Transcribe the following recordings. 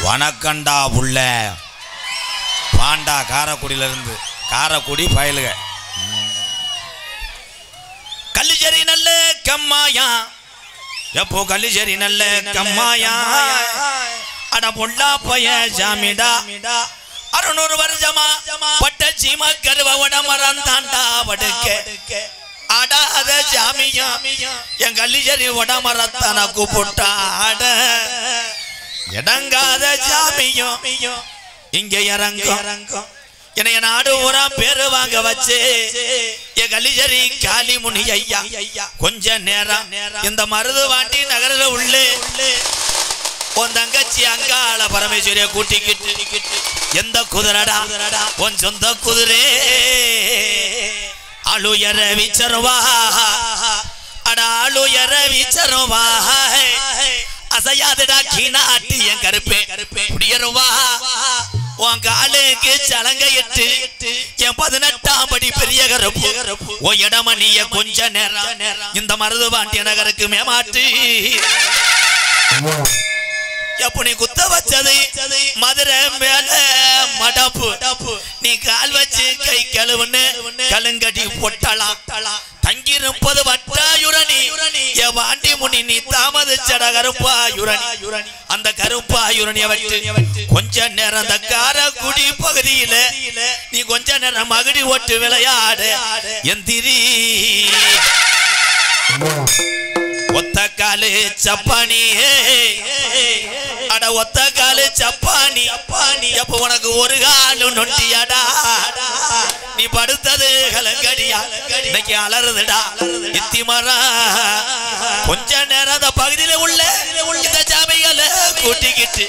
வணக்கண்டா புள்ள பாண்டா காரக்குடியில இருந்து காரக்குடி பயலுக கல்லிச்சேரி நல்ல கம்மாயா எப்போ கல்லிச்சேரி நல்ல கம்மாயா அட பொல்லா பைய ஜாமிடா 600 வருஷமா பட்ட சீமா கருவட மரம் தாண்டா படுக்க ஆடாத ஜாமியா என் கல்லிச்சேரி வட மரத்தான கூப்பிட்டா ஆட இடங்காத ஜாமியும் இங்க இறங்கும் என்னைய நாடு ஊரா பேரு வாங்க வச்சு என் கல்லிச்சேரி காளி முனி ஐயா கொஞ்ச நேரம் இந்த மருது வாண்டி நகரில் உள்ளே உன் தங்கச்சி அங்காள பரமேஸ்வரிய கூட்டிக்கிட்டு எந்த குதிரடா உன் சொந்த குதிரே அழுயர விச்சருவா அட அழுயர விச்சருவா அசையாதடா கீனாட்டி என் கருப்பே குடியருவா உன் காலுக்கு சலங்கையிட்டு என் 18ஆம் படி பெரிய கருப்பு உன் இடமணிய கொஞ்ச நேரம் இந்த மருது பாண்டிய நகருக்கு மேமாட்டு எப்படி குத்த வச்சது மதுரை மேல மடப்பு நீ கால் வச்சு கை கழுவுன்னு கலுங்கடி பொட்டலாம் தங்கியிருப்பது வட்டாயுரணி என் வாண்டி முனி நீ தாமதிச்சட கருப்பாயுரணி அந்த கருப்பாயுரணிய வச்சு கொஞ்ச நேரம் அந்த காரக்குடி பகுதியில நீ கொஞ்ச நேரம் மகிடி ஓட்டு விளையாடு எந்திரி ஒத்த காலு சப்பானி அட ஒத்த காலு சப்பானி அப்ப உனக்கு ஒரு காலு நொண்டியாடா நீ படுத்தது கலங்கடியா இன்னைக்கு அலறுதுடா இத்தி மரம் கொஞ்ச நேரம் அந்த பகுதியில உள்ள இந்த சாமிகளை கூட்டிக்கிட்டு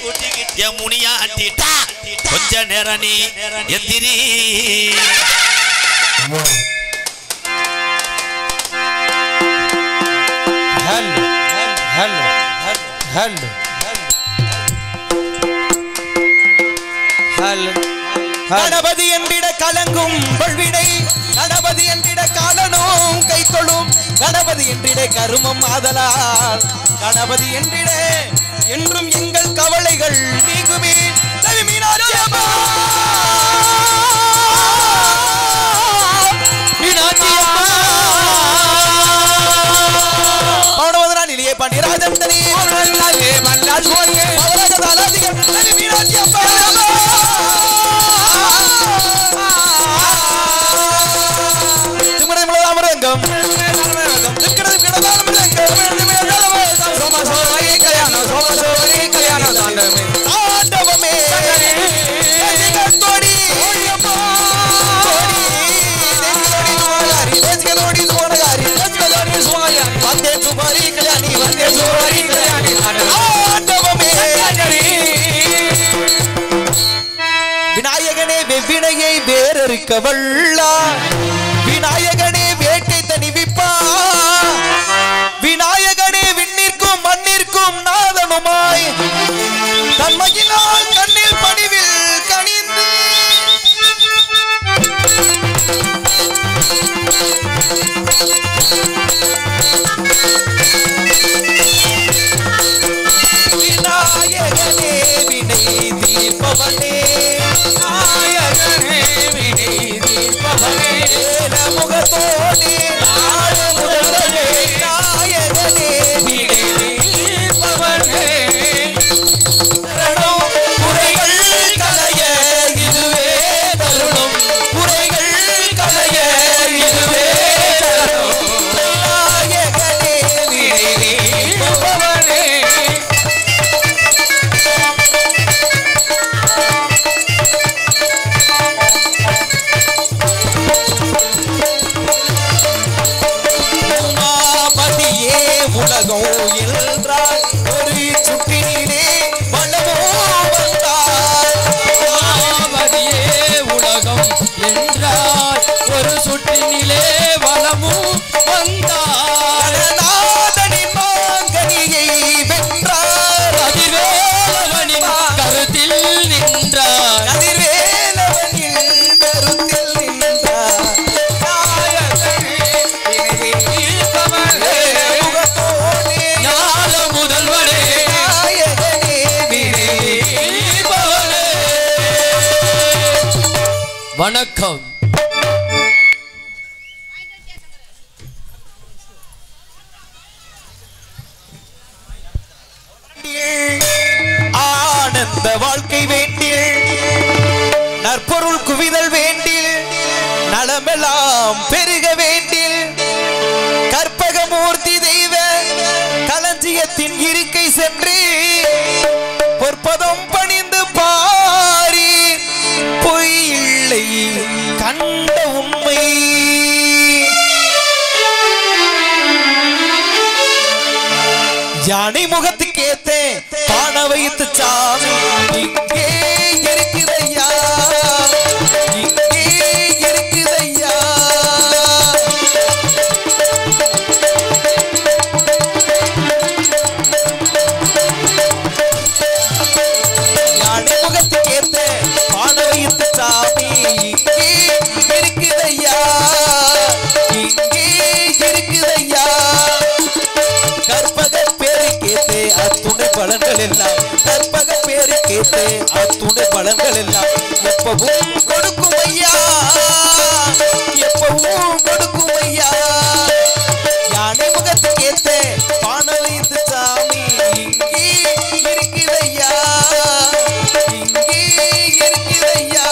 என் முனியா ஆட்டிட்டா கொஞ்ச நேரம் நீ எந்திரி கணபதி என்றிட கலங்கும் கொள்வினை கணபதி என்றிட காலனும் கை தொழும் கணபதி என்றிட கருமம் ஆதலால் கணபதி என்றிட என்றும் எங்கள் கவலைகள் நீங்குமே மீனாட்சி அம்மா நிலையே பண்டிராஜன் தனி மீனாட்சி அம்மா அமரங்கம் ஆண்டவமே விநாயகனே வெவ்வினையை வேறறுக்க வல்லா விநாயகனே வேட்டை தணிவிப்பா விநாயகனே விண்ணிற்கும் மண்ணிற்கும் நாதனுமாய் தன்மையினால் கண்ணில் பணிவில் கனிந்து விநாயகனே வினை தீர்ப்பவனே நாயகனே வினை தீர்ப்பவனே முகத்தோனே நாடு முதல்வனே நாயகனே வினை தீர்ப்பவனே குறைகள் களைய இதுவே தருணம் குறைகள் களைய இதுவே தருணம் நாயகனே வினை தீர்ப்பவனே உலகம் என்றால் ஒரு சுற்றினிலே வளமோ வந்தால் உலகம் என்றால் ஒரு சுற்றினிலே வளமும் வந்தால் நாதனின் மாங்கனியை வென்றார் அதிர்வேலவனின் கருத்தில் நின்றார் அதிர்வேலவனின் கருத்தில் நின்றார் முதல்வனே நாயகனே வினை வணக்கம். ஆனந்த வாழ்க்கை வேண்டில் நற்பொருள் குவிதல் வேண்டில் நலமெல்லாம் பெருக வேண்டில் கற்பகமூர்த்தி தெய்வ களஞ்சியத்தின் இருக்கை சென்று பொற்பதம் பணிந்து பாரி பொய் இல்லை கண்ட உண்மை யானை முகத்துக்கு ஏத்த பான வைத்து சாமி இங்கே இருக்குதையா இங்கே இருக்குதையா யானை முகத்துக்கு ஏத்த பான வைத்து சாமி இங்கே இருக்குதையா இங்கே இருக்குதையா கற்பக பேரு கேட்டு அத்துணை பலன்கள் எல்லாம் கற்பக பேரு கேட்டு அத்துணை பலன்கள் எல்லாம் எப்பவும் கொடுக்கும் ஐயா எப்பவும் கொடுக்கும் ஐயா யானை முகத்து கேட்டு பான வைத்து சாமி இங்கே இருக்குதையா இங்கே இருக்குதையா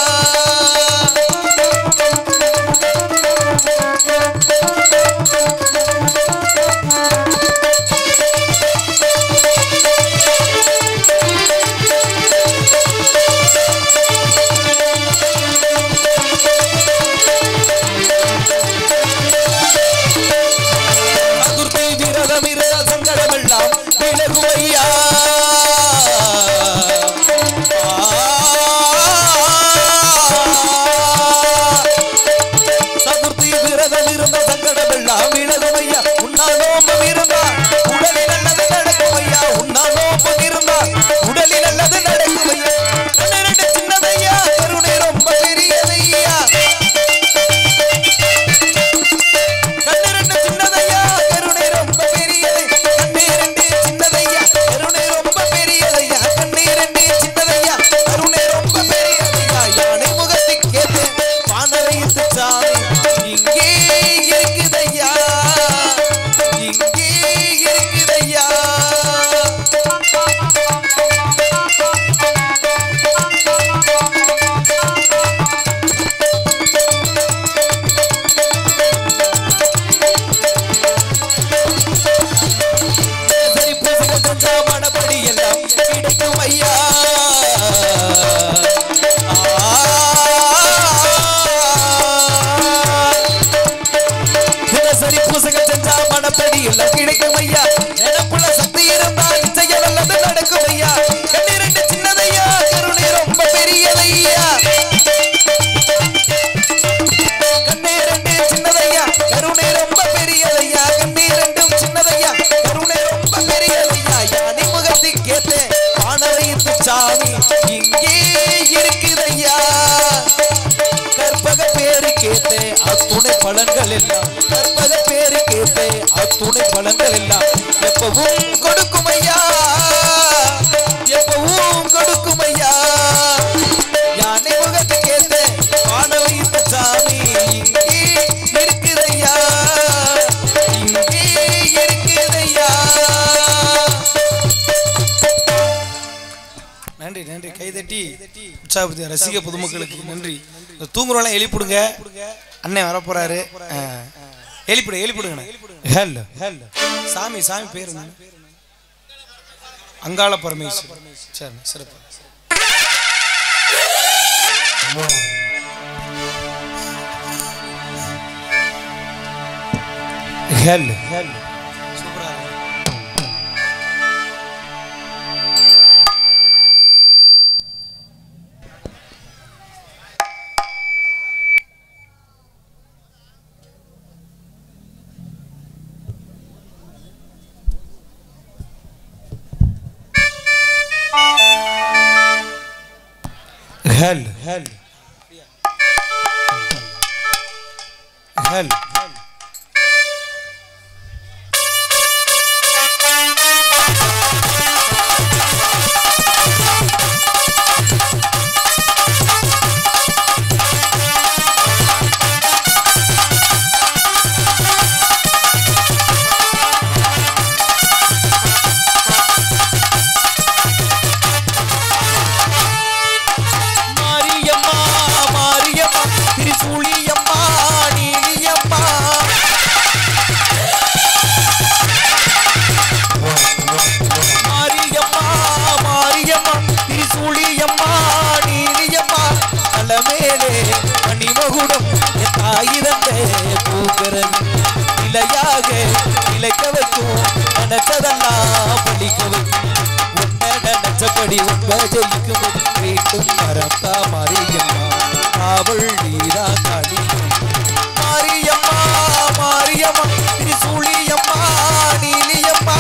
பலன்கள் எல்லாம் கற்பக பேரு கேட்டு அத்துணை பலன்கள் எல்லாம் எப்பவும் கொடுக்கும் ஐயா எப்பவும் கொடுக்கும் ஐயா யானை முகத்து கேட்டு பான வைத்த சாமி இங்கே இருக்குதையா இங்கே இருக்குதையா. நன்றி நன்றி கைதட்டி உற்சாகப்படுத்திய ரசிக பொதுமக்களுக்கு நன்றி. தூங்குறவெல்லாம் எழுப்பிடுங்க, அண்ணன் வர போறாரு. எழுப்பிடுங்க. ஹலோ ஹலோ சாமி சாமி பேரு அங்காள பரமேஸ்வரன். சரி சிறப்பு. ஹலோ ஹலோ சூப்பரா. هل هل هل நினைச்சதெல்லாம் பழிக்கவை உன்னை நினைச்சபடி உண்மை ஜெயிக்கும் வீட்டும் மரத்தா மாரியம்மா அவள் நீதா காளி மாரியம்மா மாரியம்மா திரிசூலியம்மா நீலியம்மா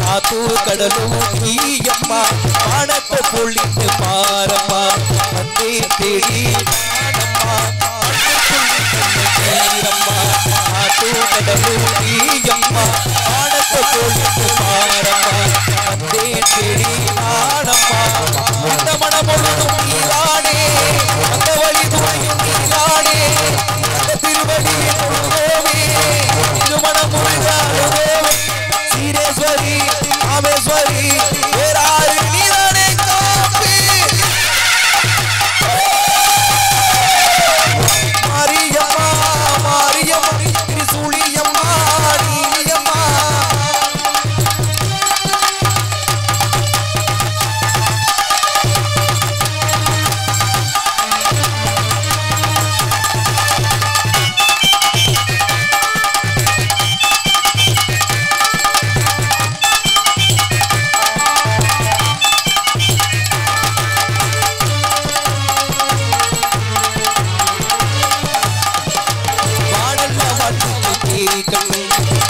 காத்தூர் கடலும் நீயம்மா பாடத்தை பொழிந்து பாரம்மா வந்தே தேடி பாடம்மா தீரம்மா காத்தூர் கடலும் நீயம்மா பாடத்தை பொழிந்து பாரம்மா வந்தே தேடி பாடம்மா இந்த மனமுழுதும் நீதானே அந்த வழி துணையும் நீதானே அந்த திருவடியை தொழுவோமே இது மனமுழுதானே சீரேஸ்வரி ராமேஸ்வரி வேறாரு நீதானே காப்பி மாரியம்மா மாரியம்மா திரிசூலியம்மா நீலியம்மா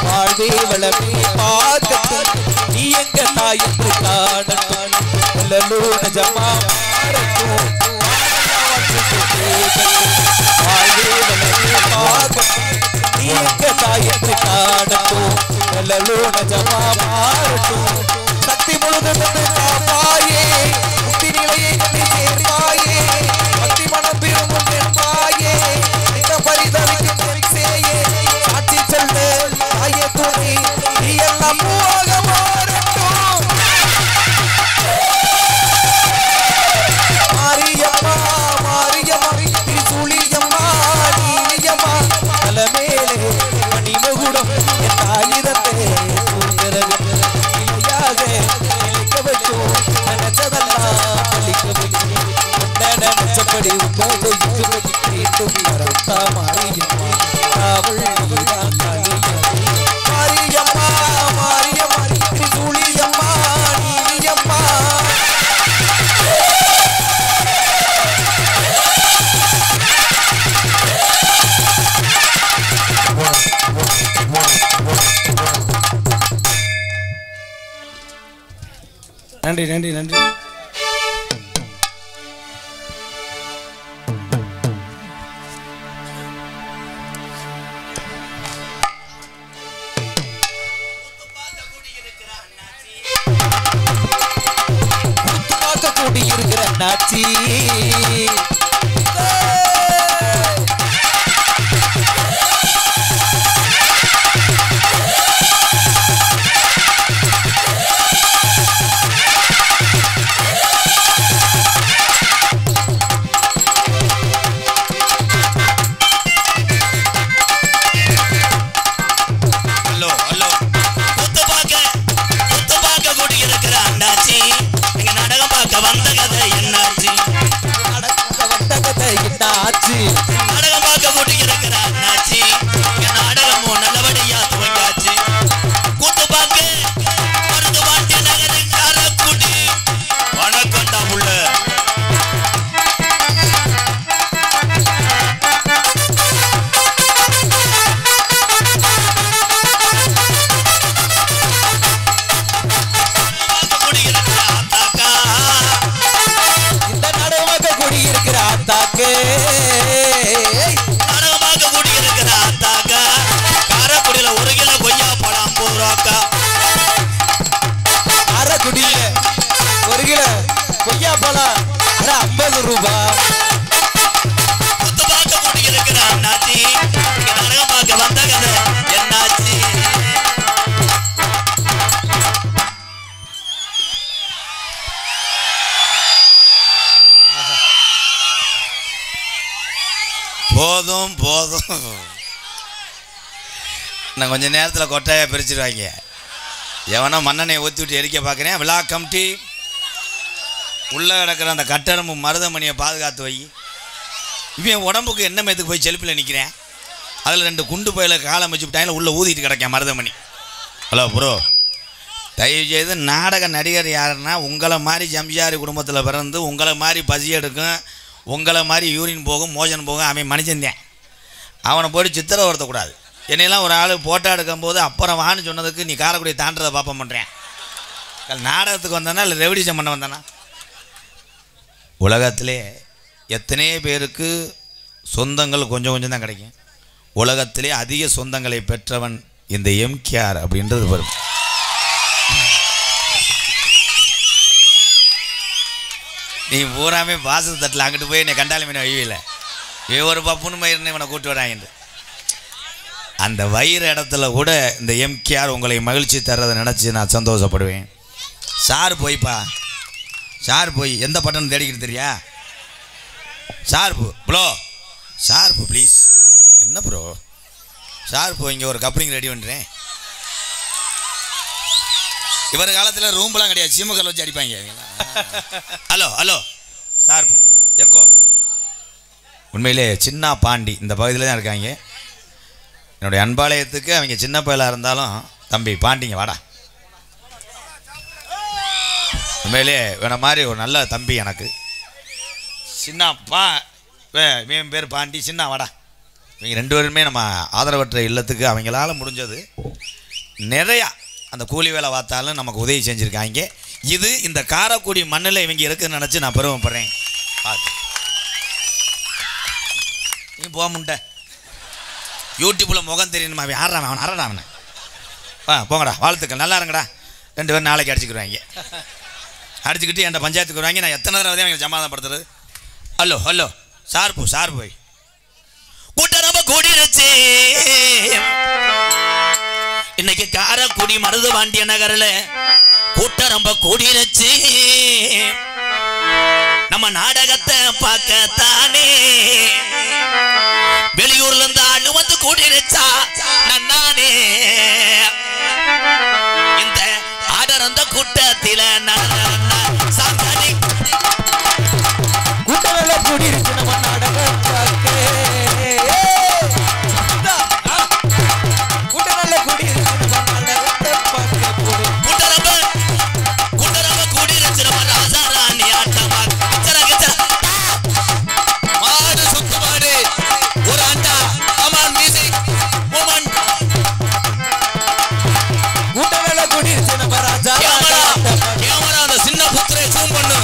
வாழ்வே வளமே பார்க்கட்டும் நீ எங்க தாய் என்று காணட்டும் நல்லூர் ஜமா வாழ்வே வளமே பார்க்கட்டும் நீ எங்க தாய் என்று காணட்டும் நல்லூர் ஜமா மாறட்டும் சக்தி முழுதும் காப்பாயே முக்தி நிலையை நீ சேர்ப்பாயே பக்தி மனம் பெறும் என்பாயே இந்த பரிதவிக்கும் தெரிசேயே சாட்சி சொல்லு தாயே துணை நீ எல்லாம் பூவாக மாறட்டும் மாரியம்மா மாரியம்மா திரிசூலியம்மா நீலியம்மா தலைமேலே மணிமகுடம் என் ஆயுதத்தை இலையாக நிலைக்க வைக்கும் நினைச்சதெல்லாம் பழிக்க வைக்கும் நினைச்சபடி உண்மைக்கும் மரத்தா மாரியம்மா அவள் நீதான் மாரியம்மா மாரியம்மா திரிசூலியம்மா நீலியம்மா நன்றி நன்றி நன்றி கூடியிருக்கிற அண்ணாச்சி நாடகம் பார்க்க கூட்டியிருக்கிற அண்ணாச்சி நாடகமும் நல்லபடியா துவங்கியாச்சு கூத்து பார்க்க மருந்து பாண்டிய நகரு காரக்குடி வணக்கண்டா உள்ள காரக்குடியில 1 கிலோ கொய்யா பழம் 50 ரூபாக்கா காரக்குடியில 1 கிலோ கொய்யா பழம் 50 ரூபாய் குத்து பார்க்க கூட்டியிருக்கிற அண்ணாச்சி நாடகம் பார்க்க வந்த கதை என்னாச்சு போதும் போதும். நான் கொஞ்சம் நேரத்தில் கொட்டையாக பிரிச்சுடுவாங்க. எவனோ மண்ணெண்ணெயை ஊற்றி விட்டு எரிக்க பார்க்குறேன். விழா கமிட்டி உள்ளே கிடக்கிற அந்த கட்டரம்பு மருதமணியை பாதுகாத்து வை. இவன் உடம்புக்கு என்ன மேத்துக்கு போய் செல்ஃபில் நிற்கிறேன். அதில் 2 குண்டு பயில காலம் வச்சு விட்டாங்க. உள்ளே ஊதிட்டு கிடக்கேன் மருதமணி. ஹலோ ப்ரோ, தயவுசெய்து நாடக நடிகர் யாருன்னா உங்களை மாதிரி ஜம்ஜாரி குடும்பத்தில் பிறந்து உங்களை மாதிரி பசி எடுக்கும், உங்களை மாதிரி யூரின் போகும், மோஷன் போகும். அவன் மனுஷன்தான். அவனை போய்ட்டு சித்திரை வருத்தக்கூடாது. என்னையெல்லாம் ஒரு ஆள் போட்டோ எடுக்கும்போது அப்புறம் வான்னு சொன்னதுக்கு நீ காரைக்குடியை தாண்டதை பாப்பா பண்ணுறேன். நாடகத்துக்கு வந்தானா இல்லை ரெவல்யூஷன் பண்ண வந்தானா? உலகத்திலே எத்தனை பேருக்கு சொந்தங்கள் கொஞ்சம் கொஞ்சம் தான் கிடைக்கும். உலகத்திலே அதிக சொந்தங்களை பெற்றவன் இந்த எம்கேஆர் அப்படின்றது வரும். நீ பூராமே வாசல் தட்டில் அங்கிட்டு போய் என்னை கண்டாலும் மீனை வைவில்லை. ஒரு பப்புன்னு மயிர்னு இவனை கூட்டு வராங்க. அந்த வயிறு இடத்துல கூட இந்த எம்கேஆர் உங்களை மகிழ்ச்சி தர்றதை நினச்சி நான் சந்தோஷப்படுவேன். சார் போய்ப்பா, சார் போய் எந்த பட்டன் தேடிக்கிட்டு தெரியா? Sharp bro, sharp please. என்ன ப்ரோ ஷார்ப்பு? இங்கே ஒரு கப்ளிங் ரெடி பண்ணுறேன். இவர் காலத்தில் ரூம்பெலாம் கிடையாது, சீமக்கல் வச்சு அடிப்பாங்க. Hello hello sharp echo. உண்மையிலே சின்ன பாண்டி இந்த பகுதியில் தான் இருக்காங்க. என்னுடைய அன்பாலயத்துக்கு அவங்க சின்ன பயலாக இருந்தாலும் தம்பி பாண்டிங்க வாடா. உண்மையிலே வேண மாதிரி ஒரு நல்ல தம்பி எனக்கு. சின்னப்பா இவன் பேர் பாண்டி, சின்ன வாடா. இவங்க 2 பேருமே நம்ம ஆதரவற்ற இல்லத்துக்கு அவங்களால முடிஞ்சது நிறையா அந்த கூலி வேலை பார்த்தாலும் நமக்கு உதவி செஞ்சுருக்காங்க. இது இந்த காரைக்குடி மண்ணில் இவங்க இருக்குதுன்னு நினச்சி நான் பெருமைப்படுறேன். பார்த்து நீ போக முட்ட யூடியூப்பில் முகம் தெரியணுமா? அவன் ஆடுறான், அவன் அரடா அவனை. போங்கடா, வாழ்த்துக்கள், நல்லா இருங்கடா. 2 பேரும் நாளைக்கு அடிச்சுக்கிடுவாங்க. அடிச்சுக்கிட்டு என் பஞ்சாயத்துக்கு வருவாங்க. நான் எத்தனை தடவை அவங்க சமாதானப்படுத்துறது? ஹலோ ஹலோ ஷார்ப்பு ஷார்ப்பு போய் கூட்டரம்ப கூடிருச்சு. இன்னைக்கு காரைக்குடி மருதுபாண்டிய நகரில் கூட்டரம்ப கூடிருச்சு. நம்ம நாடகத்தை பார்க்கத்தானே வெளியூர்ல இருந்து ஆளு வந்து கூடிருச்சா நானே. இந்த ஆடர் அந்த கூட்டத்தில சாந்தானி கூட்டங்கள கூடிருச்சு நம்ம நாடகம் பார்க்க. கூட்டங்கள கூடிருச்சு நம்ம நாடகத்தை பார்க்க. கூட்டரம்ப கூடிருச்சு நம்ம ராசாராணி ஆட்டமா. மாடு சுத்து மாடு ஒரு அண்டா கமான் மியூசிக் மூமெண்ட். கூட்டங்கள கூடிருச்சு நம்ம ராசாராணி ஆட்டமா. கேமரா அந்த சின்ன புத்திரை ஜூம் பண்ணு.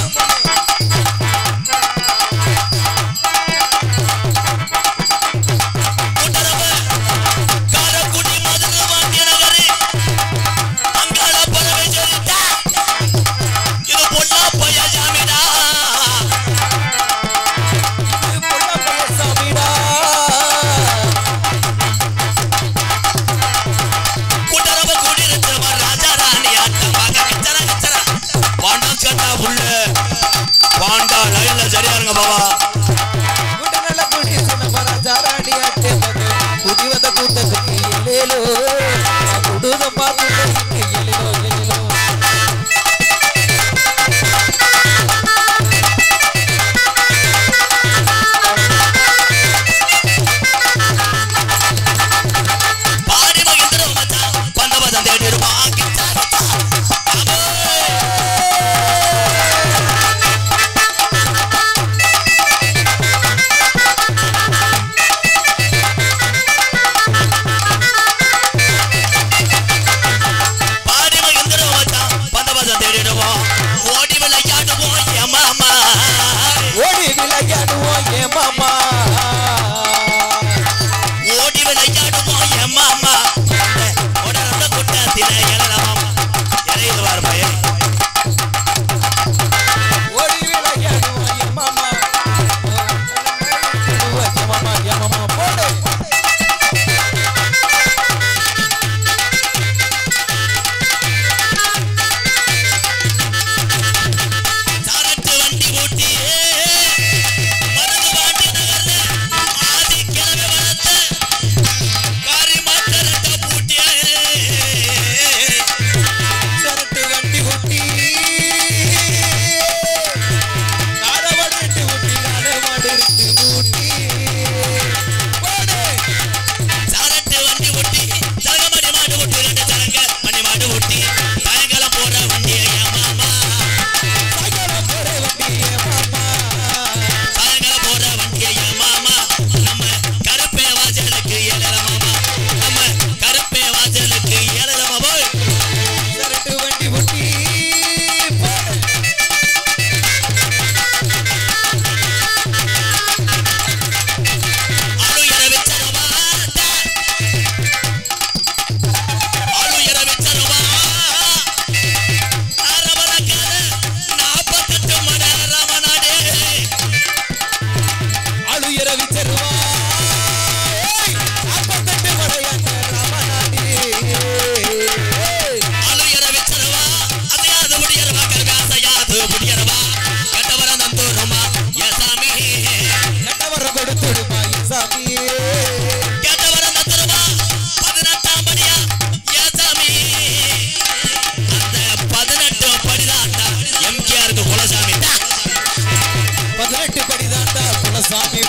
சாமி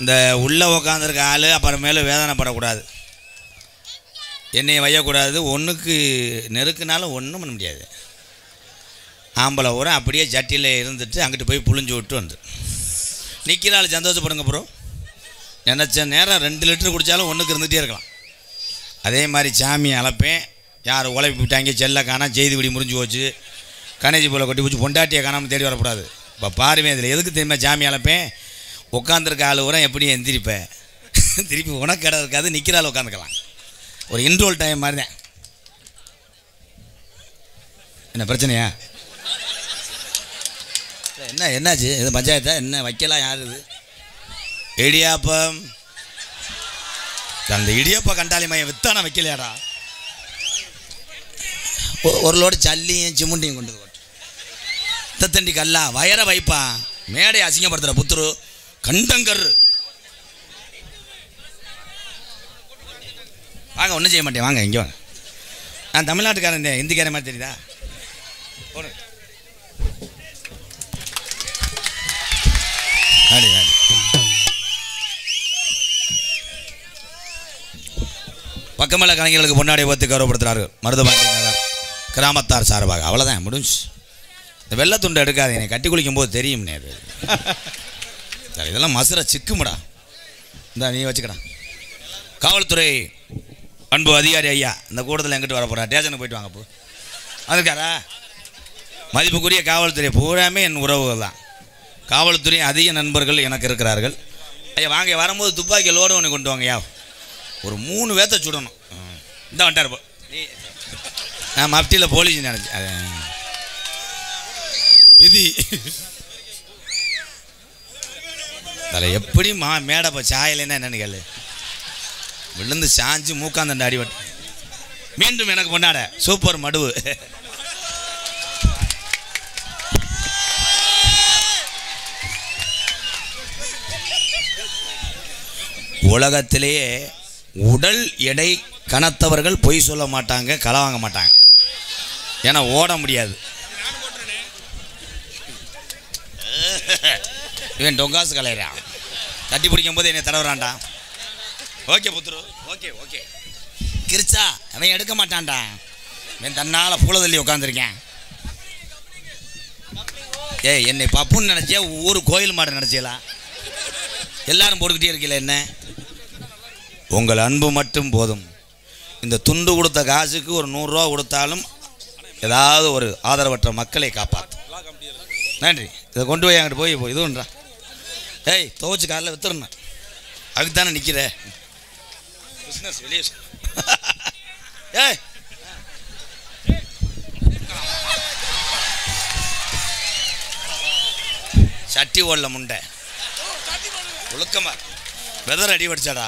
இந்த உள்ள உக்காந்துருக்க ஆள் அப்புறமேல வேதனைப்படக்கூடாது, என்னையை வையக்கூடாது. ஒன்றுக்கு நெருக்குனாலும் ஒன்றும் பண்ண முடியாது. ஆம்பளை ஊரம் அப்படியே ஜட்டியில் இருந்துட்டு அங்கிட்டு போய் புழிஞ்சு விட்டு வந்து நிற்கிற ஆள் சந்தோஷப்படுங்க ப்ரோ. நினச்ச நேரம் 2 லிட்டர் குடித்தாலும் ஒன்றுக்கு இருந்துகிட்டே இருக்கலாம். அதே மாதிரி சாமி அழைப்பேன், யார் உழைப்பு விட்டாங்க, செல்லை காணாம, செய்தி விடி முறிஞ்சு போச்சு, கணேஜி போல கொட்டி போச்சு, பொண்டாட்டியை காணாமல் தேடி வரக்கூடாது. இப்போ பாருமே இதில் எதுக்கு தெரியுமா சாமி அழைப்பேன், உட்காந்துருக்க ஆள் ஊரம் எப்படி எந்திரிப்பேன், திருப்பி உனக்கு இடம் இருக்காது, நிற்கிற ஆள் உட்காந்துக்கலாம். ஒரு இன்ட்ரோல் டைம் மாதிரி தான். என்ன பிரச்சனையா? என்னாச்சு? இது பஞ்சாயத்தா என்ன? வைக்கலாம் யார் இது? இடியாப்பம். அந்த இடியாப்பா கண்டாலி மையம் வித்தான வைக்கலையாடா. ஒரு லோடு சல்லியும் சிமுண்டியும் கொண்டு தண்டி கல்லா வயரை வைப்பா, மேடை அசிங்கப்படுத்துற புத்துரு கண்டங்கர். வாங்க, ஒன்றும் செய்ய மாட்டேன், வாங்க இங்கே வாங்க. நான் தமிழ்நாட்டுக்காரன், ஹிந்திக்காரன் மாதிரி தெரியுதா? போடு. பக்கமல்ல கலைஞர்களுக்கு பொன்னாடை ஒத்து கௌரவப்படுத்துகிறார்கள் மருதபாண்டி நகர் கிராமத்தார் சார்பாக. அவ்வளோதான், முடிஞ்சு. இந்த வெள்ளத்துண்டை எடுக்காது, என்னை கட்டி குளிக்கும் போது தெரியும்னே. அது இதெல்லாம் மசுரை சிக்குமுடா. இந்த நீ வச்சுக்கடா. காவல்துறை அன்பு அதிகாரி ஐயா இந்த கூட்டத்தில் எங்கிட்டு வர போகிறா? ஸ்டேஷனுக்கு போயிட்டு வாங்க. போ அதுக்காரா மதிப்புக்குரிய காவல்துறை பூராமே என் உறவுகள் தான். காவல்துறை அதிக நண்பர்கள் எனக்கு இருக்கிறார்கள். ஐயா வாங்க, வரும்போது துப்பாக்கி லோடு ஒன்று கொண்டு வாங்கய்யா. ஒரு 3 பேர்த்த சுடணும். இந்த வந்துட்டார். நான் மப்டியில் போலீஸ் நினச்சி அது விதி. அதில் எப்படி மேடப்போ சாயலைன்னா என்னென்னு கேளு. விழுந்து சாஞ்சு மூக்காந்தண்ட அடிபட்டு மீண்டும் எனக்கு கொண்டாட சூப்பர் மடுவு. உலகத்திலேயே உடல் எடை கனத்தவர்கள் பொய் சொல்ல மாட்டாங்க, களை வாங்க மாட்டாங்க. ஏன்னா ஓட முடியாது. இவன் டொங்காசு கலையிறான், தட்டி பிடிக்கும் போது என்னை தடவுறான்டா. ஓகே புத்துரு, ஓகே ஓகே. கிரிச்சா அவன் எடுக்க மாட்டான்டா, இவன் தன்னால் பூல தள்ளி உட்காந்துருக்கேன். ஏய், என்னை பப்புன்னு நினச்சியா ஊர் கோயில் மாடு நினச்சியலா? எல்லாரும் போட்டுக்கிட்டே இருக்கல. என்ன உங்கள் அன்பு மட்டும் போதும். இந்த துண்டு கொடுத்த காசுக்கு ஒரு 100 ரூபா கொடுத்தாலும் ஏதாவது ஒரு ஆதரவற்ற மக்களை காப்பாற்று. நன்றி. இதை கொண்டு போய் அங்கிட்டு போய் இதுன்றா. ஏய், துவச்சி காலையில் வித்துருந்தேன், அதுக்கு தானே நிற்கிற பிஸ்னஸ் வெளியே. ஏய் சட்டி ஓடல முண்டை ஒழுக்கமா வெதர் அடி படிச்சாடா.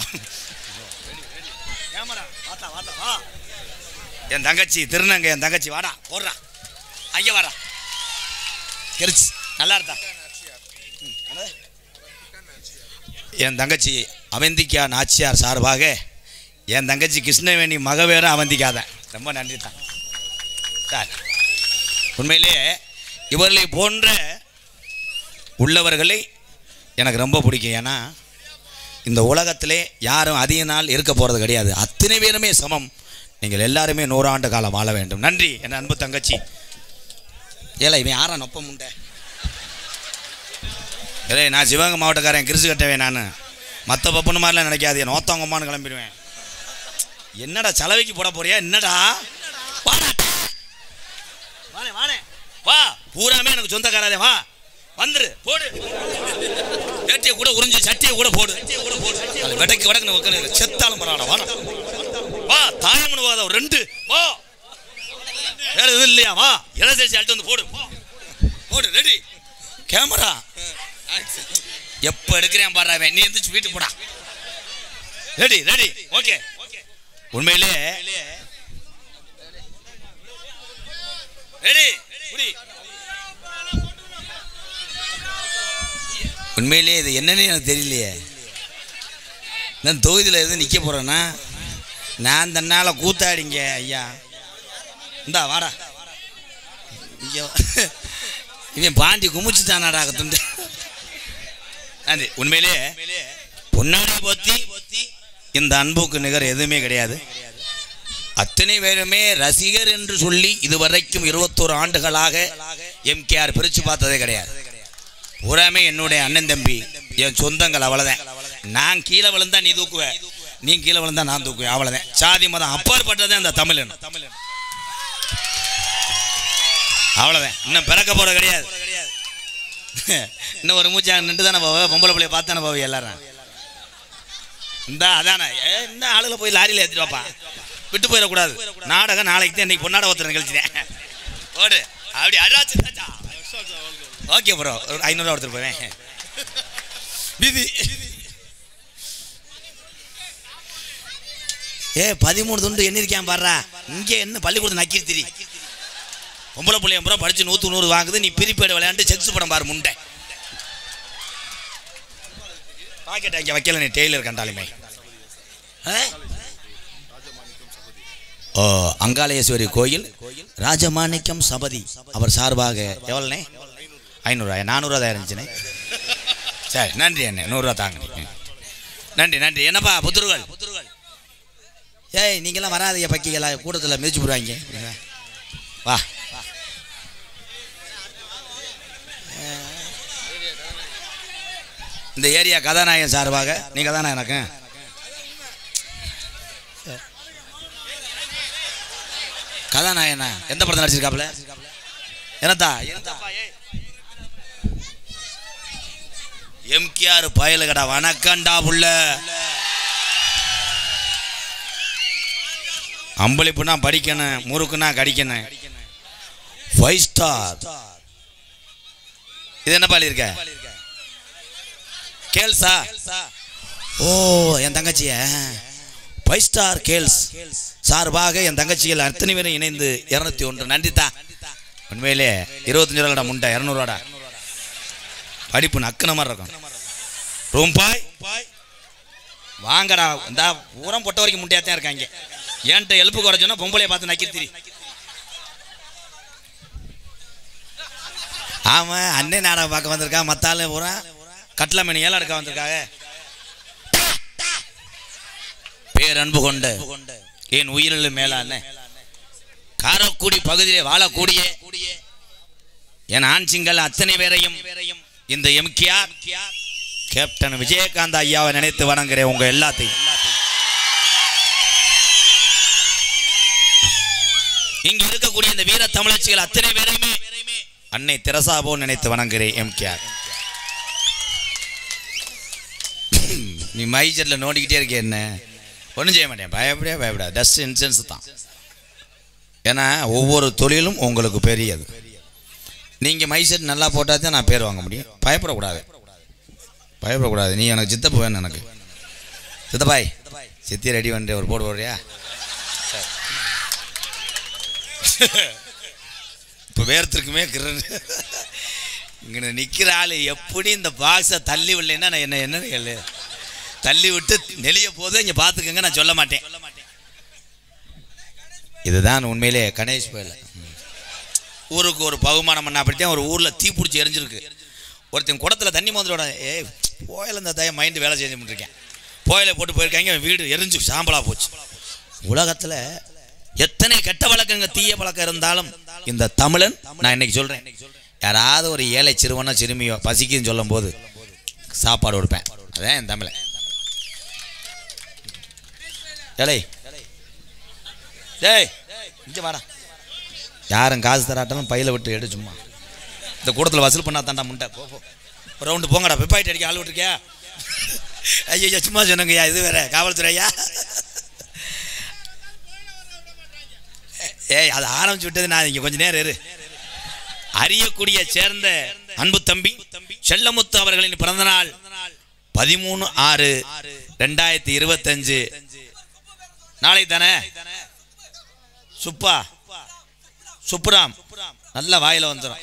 என் தங்கச்சி திருநங்க, என் தங்கச்சி வாடா, போடுறா அங்கே வாடா. கிரிச்சு நல்லா இருந்தா. என் தங்கச்சி அவந்திக்கா நாச்சியார் சார்பாக என் தங்கச்சி கிருஷ்ணவேணி மகவேற அவந்திக்காத ரொம்ப நன்றி தான் சார். உண்மையிலே இவர்களை போன்ற உள்ளவர்களை எனக்கு ரொம்ப பிடிக்கும். ஏன்னா இந்த உலகத்திலே யாரும் அதிக நாள் இருக்க போகிறது கிடையாது. அத்தனை பேருமே சமம். நீங்கள் எல்லாருமே 100 ஆண்டு காலம் வாழ வேண்டும். நன்றி என் அன்பு தங்கச்சி. ஏல இவன் யாரா நொப்பம் உண்ட? இல்லை, நான் சிவகங்கை மாவட்டக்காரன், கிருசு கட்டவே. நான் மற்ற பப்பனு மாதிரிலாம் நினைக்காது நோத்தவங்கம்மான்னு கிளம்பிடுவேன். என்னடா செலவைக்கு போட போறியா என்னடா? வா பூராமே எனக்கு சொந்தக்காராதே வா வந்துரு போடு. வேட்டியை கூட உறிஞ்சி சட்டியை கூட போடு. வெடைக்கு வடக்கு செத்தாலும் பரவாயில்ல வா வா. தாயமனு வாத 2 வா. வேற எதுவும் இல்லையா? வா இளசரிசி அழுட்டு வந்து போடு போடு. ரெடி கேமரா எப்ப எடுக்கிறேன் பாடுறாவே. நீ எந்திரிச்சு வீட்டுக்கு போடா. Ready ready okay. உண்மையிலே ரெடி உண்மையிலே இது என்னன்னு எனக்கு தெரியலையே. நான் தொகுதியில் எதுவும் நிற்க போகிறேன்னா நான் தன்னால் கூத்தாடிங்க ஐயா. இந்தா வாடா. இவன் பாண்டி குமிச்சுட்டானாடா துண்டு. நன்றி. உண்மையிலே பொன்னாடி போத்தி இந்த அன்புக்கு நிகர் எதுவுமே கிடையாது. அத்தனை பேருமே ரசிகர் என்று சொல்லி இதுவரைக்கும் 21 ஆண்டுகளாக எம்கேஆர் பிரித்து பார்த்ததே கிடையாது. பூராமே என்னுடைய அண்ணன் தம்பி என் சொந்தங்கள். அவ்வளோதான். நான் கீழே விழுந்தா நீ தூக்குவேன், நீ கீழே விழுந்தா நான் தூக்குவேன். அவ்வளோதான். சாதி மதம் அப்பாற்பட்டதே அந்த தமிழன். அவ்வளோதான். இன்னும் பிறக்க போகிற கிடையாது. இன்னும் ஒரு மூச்சா நின்று தானே போவ. பொம்பளை பிள்ளைய பார்த்தானே போவ எல்லாரும். இந்த அதானே இந்த ஆளுகளை போய் லாரியில் ஏற்றிட்டு வாப்பா. விட்டு போயிடக்கூடாது. நாடகம் நாளைக்கு தான். இன்னைக்கு பொன்னாட ஒருத்தர் நிகழ்ச்சிட்டேன் ஓடு. அப்படி அடாச்சு ஓகே ப்ரோ. ஒரு 500 ரூபா ஒருத்தர் போவேன். விதி 13 துண்டு எண்ணிருக்கேன் பாடுறா. இங்கே என்ன பள்ளிக்கூடத்து நக்கிருத்திரி. பொம்பளை பிள்ளைய பூரா படிச்சு 100 வாங்குது. நீ பிரிப்பேடு விளையாண்டு செக்ஸ் படம் பாரு முண்டை. பாக்கெட் அங்கே வைக்கல. நீ டெய்லர் கண்டாலுமே. அங்காளேஸ்வரி கோயில் ராஜமாணிக்கம் சபதி அவர் சார்பாக எவ்வளோண்ணே? 500 ரூபாய். 400 தான் இருந்துச்சுண்ணே. சரி நன்றி அண்ணே. 100 ரூபா தாங்க. நன்றி நன்றி. என்னப்பா புத்துருகள்? ஏய் நீங்களாம் வராதிய பக்கிகளா கூட்டத்தில் மிதிச்சு போடுவாங்க. வா இந்த ஏரியா கதாநாயகன் சார்பாக நீ கதாநாயகன் எனக்கு கதாநாயகனா எந்த படத்தில் நடிச்சிருக்காப்ல? என்னத்தா எம்கேஆர் பயலுகடா. வணக்கண்டா புள்ள. அம்பளிப்புனா படிக்கணும், முறுக்குனா கடிக்கணும். 5 ஸ்டார். இது என்ன பாலி இருக்க? கேள்ஸா? ஓ என் தங்கச்சிய 5 ஸ்டார் கேள்ஸ் சார்பாக என் தங்கச்சிகள் அத்தனை பேரும் இணைந்து 201. நன்றித்தா. உண்மையிலே 25 ரூபாடா முண்டை. 200 ரூபாடா. படிப்பு நக்குன மாதிரி இருக்கும். ரூம் பாய் வாங்கடா. இந்த ஊரம் பொட்ட வரைக்கும் முட்டையாத்தான் இருக்காங்க. ஏன்ட்ட எழுப்பு குறைச்சோன்னா பொம்பளைய பார்த்து நக்கிருத்திரி. ஆமா அண்ணே நாடகம் பார்க்க வந்திருக்கா. மத்தால பூரா கட்ல மணி ஏலம் எடுக்க வந்திருக்காங்க. பேரன்பு கொண்ட என் உயிரில் மேலான காரக்குடி பகுதியிலே வாழக்கூடிய என் ஆண் சிங்கள் அத்தனை பேரையும் இந்த எம்கேஆர் கேப்டன் விஜயகாந்த் ஐயாவை நினைத்து வணங்குறேன். உங்க எல்லாத்தையும் இங்க இருக்கக்கூடிய இந்த வீர தமிழச்சிகள் அத்தனை பேரையுமே அன்னை தெரசா போல் நினைத்து வணங்குறேன். எம்கேஆர் நீ மைஜர்ல நோண்டிக்கிட்டே இருக்க. என்ன ஒன்றும் செய்ய மாட்டேன். பயப்படாது. டஸ்ட் இன்சூரன்ஸ் தான். ஏன்னா ஒவ்வொரு தொழிலும் உங்களுக்கு பெரியது. நீங்கள் மைசெட் நல்லா போட்டால் தான் நான் பேர் வாங்க முடியும். பயப்படக்கூடாது. நீ எனக்கு சித்தப்பா வேணும். எனக்கு சித்தப்பாய் சித்தி ரெடி பண்ணிட்டு ஒரு போடு போடுறியா? இப்போ வேர்த்திருக்குமே இங்கே நிற்கிற ஆள் எப்படி இந்த பாக்ஸை தள்ளி விடலைன்னா நான் என்ன கேளு தள்ளி விட்டு நெளிய போது இங்கே பார்த்துக்கங்க. நான் சொல்ல மாட்டேன். இதுதான் உண்மையிலே கணேஷ் கோயில். ஊருக்கு ஒரு பகுமானம் பண்ண. அப்படித்தான் ஒரு ஊரில் தீ பிடிச்சி எரிஞ்சிருக்கு. ஒருத்தன் குடத்தில் தண்ணி மோந்தோட போயில இந்த தய மைண்டு வேலை செஞ்சு பண்ணிருக்கேன். போயில போட்டு போயிருக்காங்க. வீடு எரிஞ்சு சாம்பலாக போச்சு. உலகத்தில் எத்தனை கெட்ட வழக்கங்க தீய பழக்கம் இருந்தாலும் இந்த தமிழன் நான் இன்னைக்கு சொல்கிறேன். யாராவது ஒரு ஏழை சிறுவனோ சிறுமியோ பசிக்குன்னு சொல்லும் போது சாப்பாடு கொடுப்பேன். அதான் என் தமிழன். டேய் டேய் இங்கே வாடா. யாரும் காசு தராட்டாலும் பையில விட்டு எடு. சும்மா இந்த கூடத்தில் வசூல் பண்ணா தாண்டா முண்டை. போ ரவுண்டு போங்கடா. பெப்பாயிட்டு அடிக்க ஆள் விட்டுருக்கியா? ஐயா சும்மா சொன்னங்கய்யா. இது வேற காவல்துறையா? ஏய் அது ஆரம்பிச்சு விட்டது நான். இங்கே கொஞ்சம் நேரம் இரு. அரியக்குடிய சேர்ந்த அன்பு தம்பி செல்லமுத்து அவர்களின் பிறந்த நாள் 13/6/2025 நாளை தானே. சுப்புராம் நல்ல வாயில வந்துடும்.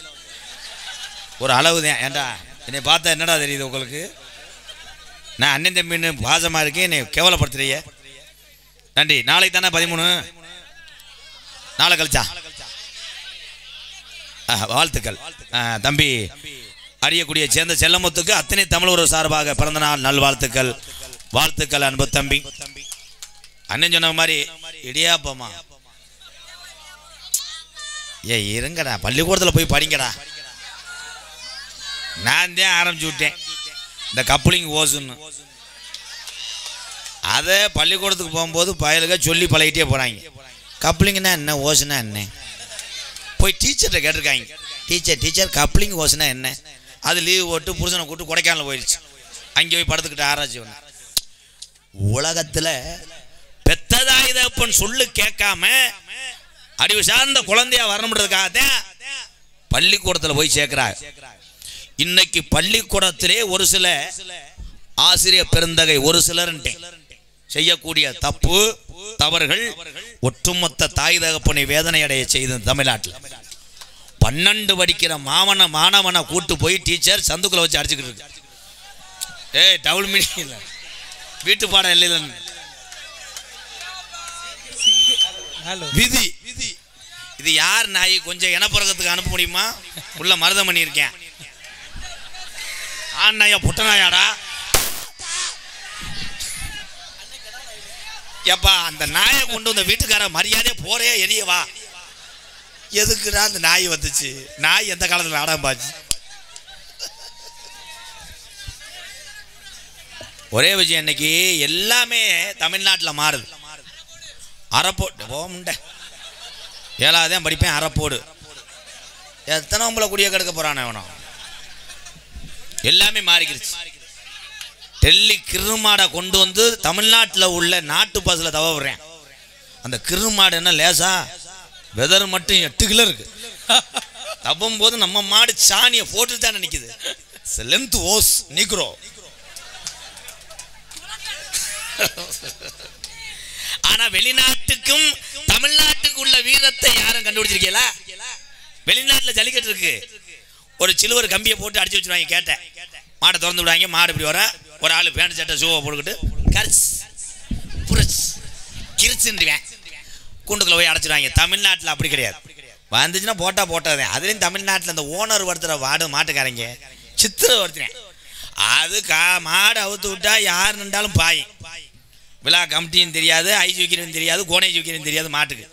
ஒரு அளவு தான். ஏண்டா என்னை பார்த்தா என்னடா தெரியுது உங்களுக்கு? நான் அண்ணன் தம்பின்னு பாசமா இருக்கேன், என்னை கேவலப்படுத்துறீங்க. நன்றி. நாளை தானே 13. நாளை கழிச்சா வாழ்த்துக்கள் தம்பி. அறியக்கூடிய சேர்ந்த செல்லமுத்துக்கு அத்தனை தமிழ் ஒரு சார்பாக பிறந்த நாள் நல்வாழ்த்துக்கள். வாழ்த்துக்கள் அன்பு தம்பி. அண்ணன் சொன்ன மாதிரி இடியாப்பமா. இருங்கடா, பள்ளிக்கூடத்தில் போய் படிங்கடா. நான் தான் ஆரம்பிச்சு விட்டேன் இந்த கப்ளிங் ஓசுன்னு. அதை பள்ளிக்கூடத்துக்கு போகும்போது பயலுக சொல்லி பழகிட்டே போறாங்க. கப்ளிங்னா என்ன, ஓசுனா என்ன? போய் டீச்சர்கிட்ட கேட்டிருக்காங்க. டீச்சர் கப்ளிங் ஓசுனா என்ன? அது லீவு போட்டு புருஷனை கூப்பிட்டு கொடைக்கானல் போயிடுச்சு. அங்கே போய் படத்துக்கிட்ட ஆராய்ச்சி பண்ண. உலகத்தில் பெத்ததாய் தகப்பன் சொல்லு கேட்காம அறிவு சார்ந்த குழந்தையா வரணுன்றதுக்காகத்தான் பள்ளிக்கூடத்தில் போய் சேர்க்கிறாங்க. இன்னைக்கு பள்ளிக்கூடத்திலே ஒரு சில ஆசிரியர் பெருந்தகை ஒரு சிலர் செய்யக்கூடிய தவறுகள் ஒட்டுமொத்த தாய் தகப்பனை வேதனை அடைய செய்த தமிழ்நாட்டில் 12 படிக்கிற மாணவனை கூட்டு போய் டீச்சர் சந்துக்குள்ள வச்சு அடிச்சுக்கிட்டு இருக்கு. டவுல் மீனிங் வீட்டு பாடம் இல்லை. விதி இது யார் நாய்? கொஞ்சம் இனப்புறக்கத்துக்கு அனுப்ப முடியுமா? உள்ள மருதம் பண்ணியிருக்கேன். ஆண் நாயா புட்ட நாயாடா? எப்பா அந்த நாயை கொண்டு வந்த வீட்டுக்கார மரியாதையா போறே எரியவா. எதுக்குடா அந்த நாய் வந்துச்சு? நாய் எந்த காலத்துல ஆடாம பாச்சு. ஒரே விஷயம், இன்னைக்கு எல்லாமே தமிழ்நாட்டில் மாறுது. அறப்போடு போமுண்ட 7ஆவதான் படிப்பேன். அறப்போடு எத்தனை உங்களை குடிய கெடுக்க போறானே அவனும். எல்லாமே மாறிக்கிருச்சு. டெல்லி கிருமாடை கொண்டு வந்து தமிழ்நாட்டில் உள்ள நாட்டு பஸ்ல தவ விடுறேன். அந்த கிருமாடு என்ன லேசா? வெதர் மட்டும் 8 கிலோ இருக்கு. தப்பும் போது நம்ம மாடு சாணியை போட்டு தானே நிக்குது. லென்த் ஓஸ் நீக்குறோம். ஆனா வெளிநாட்டுக்கும் தமிழ்நாட்டுக்கு உள்ள வீரத்தை யாரும் கண்டுபிடிச்சிருக்கீங்களா? வெளிநாட்டுல ஜல்லிக்கட்டு இருக்கு. ஒரு சிலுவர் கம்பியை போட்டு அடிச்சு வச்சிருவாங்க. கேட்டேன் மாடை திறந்து விடுவாங்க. மாடு இப்படி வர ஒரு ஆளு பேண்ட் சட்டை ஷூவை போட்டுக்கிட்டு கிரிச்சுருவேன் கூண்டுக்குள்ள போய் அடைச்சிடுவாங்க. தமிழ்நாட்டில் அப்படி கிடையாது. வந்துச்சுன்னா போட்டதே. அதுலேயும் தமிழ்நாட்டில் அந்த ஓனர் ஒருத்தர மாட்டுக்காரங்க சித்திர ஒருத்தரேன். அது மாடு அவுத்து விட்டா யார் நின்றாலும் பாயும். விழா கமிட்டின்னு தெரியாது, ஐஜி வைக்கிறன்னு தெரியாது, கோனேஜி வைக்கிறன்னு தெரியாது. மாட்டுக்கு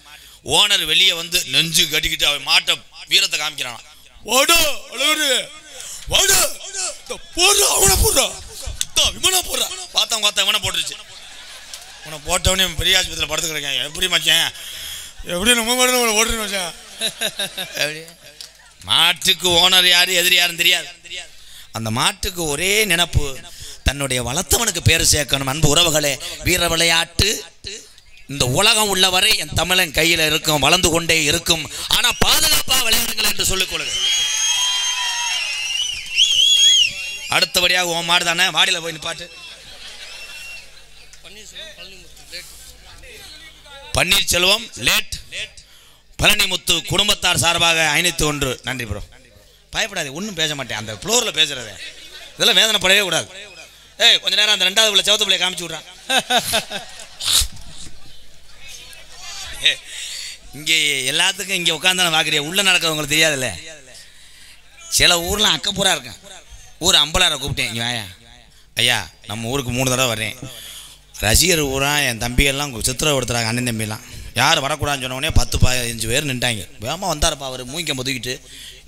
ஓனர் வெளியே வந்து நெஞ்சு கட்டிக்கிட்டு அவன் மாட்டை வீரத்தை காமிக்கிறான். போட்டுருச்சு. உன போட்டவனே பெரிய ஆஸ்பத்திரியில் படுத்துக்கிறேன். எப்படி மச்சான்? எப்படி நம்ம ஓட்டுரு மச்சான்? மாட்டுக்கு ஓனர் யாரு எதிரி யாருன்னு தெரியாது. அந்த மாட்டுக்கு ஒரே நினைப்பு, தன்னுடைய வளர்த்தவனுக்கு பேர் சேர்க்கணும். அன்பு உறவுகளே, வீர விளையாட்டு இந்த உலகம் உள்ளவரை என் தமிழன் கையில் இருக்கும், வளர்ந்து கொண்டே இருக்கும். ஆனா பாதுகாப்பா விளையாடுங்கள் என்று சொல்லிக் கொள்ளுங்க. அடுத்தபடியாக உன் மாடு தானே, வாடியில் போய் நிப்பாட்டு. பன்னீர்செல்வம் லேட் பழனிமுத்து குடும்பத்தார் சார்பாக 501. நன்றி ப்ரோ. பயப்படாது, ஒன்றும் பேச மாட்டேன். அந்த ஃப்ளோரில் பேசுறது இதெல்லாம் வேதனைப்படவே கூடாது. கொஞ்ச நேரம் அந்த 2வது பிள்ளை சவத்து பிள்ளைய காமிச்சு விட்றான். இங்கே எல்லாத்துக்கும் இங்கே உட்காந்து பார்க்குறிய உள்ள நடக்கிறவங்களுக்கு தெரியாதுல்ல. சில ஊர்லாம் அக்கப்பூரா இருக்கேன். ஊர் அம்பலாரை கூப்பிட்டேன். இங்கே வாயா ஐயா, நம்ம ஊருக்கு 3 தடவை வர்றேன். ரசிகர் ஊரா என் தம்பியெல்லாம் சித்திரப்படுத்துறாங்க. அண்ணன் தம்பியெல்லாம் யார் வரக்கூடாதுன்னு சொன்னோடனே 10-15 பேர் நின்ட்டாங்க. வேகமாக வந்தாருப்பா அவர் மூங்கிக்க முதுக்கிட்டு.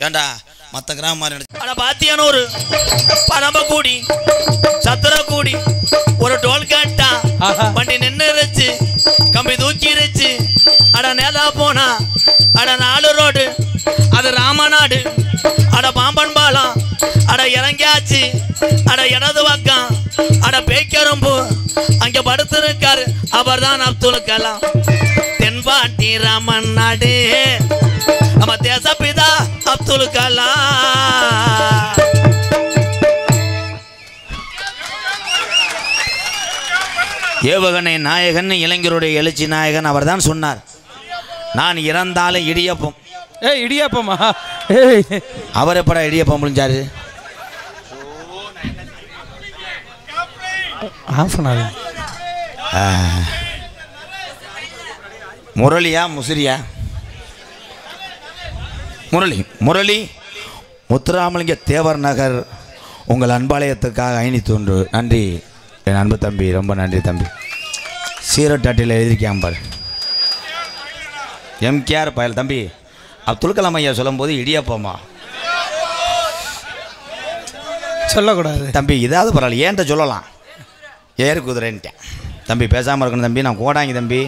ஏண்டா மற்ற கிராமம் மாதிரி ஆனால் பாத்தியானூர் பரம்பக்கூடி சத்திரக்கூடி ஒரு டோல் கேட்டா வண்டி நின்னுருச்சு கம்பி தூக்கிருச்சு அட நேதா போனா அட 4 ரோடு அது ராமநாடு அட பாம்பன் பாலம் அட இறங்கியாச்சு அட இடது பக்கம் அட பேய்க்கரும்பு அங்க படுத்திருக்காரு அவர் தான் அப்துல் கலாம் தென்பாட்டி ராமன் நாடு நம்ம தேசப்பிதா அப்துல் கலாம். ஏவகனை நாயகன் இளைஞருடைய எழுச்சி நாயகன் அவர் தான் சொன்னார் நான் இறந்தாலும் இடியப்பம். இடியாப்பமா? அவர் எப்படா இடியப்பம் முடிஞ்சாரு? முரளியா முசிறியா? முரளி முத்துராமலிங்க தேவர் நகர் உங்கள் அன்பாலயத்துக்காக 501. நன்றி என் அன்பு தம்பி, ரொம்ப நன்றி தம்பி. சீரட்டாட்டில் எழுதியிருக்கான் பாரு எம்கேஆர் பயல் தம்பி. அப்துல் கலாம் ஐயா சொல்லும் போது இடியப்பமா சொல்லக்கூடாது தம்பி. இதாவது பரவாயில்ல, ஏன்ட்ட சொல்லலாம். ஏறு குதிரைன்ட்டேன் தம்பி. பேசாமல் இருக்கணும் தம்பி. நான் கோடாங்கி தம்பி.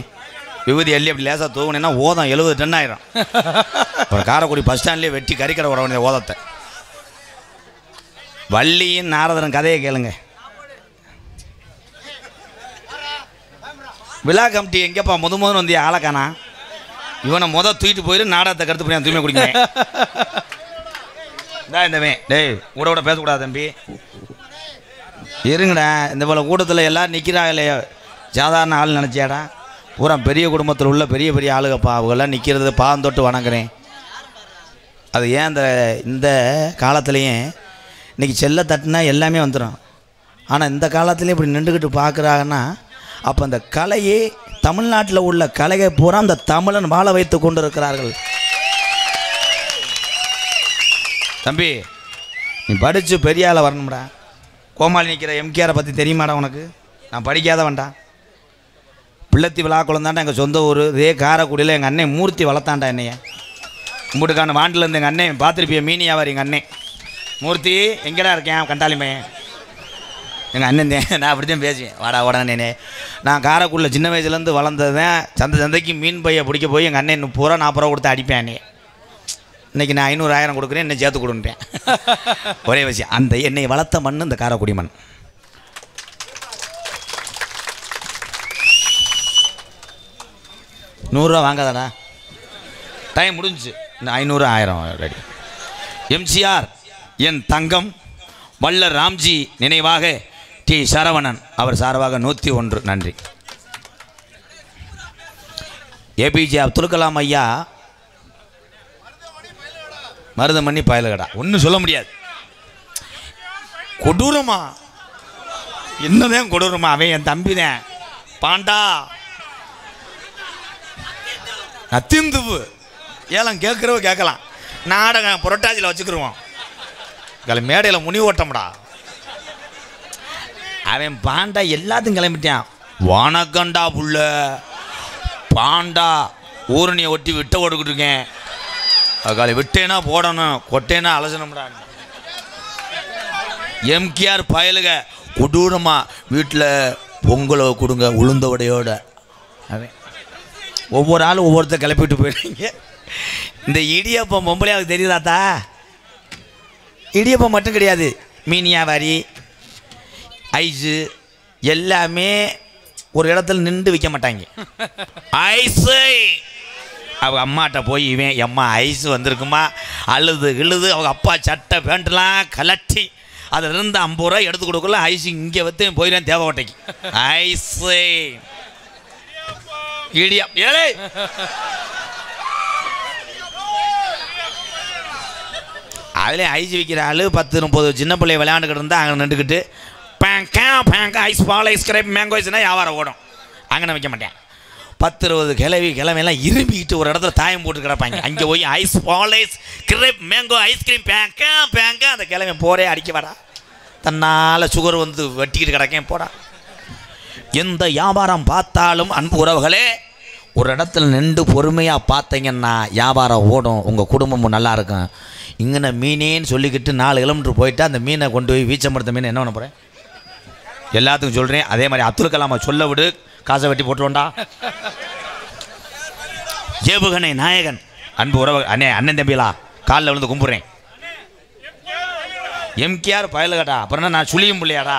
விபூதி எள்ளி அப்படி லேசாக தூங்குனேன்னா ஓதம் 70 டன் ஆயிரும். அப்புறம் காரைக்குடி பஸ் ஸ்டாண்ட்லேயே வெட்டி கறிக்கடை வர வேண்டிய ஓதத்தை. வள்ளியின் நாரதன் கதையை கேளுங்க. விழா கமிட்டி எங்கேப்பா முதல் வந்து ஆளக்கானா? இவனை தூக்கிட்டு போயிரு நாடகத்தை கருத்து பண்ணி தூய்மை குடிக்கிறேன். இந்தவே டேய் கூட பேசக்கூடாது தம்பி. இருங்கடா. இந்த போல் கூட்டத்தில் எல்லோரும் நிற்கிறாங்களே சாதாரண ஆள் நினச்சியாடா? பூரா பெரிய குடும்பத்தில் உள்ள பெரிய பெரிய ஆளுகப்பா. அவங்கெல்லாம் நிற்கிறது பாதம் தொட்டு வணங்குறேன். அது ஏன் இந்த காலத்துலேயும் இன்றைக்கி செல்ல தட்டுனா எல்லாமே வந்துடும். ஆனால் இந்த காலத்துலேயும் இப்படி நின்றுக்கிட்டு பார்க்குறாங்கன்னா அப்போ அந்த கலையே தமிழ்நாட்டில் உள்ள கலையை பூரா அந்த தமிழன் வாழ வைத்து கொண்டு இருக்கிறார்கள். தம்பி நீ படித்து பெரிய ஆளை வரணும்டா. கோமாளி நிற்கிற எம்கேஆரை பற்றி தெரியுமாடா உனக்கு? நான் படிக்காத வேண்டாம். பிள்ளத்தி விழாக்குளம் தாண்டா எங்கள் சொந்த ஊர். இதே காரைக்குடியில் எங்கள் அண்ணன் மூர்த்தி வளர்த்தாண்டா என்னைய. கும்பிட்டுக்கான வாண்டிலேருந்து எங்கள் அண்ணன் பார்த்துருப்பிய மீனியாவார். எங்கள் அண்ணன் மூர்த்தி எங்கடா இருக்கேன் கண்டாலிமே எங்கள் அண்ணன் தான். நான் அப்படி தான் பேசுவேன். வாடா உடனே நான் காரைக்குடியில் சின்ன வயசுலேருந்து வளர்ந்ததுதான். சந்தைக்கு மீன் பையை பிடிக்க போய் எங்கள் அண்ணன் 30 ரூபா 40 ரூபா கொடுத்து அடிப்பேன். அண்ணே இன்றைக்கி நான் 500 1000 கொடுக்குறேன், என்னை சேர்த்து கொடுப்பேன். ஒரே விஷயம், அந்த என்னை வளர்த்த மண் இந்த காரைக்குடி மண். நூறுரூவா வாங்காதாடா. டைம் முடிஞ்சிச்சு. இந்த 500 1000 ரெடி. எம்ஜிஆர் என் தங்கம் வள்ளல் ராம்ஜி நினைவாக டி சரவணன் அவர் சார்பாக 101. நன்றி. ஏபிஜே அப்துல் கலாம் ஐயா மருதமணி பயலுகடா. ஒன்றும் சொல்ல முடியாது. கொடூரமா என்னதான் கொடூரமா? அவன் என் தம்பி தான். பாண்டா நத்திந்துவு ஏலம் கேட்குறவ கேட்கலாம். நாடகம் புரட்டாசியில் வச்சுக்கிருவோம். மேடையில் முனி ஓட்டம்டா. அவன் பாண்டா எல்லாத்தையும் கிளம்பிட்டான். வணக்கண்டா புள்ள பாண்டா ஊரணியை ஒட்டி விட்ட ஓட்டுக்கிட்டு இருக்கேன். அதுக்கால விட்டேனா போடணும், கொட்டேனா அலசணும்டா. எம்கேஆர் பயலுக கொடூரமாக வீட்டில் பொங்கலை கொடுங்க உளுந்த உடையோட. அவன் ஒவ்வொரு ஆளும் ஒவ்வொருத்தர் கிளப்பிட்டு போயிடுறீங்க. இந்த இடியப்பம் பொம்பளையாவுக்கு தெரியுதாத்தா? இடியப்பம் மட்டும் கிடையாது, மீனியாவாரி ஐஸு எல்லாமே ஒரு இடத்துல நின்று விற்க மாட்டாங்க. ஐஸு அவங்க அம்மாட்ட போய் இவன் எம்மா ஐஸு வந்திருக்குமா அழுது அவங்க அப்பா சட்டை பேண்ட்லாம் கலட்டி அதில் இருந்து 50 ரூபா எடுத்து கொடுக்கல. ஐஸு இங்கே வந்து போயிடுவேன் தேவகோட்டைக்கு. ஐஸு இடியா ஏழை அதிலே ஐஸ் விற்கிற ஆள் 10 30 சின்ன பிள்ளைய விளையாண்டுக்கிட்டு இருந்தால் அங்கே நின்றுக்கிட்டு பேங்கா ஐஸ் பால் ஐஸ் கிரேப் மேங்கோ ஐஸ்னா வியாபாரம் ஓடும். அங்கே வைக்க மாட்டேன். 10 20 கிழமையெல்லாம் இரும்பிக்கிட்டு ஒரு இடத்துல தாயம் போட்டு கிடப்பாங்க. அங்கே போய் ஐஸ் பால் ஐஸ் கிரேப் மேங்கோ ஐஸ்கிரீம் பேங்கா அந்த கிழமை போரே அடிக்க வாடா. தன்னால் சுகர் வந்து வெட்டிக்கிட்டு கிடக்கேன் போடா. எந்த வியாபாரம் பார்த்தாலும் அன்பு உறவுகளே ஒரு இடத்துல நின்று பொறுமையாக பார்த்தீங்கன்னா வியாபாரம் ஓடும், உங்கள் குடும்பமும் நல்லா இருக்கும். இங்கே மீனேன்னு சொல்லிக்கிட்டு 4 கிலோமீட்டர் போயிட்டா அந்த மீனை கொண்டு போய் வீச்சம்படுத்த மீன் என்ன பண்ண போகிறேன்? எல்லாத்துக்கும் சொல்கிறேன். அதே மாதிரி அப்துல் கலாமை சொல்ல விடு, காசை வெட்டி போட்டுருவோண்டா. ஏவுகணை நாயகன் அன்பு உறவு அண்ணன் தம்பிகளா காலில் விழுந்து கும்பிட்றேன். எம்கேஆர் பயலுகட்டா, அப்புறம் என்ன நான் சுழியும் பிள்ளையாடா.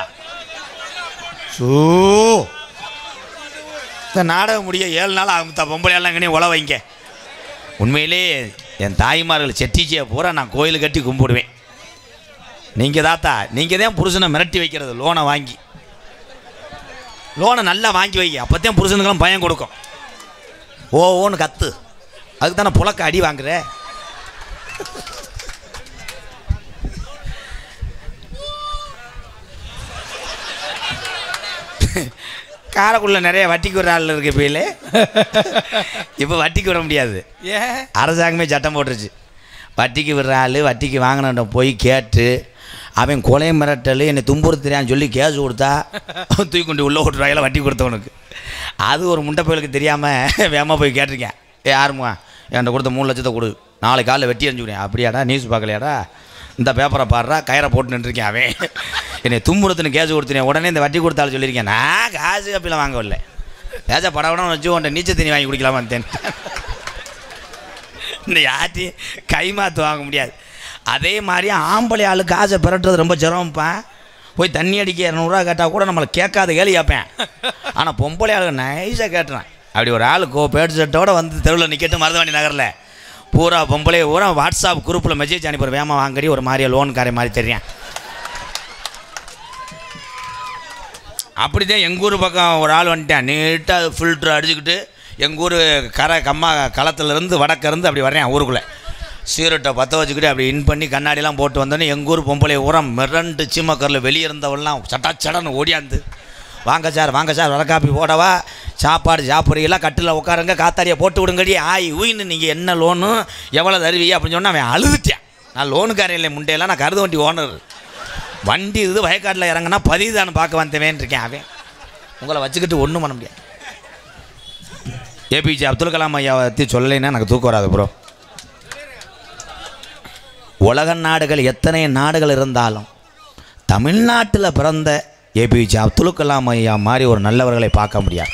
இந்த நாடகம் முடிய 7 நாள் ஆகும். பொம்பளையெல்லாம் எங்கேயும் உழ வைங்க. உண்மையிலே என் தாய்மார்கள் செட்டிச்சியை பூரா நான் கோயில் கட்டி கும்பிடுவேன். நீங்கள் தாத்தா, நீங்கள் தான் புருஷனை மிரட்டி வைக்கிறது. லோனை வாங்கி லோனை நல்லா வாங்கி வைங்க, அப்போ தான் புருஷனுக்கெல்லாம் பயம் கொடுக்கும். ஓன்னு கத்து, அதுக்கு தானே புழக்க அடி வாங்குற. காரைக்குள்ள நிறைய வட்டிக்கு விடுற ஆள் இருக்கு. இப்போலே இப்போ வட்டிக்கு விட முடியாது. அரசாங்கமே சட்டம் போட்டுருச்சு. வட்டிக்கு விடுற ஆள் வட்டிக்கு வாங்கின போய் கேட்டு அவன் கொலை மிரட்டல் என்னை துன்புறுத்துறான்னு சொல்லி கேஸ் கொடுத்தா தூக்கி கொண்டு உள்ள ஓட்டுறாங்கள வட்டி கொடுத்தவனுக்கு. அது ஒரு முண்டை பயலுக்கு தெரியாமல் வேகமாக போய் கேட்டிருக்கேன். யாருமா என்கிட்ட கொடுத்த 3 லட்சத்தை கொடு, நாளைக்கு காலையில் வெட்டி அனுப்பிச்சுக்கிறேன். அப்படியாடா, நியூஸ் பார்க்கலையாடா, இந்த பேப்பரை பாடுறா, கயிறை போட்டு நின்றுருக்கேன். அவன் என்னை துன்புறுத்துன்னு கேஸ் கொடுத்துனேன். உடனே இந்த வட்டி கொடுத்தாலும் சொல்லியிருக்கேன். நான் காசு அப்படிலாம் வாங்கவில்லை, ஏச்சா படவுடனே வச்சு உன்ட்ட நீச்சல் தண்ணி வாங்கி குடிக்கலாமா இருந்தேன். இந்த யார்ட்டையும் கைமாற்று வாங்க முடியாது. அதே மாதிரி ஆம்பளை ஆளு காசை பெறட்டுறது ரொம்ப சிரமம்ப்பா. போய் தண்ணி அடிக்க 200 ரூபா கேட்டால் கூட நம்மளை கேட்காத கேள்வி கேட்பேன். ஆனால் பொம்பளை ஆளுக்கு நைஸாக கேட்டுறேன். அப்படி ஒரு ஆள் பேட் ஷர்ட்டோடு வந்து தெருவில் நிற்கட்டு மருதவாணி நகரில் பூரா பொம்பளை பூரா வாட்ஸ்அப் குரூப்பில் மெசேஜ் அனுப்புகிற வேமா வாங்கடி ஒரு மாதிரியா லோனுக்காரே மாதிரி தெரியும். அப்படி தான் எங்கள் ஊர் பக்கம் ஒரு ஆள் வந்துட்டேன். நீட்டாக ஃபில்ட்ரு அடிச்சுக்கிட்டு எங்கள் ஊர் கம்மா களத்துலேருந்து வடக்கிருந்து அப்படி வர்றேன் ஊருக்குள்ளே. சீரட்டை பற்ற வச்சுக்கிட்டு அப்படி இன் பண்ணி கண்ணாடிலாம் போட்டு வந்தோன்னே எங்கள் ஊர் பொம்பளை உரம் மிரண்டு சீமக்கரில் வெளியே இருந்தவெல்லாம் சட்டாச்சடன்னு ஓடியாந்து, வாங்க சார் வர காப்பி போடவா, சாப்பாடு சாப்பிட்றீங்களா, கட்டில் உட்காருங்க, காத்தாடியை போட்டு விடுங்கடி, ஊயின்னு நீங்கள் என்ன லோனு எவ்வளோ தருவீங்க அப்படின்னு சொன்னால் அவன் அழுதுட்டேன். நான் லோனுக்காரன் இல்லை முண்டையெல்லாம், நான் கருது வண்டி ஓனர். வண்டி இது வயக்காட்டில் இறங்கினா பதிவுதானு பார்க்க வந்தவேன் இருக்கேன். அவன் உங்களை வச்சுக்கிட்டு ஒன்றும் பண்ண முடியாது. ஏபிஜே அப்துல் கலாம் ஐயாவை பற்றி சொல்லலைன்னா எனக்கு தூக்கம் வராது ப்ரோ. உலக நாடுகள் எத்தனை நாடுகள் இருந்தாலும் தமிழ்நாட்டில் பிறந்த ஏபிஜே அப்துல் கலாம் ஐயா மாதிரி ஒரு நல்லவர்களை பார்க்க முடியாது.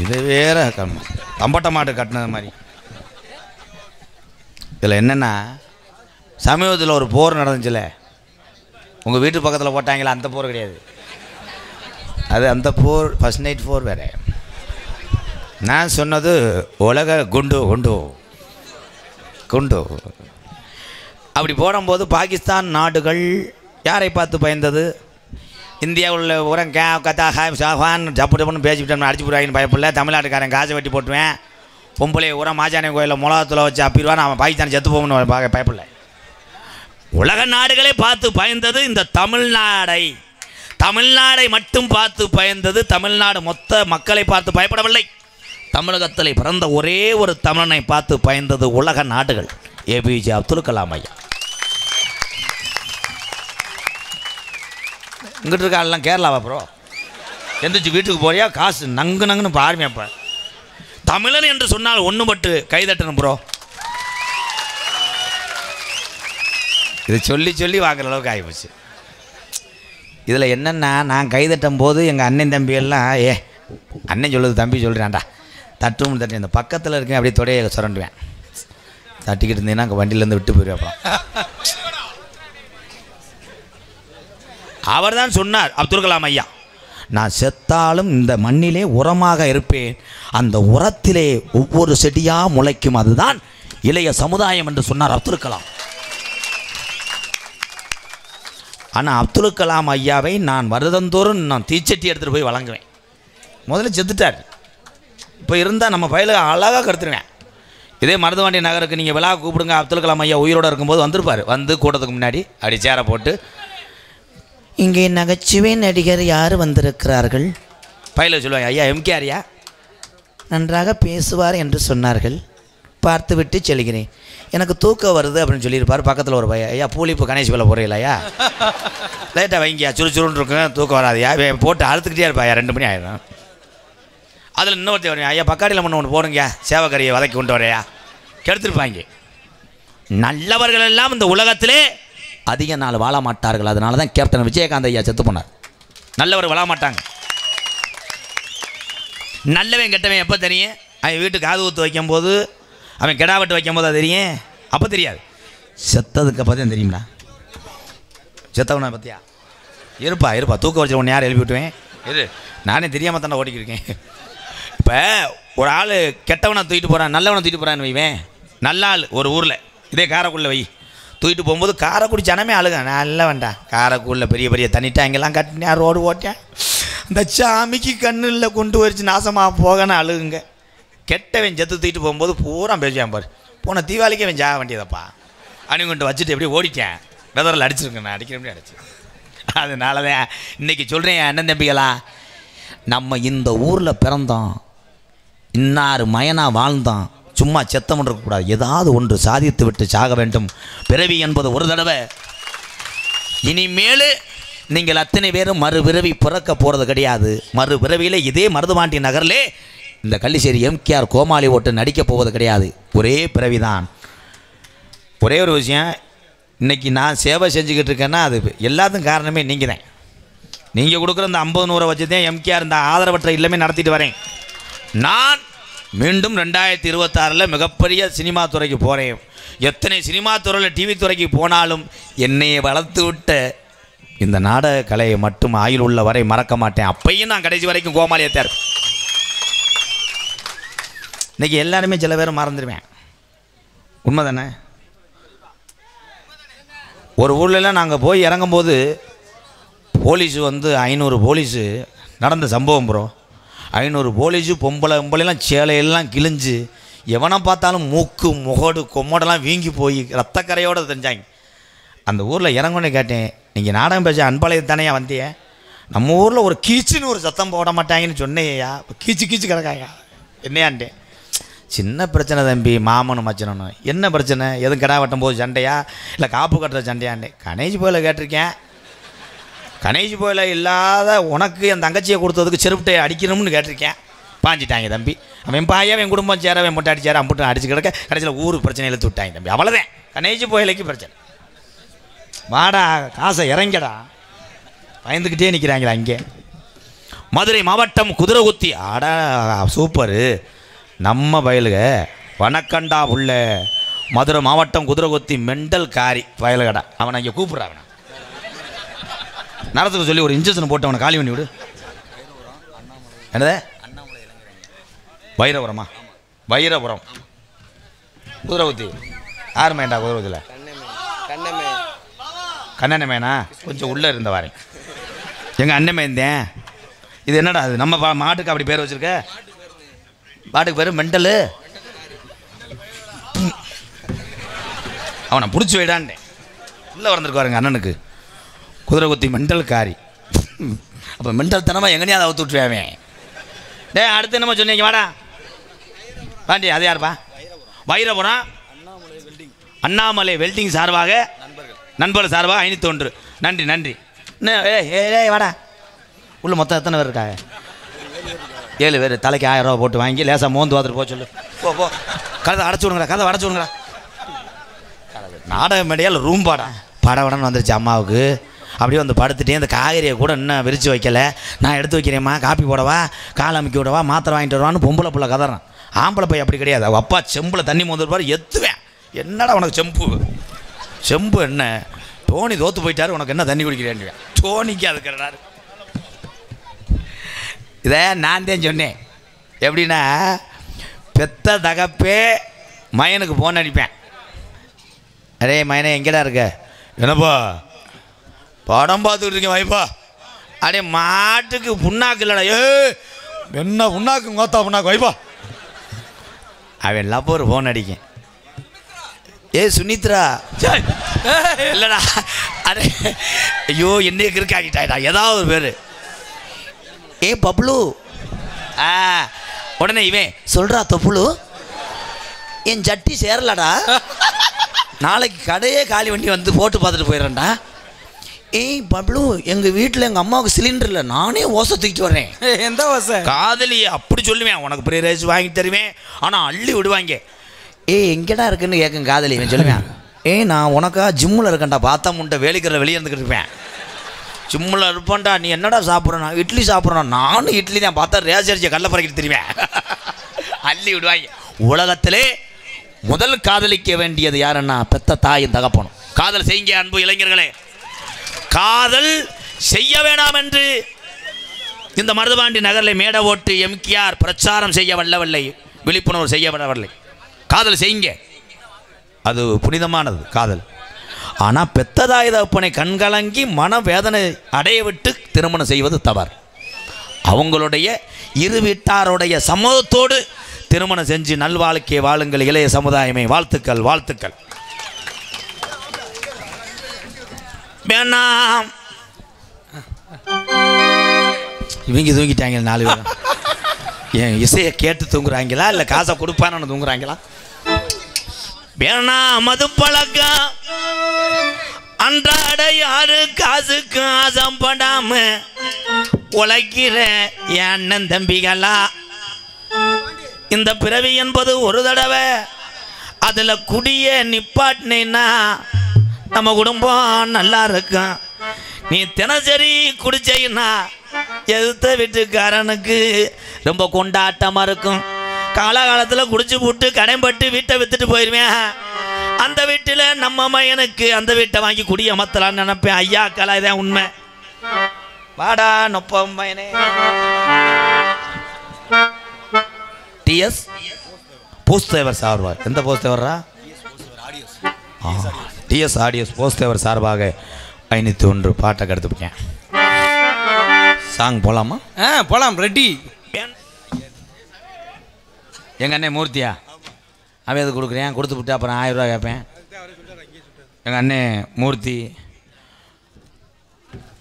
இது வேற கம்பட்ட மாட்டு கட்டினது மாதிரி. இதில் என்னென்னா, சமீபத்தில் ஒரு போர் நடந்துச்சுல, உங்கள் வீட்டு பக்கத்தில் போட்டாங்களா, அந்த போர் கிடையாது. அது அந்த போர் ஃபர்ஸ்ட் நைட் போர் வேறு. நான் சொன்னது உலக குண்டு குண்டு குண்டு. அப்படி போடும்போது பாகிஸ்தான் நாடுகள் யாரை பார்த்து பயந்தது? இந்தியாவில் உரம் கத்தா சாஃபான் ஜப்பு ஜப்புன்னு பேசிவிட்டோம், அடிச்சு போடுவாங்கன்னு பயப்படல. தமிழ்நாட்டுக்காரன் காசை வெட்டி போட்டுவேன், பொம்பளை உரம் மாஜானி கோயிலில் மிளகாத்தூளை வச்சு அப்பிடுவான், அவன் பாகிஸ்தான் செத்து போகணும்னு பயப்படல. உலக நாடுகளே பார்த்து பயந்தது இந்த தமிழ்நாடை மட்டும் பார்த்து பயந்தது. தமிழ்நாடு மொத்த மக்களை பார்த்து பயப்படவில்லை. தமிழகத்தில் பிறந்த ஒரே ஒரு தமிழனை பார்த்து பயந்தது உலக நாடுகள். ஏபிஜே அப்துல் கலாம் ஐயா. இங்கிட்டு இருக்க ஆள்லாம் கேரளாவா ப்ரோ? எந்திரிச்சு வீட்டுக்கு போறியா, காசு நங்குன்னு பாருமையாப்ப. தமிழன் என்று சொன்னால் ஒன்று பட்டு கைதட்டணும் ப்ரோ. இது சொல்லி சொல்லி வாங்குற அளவுக்கு ஆகிப்போச்சு. இதில் என்னென்னா, நான் கைதட்டும் போது எங்கள் அண்ணன் தம்பியெல்லாம் அண்ணன் சொல்லுது தம்பி சொல்கிறேன்டா, தட்டும் தட்டி இந்த பக்கத்தில் இருக்கேன், அப்படியே தொடையை சுரண்டுவேன். தட்டிக்கிட்டு இருந்தீங்கன்னா அங்கே வண்டியிலேருந்து விட்டு போயிடுவேன். அப்புறம் அவர் தான் சொன்னார் அப்துல் கலாம் ஐயா, நான் செத்தாலும் இந்த மண்ணிலே உரமாக இருப்பேன், அந்த உரத்திலே ஒவ்வொரு செடியாக முளைக்கும், அதுதான் இளைய சமுதாயம் என்று சொன்னார் அப்துல் கலாம். ஆனால் அப்துல் கலாம் ஐயாவை நான் வருடந்தோறும் நான் தீச்சட்டி எடுத்துகிட்டு போய் வழங்குவேன். முதல்ல செத்துட்டார், இப்போ இருந்தால் நம்ம பயில அழகாக கருத்துருவேன். இதே மருதவாண்டி நகருக்கு நீங்கள் விழா கூப்பிடுங்க, அப்துல் கலாம் ஐயா உயிரோடு இருக்கும்போது வந்திருப்பார். வந்து கூட்டத்துக்கு முன்னாடி அப்படி சேரை போட்டு, இங்கே நகைச்சுவை நடிகர் யார் வந்திருக்கிறார்கள்? பயில சொல்லுவாங்க, ஐயா எம்கேஆர்யா நன்றாக பேசுவார் என்று சொன்னார்கள், பார்த்து விட்டு செல்கிறேன், எனக்கு தூக்கம் வருது அப்படின்னு சொல்லியிருப்பார். பக்கத்தில் ஒரு பையன், ஐயா பூலிப்பு கணேஷ் வேலை போகிறீங்களா, லைட்டாக வைங்கியா, சுறுசுறுன்னு இருக்கும், தூக்கம் வராதுயா, போட்டு அழுத்துக்கிட்டே இருப்பாயா, 2 மணி ஆயிடும். அதில் இன்னொருத்தர் வரேன், ஐயா பக்காடியில் ஒன்று போடுங்க, சேவக்கரியை வதக்கி கொண்டு வரையா, கெடுத்துருப்பாங்க. நல்லவர்கள் எல்லாம் இந்த உலகத்திலே அதிக நாள் வாழ மாட்டார்கள். அதனால தான் கேப்டன் விஜயகாந்த் ஐயா செத்து போனார். நல்லவர் வாழ மாட்டாங்க. நல்லவன் கெட்டவன் எப்போ தெரியும்? அவன் வீட்டுக்கு காது ஊற்று வைக்கும்போது, அவன் கெடா வெட்டு வைக்கும்போது அது தெரியும். அப்போ தெரியாது. செத்ததுக்கு அப்போ தான் தெரியும்டா. செத்தவனை பற்றியா? இருப்பா தூக்க வச்சு ஒன்று யார் எழுப்பி விட்டுவேன் இரு. நானே தெரியாமல் தானே ஓடிக்கிருக்கேன். இப்போ ஒரு ஆள் கெட்டவனை தூக்கிட்டு போகிறான், நல்லவனை தூக்கிட்டு போகிறான்னு வைவேன். நல்ல ஆள் ஒரு ஊரில் இதே காரைக்குடியில் வை தூக்கிட்டு போகும்போது காரைக்குடி ஜனமே அழுக, நல்ல வேண்டாம். காரைக்குடியில் பெரிய பெரிய தண்ணிட்டா இங்கெல்லாம் கட்டினேன், ரோடு ஓட்டேன், இந்த சாமிக்கு கண்ணில் கொண்டு வச்சு நாசமாக போகன்னு அழுகுங்க. கெட்டவன் செத்து தூக்கிட்டு போகும்போது பூரா பேசுவான் பாரு, போன தீபாவளிக்கு அவன் ஜாக வேண்டியதப்பா அணி கொண்டு வச்சுட்டு எப்படி ஓடிட்டேன். வெதரில் அடிச்சிருக்கேன், நான் அடிக்கிற எப்படி அடிச்சு. அதனால தான் இன்றைக்கி சொல்கிறேன் அண்ணன் தம்பிகளா, நம்ம இந்த ஊரில் பிறந்தோம், இன்னார் மயனா வாழ்ந்தோம், சும்மா செத்தம் இருக்கக்கூடாது. ஏதாவது ஒன்று சாதித்து விட்டு சாக வேண்டும். பிறவி என்பது ஒரு தடவை. இனிமேல் நீங்கள் அத்தனை பேரும் மறுபிறவி பிறக்க போகிறது கிடையாது. மறுபிறவியில் இதே மருதுபாண்டி நகரிலே இந்த கள்ளிச்சேரி எம்கேஆர் கோமாளி ஓட்டு நடிக்க போவது கிடையாது. ஒரே பிறவி தான். ஒரே ஒரு விஷயம், இன்றைக்கி நான் சேவை செஞ்சுக்கிட்டு இருக்கேன்னா அது எல்லாத்துக்கும் காரணமே நீங்கள் தான். நீங்கள் கொடுக்குற இந்த 50-100 வச்சு தான் எம்கேஆர் இந்த ஆதரவற்ற இல்லமே நடத்திட்டு வரேன். நான் மீண்டும் 2026 மிகப்பெரிய சினிமா துறைக்கு போகிறேன். எத்தனை சினிமா துறையில் டிவி துறைக்கு போனாலும் என்னையை வளர்த்து விட்ட இந்த நாடக கலையை மட்டும் ஆயுள் உள்ள வரை மறக்க மாட்டேன். அப்பையும் நான் கடைசி வரைக்கும் கோமாளியத்தார். இன்றைக்கி எல்லாருமே சில பேர் மறந்துடுவேன். உண்மை தானே? ஒரு ஊர்லலாம் நாங்கள் போய் இறங்கும்போது போலீஸு 500 போலீஸு நடந்த சம்பவம் ப்ரோ. 500 போலீஸு பொம்பளைலாம் சேலையெல்லாம் கிழிஞ்சு, எவனை பார்த்தாலும் மூக்கு முகடு கொம்மோடெல்லாம் வீங்கி போய் ரத்தக்கரையோடு தெரிஞ்சாங்க. அந்த ஊரில் இறங்கணுன்னு கேட்டேன், நீங்கள் நாடகம் பேச அன்பாளையம் தானேயா வந்தியே, நம்ம ஊரில் ஒரு கீச்சுன்னு ஒரு சத்தம் போட மாட்டாங்கன்னு சொன்னேயா, கீச்சு கிடக்காயா என்னையான்ட்டேன். சின்ன பிரச்சனை தம்பி, மாமனும் மச்சனும். என்ன பிரச்சனை? எதுவும் கிடா வெட்டும் போது சண்டையா இல்லை காப்பு கட்டுற சண்டையாண்டே? கணேஷ் போயில கேட்டிருக்கேன். கணேஷ் போயில இல்லாத உனக்கு என் தங்கச்சியை கொடுத்ததுக்கு செருப்பிட்டை அடிக்கணும்னு கேட்டிருக்கேன். பாஞ்சிட்டாங்க தம்பி. அவன் பாயா என் குடும்பம் சேர, அவன் முட்டை அடிச்சார, அம்புட்டு அடிச்சு கிடக்க கடைசியில் ஊருக்கு பிரச்சனை இழுத்து விட்டாங்க தம்பி. அவ்வளோதான் கணேஷ் போயிலைக்கு பிரச்சனை. வாடா காசை இறங்கடா, பயந்துக்கிட்டே நிற்கிறாங்களா இங்கே. மதுரை மாவட்டம் குதிரைகுத்தி. ஆடா சூப்பரு நம்ம பயலுக. வணக்கண்டா உள்ள மதுரை மாவட்டம் குதிரைகுத்தி மெண்டல் காரி பயலுகடா. அவனை இங்கே கூப்பிட்றான். அவனை நடத்துக்கு சொல்லி ஒரு இன்ஜெக்ஷன் போட்டு அவனை காலி பண்ணி விடு. என்னது? வைரபுரமா? வைரபுரம் குதிரைகுத்தி. யார் மேண்டா குதிரைகுத்தியில்? கண்ணனமேனா? கொஞ்சம் உள்ளே இருந்த வாரேன். எங்கள் அண்ணமே இருந்தேன். இது என்னடா அது? நம்ம மாட்டுக்கு அப்படி பேர் வச்சுருக்க? மாட்டுக்கு பேர் மெண்டலு. அவனை பிடிச்சி வைடான்ட்டேன். உள்ளே வந்திருக்காருங்க அண்ணனுக்கு. குதிரைகுத்தி மெண்டல் காரி. அப்போ மெண்டல் தனமாக எங்கனையும் அதை அவுத்து விட்டுருவேன். டே அடுத்து என்னமோ சொன்னீங்க, வாடா வாண்டி. அது யாருப்பா? வைரபுரம் அண்ணாமலை வெல்டிங் சார்பாக, நண்பர்கள் சார்பாக 501. நன்றி நன்றி. ஏ வாடா. உள்ள மொத்தம் எத்தனை பேர் இருக்காங்க? 7 பேர். தலைக்கு 1000 ரூபா போட்டு வாங்கி லேசாக மோந்து பார்த்துட்டு போக சொல்லு. போ கதை அடைச்சி விடுங்கடா, கதை அடைச்சி விடுங்கடா. நாடக மேடையால் ரூம் படவடன்னு வந்துருச்சு அம்மாவுக்கு. அப்படியே வந்து படுத்துட்டே இந்த காய்கறியை கூட இன்னும் விரித்து வைக்கலை. நான் எடுத்து வைக்கிறேம்மா, காப்பி போடவா, கால் அமைக்கி விடவா, மாத்திரை வாங்கிட்டு வருவான்னு பொம்பளை பிள்ளை கதறான். ஆம்பளை பையன் அப்படி கிடையாது. அவள் அப்பா செம்பில் தண்ணி மோந்துருப்பார், எத்துவேன். என்னடா உனக்கு செம்பு என்ன? டோனி தோற்று போயிட்டாரு, உனக்கு என்ன தண்ணி குடிக்கிறேன்னு. டோனிக்கு அதுக்கிறாரு. இதை நான் தான் சொன்னேன். எப்படின்னா, பெத்த தகப்பே மயனுக்கு ஃபோன் அடிப்பேன். அரே மயனே எங்கடா இருக்க? என்னப்பா படம் பார்த்துக்கிட்டு இருக்கேன் வைப்பா. அடே மாட்டுக்கு புண்ணாக்கு இல்லைடா. என்ன புண்ணாக்கு? கோத்தா புண்ணாக்கு வைப்பா. அவன் எல்லாம் ஒரு ஃபோன் அடிக்கேன். சுனித்ரா இல்லைடா. அடே ஐயோ என்னைய கிறுக்காக்கிட்டாடா ஏதாவது ஒரு பேர். பப்ளு. உடனே இவன் சொல்கிறா, தொப்புளு என் சட்டி சேரலடா, நாளைக்கு கடையே காலி வண்டி வந்து போட்டு பார்த்துட்டு போயிடுறேன்டா. பப்ளு எங்கள் வீட்டில் எங்கள் அம்மாவுக்கு சிலிண்டர் இல்லை, நானே ஓசை தூக்கிட்டு வரேன். எந்த ஓசை? காதலி. அப்படி சொல்லுவேன். உனக்கு ப்ரீ ரைஸ் வாங்கி தருவேன், ஆனால் அள்ளி விடுவாங்க. எங்கடா இருக்குன்னு கேட்கும் காதலி. இவன் சொல்லுவேன், நான் உனக்கா ஜிம்மில் இருக்கேன்டா, பார்த்தா முண்டை வேலிக்கிற வெளியே இருந்துக்கிட்டு இருப்பேன். ஜிம்மில் இருப்பேன்டா, நீ என்னடா சாப்பிட்றேன்? நான் இட்லி சாப்பிட்றேன். நானும் இட்லி தான், பார்த்தா ரேசரிச்சை கடலை பறக்கிட்டு தெரியுவேன். அள்ளி விடுவாங்க. உலகத்திலே முதல் காதலிக்க வேண்டியது யாருன்னா பெத்த தாயின் தகப்பனும். காதல் செய்யுங்க அன்பு இளைஞர்களே, காதல் செய்ய வேணாம் என்று இந்த மருதுபாண்டி நகரில் மேடை ஓட்டு எம்கேஆர் பிரச்சாரம் செய்ய வல்லவில்லை, விழிப்புணர்வு செய்ய வரவில்லை. காதல் செய்யுங்க, அது புனிதமானது காதல். ஆனால் பெத்ததாய் தகப்பனை கண்கலங்கி மனவேதனை அடைய விட்டு திருமணம் செய்வது தவறு. அவங்களுடைய இரு வீட்டாருடைய சம்மதத்தோடு திருமணம் செஞ்சு நல்வாழ்க்கையை வாழுங்கள் இளைய சமுதாயமே. வாழ்த்துக்கள் வாழ்த்துக்கள். வேணாம் இவங்க தூங்கிட்டாங்க 4 பேரும். என் இசையை கேட்டு தூங்குறாங்களா இல்லை காசை கொடுப்பான்னு தூங்குறாங்களா? வேணாம் மது பழக்கம் அன்றாட யாரு காசுக்கு ஆசைப்படாம உழைக்கிற என் அண்ணன் தம்பிகளா, இந்த பிறவி என்பது ஒரு தடவை, அதில் குடிய நிப்பாட்டினா நம்ம குடும்பம் நல்லா இருக்கும். நீ தினசரி குடிச்சைன்னா எதிர்த்த வீட்டுக்காரனுக்கு ரொம்ப கொண்டாட்டமாக இருக்கும். காலகாலத்தில் குடிச்சு போட்டு கடைப்பட்டு வீட்டை விற்றுட்டு போயிடுவேன். அந்த வீட்டில் நம்ம மையனுக்கு அந்த வீட்டை வாங்கி குடிய அமர்த்தலான்னு நினைப்பேன். ஐயா கலா, இதான் உண்மை. வாடா நொப்ப மையனே. டிஎஸ் போஸ்தேவர் சார்பாக, எந்த போஸ்தேவரா? டிஎஸ் ஆடியோஸ் போஸ்தேவர் சார்பாக 501 பாட்டை கெடுத்துப்பேன். சாங் போகலாமா? போகலாம். ரெடி. எங்கள் அண்ணன் மூர்த்தியா? அவன் எது கொடுக்குறேன், கொடுத்து விட்டு அப்புறம் 1000 ரூபா கேட்பேன். எங்கள் அண்ணன் மூர்த்தி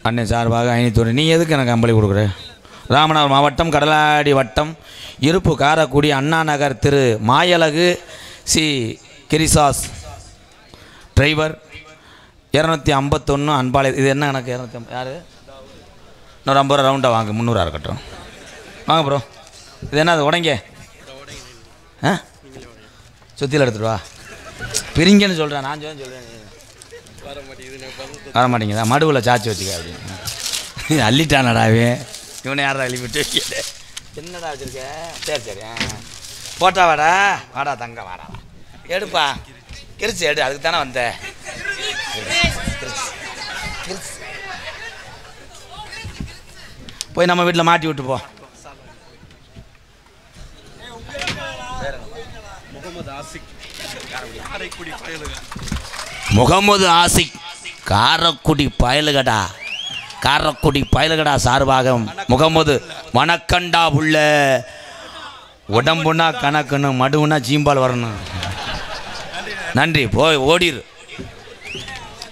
அண்ணன் சார்பாக 501. நீ எதுக்கு எனக்கு அம்பளி கொடுக்குற? ராமநாதபுரம் மாவட்டம் கடலாடி வட்டம் இருப்பு காரக்குடி அண்ணா நகர் திரு மாயழகு சி கிரிசாஸ் டிரைவர் 251 அன்பாலை. இது என்ன எனக்கு 250? யார்? இன்னொரு 50 ரூபா ரவுண்டாக வாங்க, 300 இருக்கட்டும். வாங்க ப்ரோ. இது என்ன அது உடங்க? சுத்தியில் எடுத்துட்டு வா. பிரிங்கன்னு சொல்கிறேன், நான் சொல்கிறேன். வர மாட்டேங்குதா? மடுவில் சாச்சி வச்சுக்க அப்படின்னு அள்ளிட்டானடாவே. இவனை யாரா அள்ளிவிட்டு என்னடா வச்சுருக்க? சரி சரி போட்டா வாடா. வாடா தங்க வாடா, எடுப்பா. கிரிச்சு எடு, அதுக்கு தானே வந்த. போய் நம்ம வீட்டில் மாட்டி விட்டு போ. முகமது ஆசிக் காரக்குடி பயலுகடா, காரக்குடி பயலுகடா சார்பாக முகமது மணக்கண்டா உள்ள உடம்புனா கணக்குன்னு மடுவுனா ஜீம்பால் வரணும். நன்றி. போய் ஓடிரு.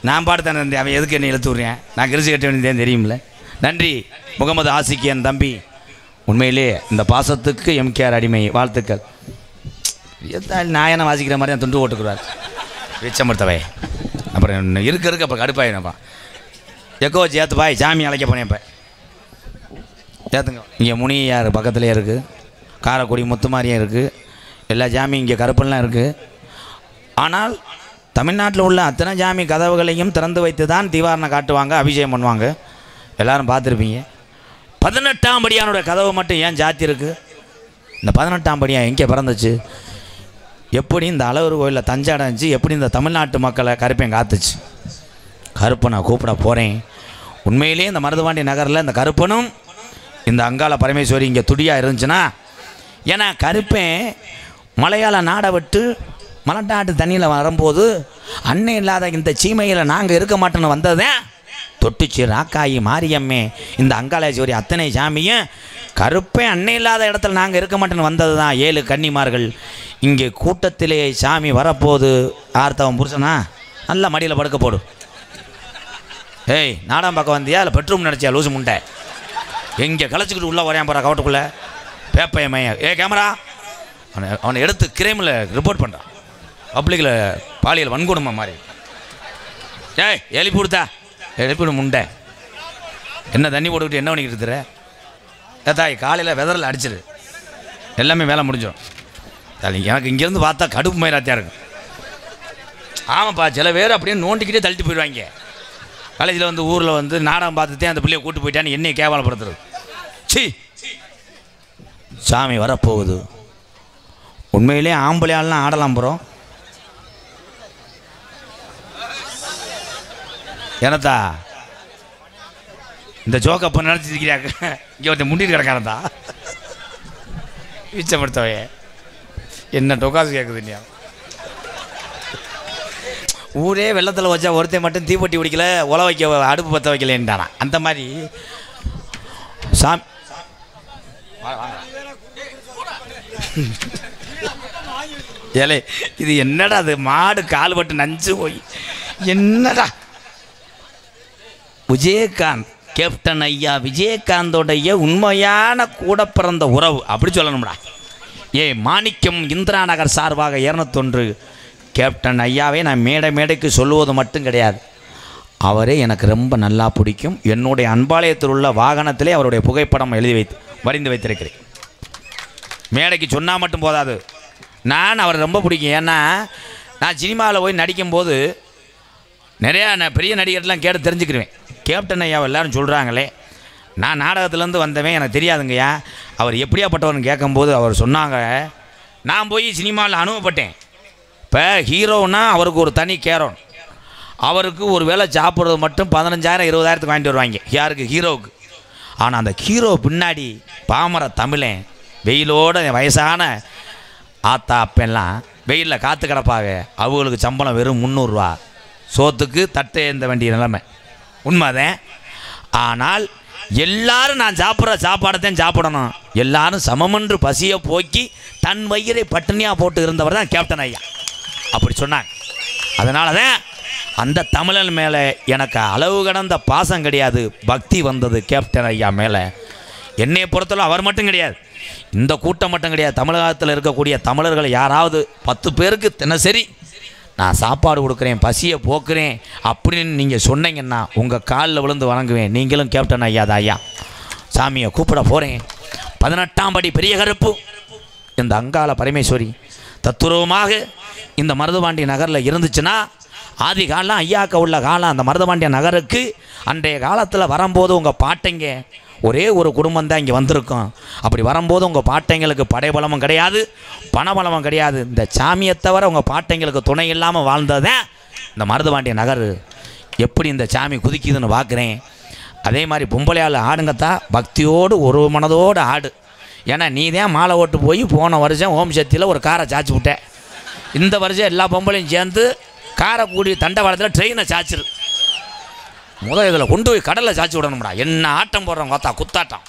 நான் பாடுத்தானே இருந்தேன், அவன் எதுக்கு என்னை இழுத்து விட்றேன்? நான் கிரிச்சு கட்ட வேண்டியதேன் தெரியுமில்ல. நன்றி முகமது ஆசிக் என் தம்பி. உண்மையிலே இந்த பாசத்துக்கு எம்கேஆர் அடிமை. வாழ்த்துக்கள். நாயனை வாசிக்கிற மாதிரி தான் துண்டு ஓட்டுக்குறார் விச்சமர்த்தவை. அப்புறம் இருக்க அப்புறம் கடுப்பாயினப்பா. எக்கோ வச்சு ஏற்று பாய், சாமி அழைக்க போனேன். இப்போ ஏற்றுங்க. இங்கே முனியார் பக்கத்துலேயே இருக்குது, காரக்குடி முத்துமாரியும் இருக்குது, எல்லா ஜாமியும் இங்கே கருப்பெல்லாம் இருக்குது. ஆனால் தமிழ்நாட்டில் உள்ள அத்தனை ஜாமி கதவுகளையும் திறந்து வைத்து தான் தீவாரணை காட்டுவாங்க, அபிஷேகம் பண்ணுவாங்க. எல்லோரும் பார்த்துருப்பீங்க. 18ஆம் படியானோட கதவு மட்டும் ஏன் ஜாத்தி இருக்குது? இந்த 18ஆம் படியான் எங்கே பிறந்துச்சு? எப்படி இந்த அழகர் கோயிலில் தஞ்சடைஞ்சு எப்படி இந்த தமிழ்நாட்டு மக்களை கருப்பேன் காத்துச்சு? கருப்பனை கூப்பிட போகிறேன். உண்மையிலேயே இந்த மருதுபாண்டி நகரில் இந்த கருப்பனும் இந்த அங்காள பரமேஸ்வரி இங்கே துடியாக இருந்துச்சுன்னா, ஏன்னா கருப்பேன் மலையாள நாடை விட்டு மலட்டாட்டு தண்ணியில் வரும்போது அண்ணன் இல்லாத இந்த சீமையில் நாங்கள் இருக்க மாட்டோன்னு வந்ததேன். தொட்டுச்சு ராக்காயி மாரியம்மே இந்த அங்காளேஸ்வரி அத்தனை சாமியும் கருப்பேன் அண்ணன் இல்லாத இடத்துல நாங்கள் இருக்க மாட்டோன்னு வந்தது தான். 7 கன்னிமார்கள் இங்கே கூட்டத்திலே சாமி வரப்போது. ஆர்த்தவன் புருஷனா நல்லா மடியில் படுக்க போடு. ஏய் நாடாம் பக்கம் வந்தியா இல்லை பெட்ரூம் நினச்சியா லூசு முண்டை? எங்கே கலைச்சிக்கிட்டு உள்ளே வரையான் போகிறா கவட்டுக்குள்ளே பேப்பையமைய. கேமரா அவனை எடுத்து கிரைமில் ரிப்போர்ட் பண்ணுறான். பப்ளிக்கில் பாலியல் வன்கொடுமை மாதிரி. ஏய் எழுப்பி கொடுத்தா எழுப்பிடு முண்டை. என்ன தண்ணி போட்டுக்கிட்டு என்ன பண்ணிக்கிட்டு இருக்கிற? ஏதாய் காலையில் வெதரில் அடிச்சிரு, எல்லாமே வேலை முடிஞ்சிடும். எனக்கு இங்கேருந்து பார்த்தா கடுப்பு மயிராத்தியாக இருக்கும். ஆமாப்பா, சில பேர் அப்படியே நோண்டிக்கிட்டே தள்ளிட்டு போயிடுவாங்க. காலேஜில் வந்து ஊரில் வந்து நாடகம் பார்த்துட்டே அந்த பிள்ளையை கூட்டு போயிட்டான்னு என்னையை கேவலப்படுத்துறது. சி, சாமி வரப்போகுது. உண்மையிலே ஆம்பளையாலாம் ஆடலாம் போகிறோம். எனத்தா இந்த ஜோக்க அப்போ நினச்சிருக்கிறாங்க. இங்கே ஒருத்தர் முண்டிட்டு கிடக்கானதா வீச்சப்படுத்தவைய என்ன டொக்காசு கேட்குது இல்லையா? ஊரே வெள்ளத்தில் வச்சா ஒருத்தன் மட்டும் தீப்பெட்டி பிடிக்கல, உல வைக்க அடுப்பு பற்ற வைக்கலன்றானா. அந்த மாதிரி சாமி ஏலே இது என்னடா? அது மாடு கால் பட்டு நஞ்சு போய் என்னடா? விஜயகாந்த், கேப்டன் ஐயா விஜயகாந்தோடைய உண்மையான கூட பிறந்த உறவு அப்படி சொல்லணும்டா. மாணிக்கம் இந்திரா நகர் சார்பாக 201 கேப்டன் ஐயாவே நான் மேடைக்கு சொல்லுவது மட்டும் கிடையாது, அவரே எனக்கு ரொம்ப நல்லா பிடிக்கும். என்னுடைய அன்பாலயத்தில் உள்ள வாகனத்திலே அவருடைய புகைப்படம் வரைந்து வைத்திருக்கிறேன். மேடைக்கு சொன்னால் மட்டும் போதாது, நான் அவரை ரொம்ப பிடிக்கும். ஏன்னா நான் சினிமாவில் போய் நடிக்கும்போது நிறையா பெரிய நடிகர்லாம் கேட்டு தெரிஞ்சுக்கிடுவேன். கேப்டன் ஐயாவை எல்லோரும் சொல்கிறாங்களே, நான் நாடகத்துலேருந்து வந்தவன், எனக்கு தெரியாதுங்கய்யா அவர் எப்படியாப்பட்டவர்னு கேட்கும்போது அவர் சொன்னாங்க, நான் போய் சினிமாவில் அனுபவப்பட்டேன். இப்போ ஹீரோன்னா அவருக்கு ஒரு தனி கேரோன், அவருக்கு ஒரு வேளை சாப்பிட்றது மட்டும் 15,000-20,000 வாங்கிட்டு வருவாங்க யாருக்கு? ஹீரோவுக்கு. ஆனால் அந்த ஹீரோ பின்னாடி பாமர தமிழன் வெயிலோட வயசான ஆத்தா அப்பெல்லாம் வெயிலில் காற்று கிடப்பாங்க. அவங்களுக்கு சம்பளம் வெறும் 300 ரூபா, சோத்துக்கு தட்டை ஏந்த வேண்டிய நிலைமை. உண்மைதான். ஆனால் எல்லாரும் நான் சாப்பிட்ற சாப்பாடத்தையும் சாப்பிடணும், எல்லாரும் சமமன்று பசியை போக்கி தன் வயிறை பட்டினியாக போட்டு இருந்தவர் தான் கேப்டன் ஐயா. அப்படி சொன்னாங்க. அதனால தான் அந்த தமிழன் மேலே எனக்கு அளவு கடந்த பாசம் கிடையாது, பக்தி வந்தது கேப்டன் ஐயா மேலே. என்னையை பொறுத்தவரை அவர் மட்டும் கிடையாது, இந்த கூட்டம் மட்டும் கிடையாது, தமிழகத்தில் இருக்கக்கூடிய தமிழர்கள் யாராவது 10 பேருக்கு தினசரி நான் சாப்பாடு கொடுக்குறேன், பசியை போக்குறேன் அப்படின்னு நீங்கள் சொன்னீங்கன்னா உங்கள் காலில் விழுந்து வணங்குவேன். நீங்களும் கேப்டன் ஐயா தான் ஐயா. சாமியை கூப்பிட போகிறேன். 18ஆம் படி பெரிய கருப்பு இந்த அங்காள பரமேஸ்வரி தத்துரூபமாக இந்த மருதுபாண்டிய நகரில் இருந்துச்சுன்னா, ஆதி காலம் ஐயாக்க உள்ள காலம் அந்த மருதுபாண்டிய நகருக்கு அன்றைய காலத்தில் வரும்போது உங்கள் பாட்டைங்க ஒரே ஒரு குடும்பம் தான் இங்கே வந்திருக்கும். அப்படி வரும்போது உங்கள் பாட்டைங்களுக்கு படைபலமும் கிடையாது, பணபலமும் கிடையாது. இந்த சாமியை தவிர உங்கள் பாட்டைங்களுக்கு துணை இல்லாமல் வாழ்ந்ததான் இந்த மருதுபாண்டிய நகர். எப்படி இந்த சாமி குதிக்குதுன்னு பார்க்குறேன். அதே மாதிரி பொம்பளையால் ஆடுங்கத்தான் பக்தியோடு ஒரு மனதோடு ஆடு. ஏன்னா நீ தான் மாலை ஓட்டு போய் போன வருஷம் ஓம் சக்தியில் ஒரு காரை சாய்ச்சி விட்டேன். இந்த வருஷம் எல்லா பொம்பளையும் சேர்ந்து காரைக்குடி தண்டவாளத்தில் ட்ரெயினை சாய்ச்சிரு. இதில் கொண்டு போய் கடலில் சாய்ச்சி விடணும்டா. என்ன ஆட்டம் போடுறோம் பார்த்தா, குத்தாட்டம்.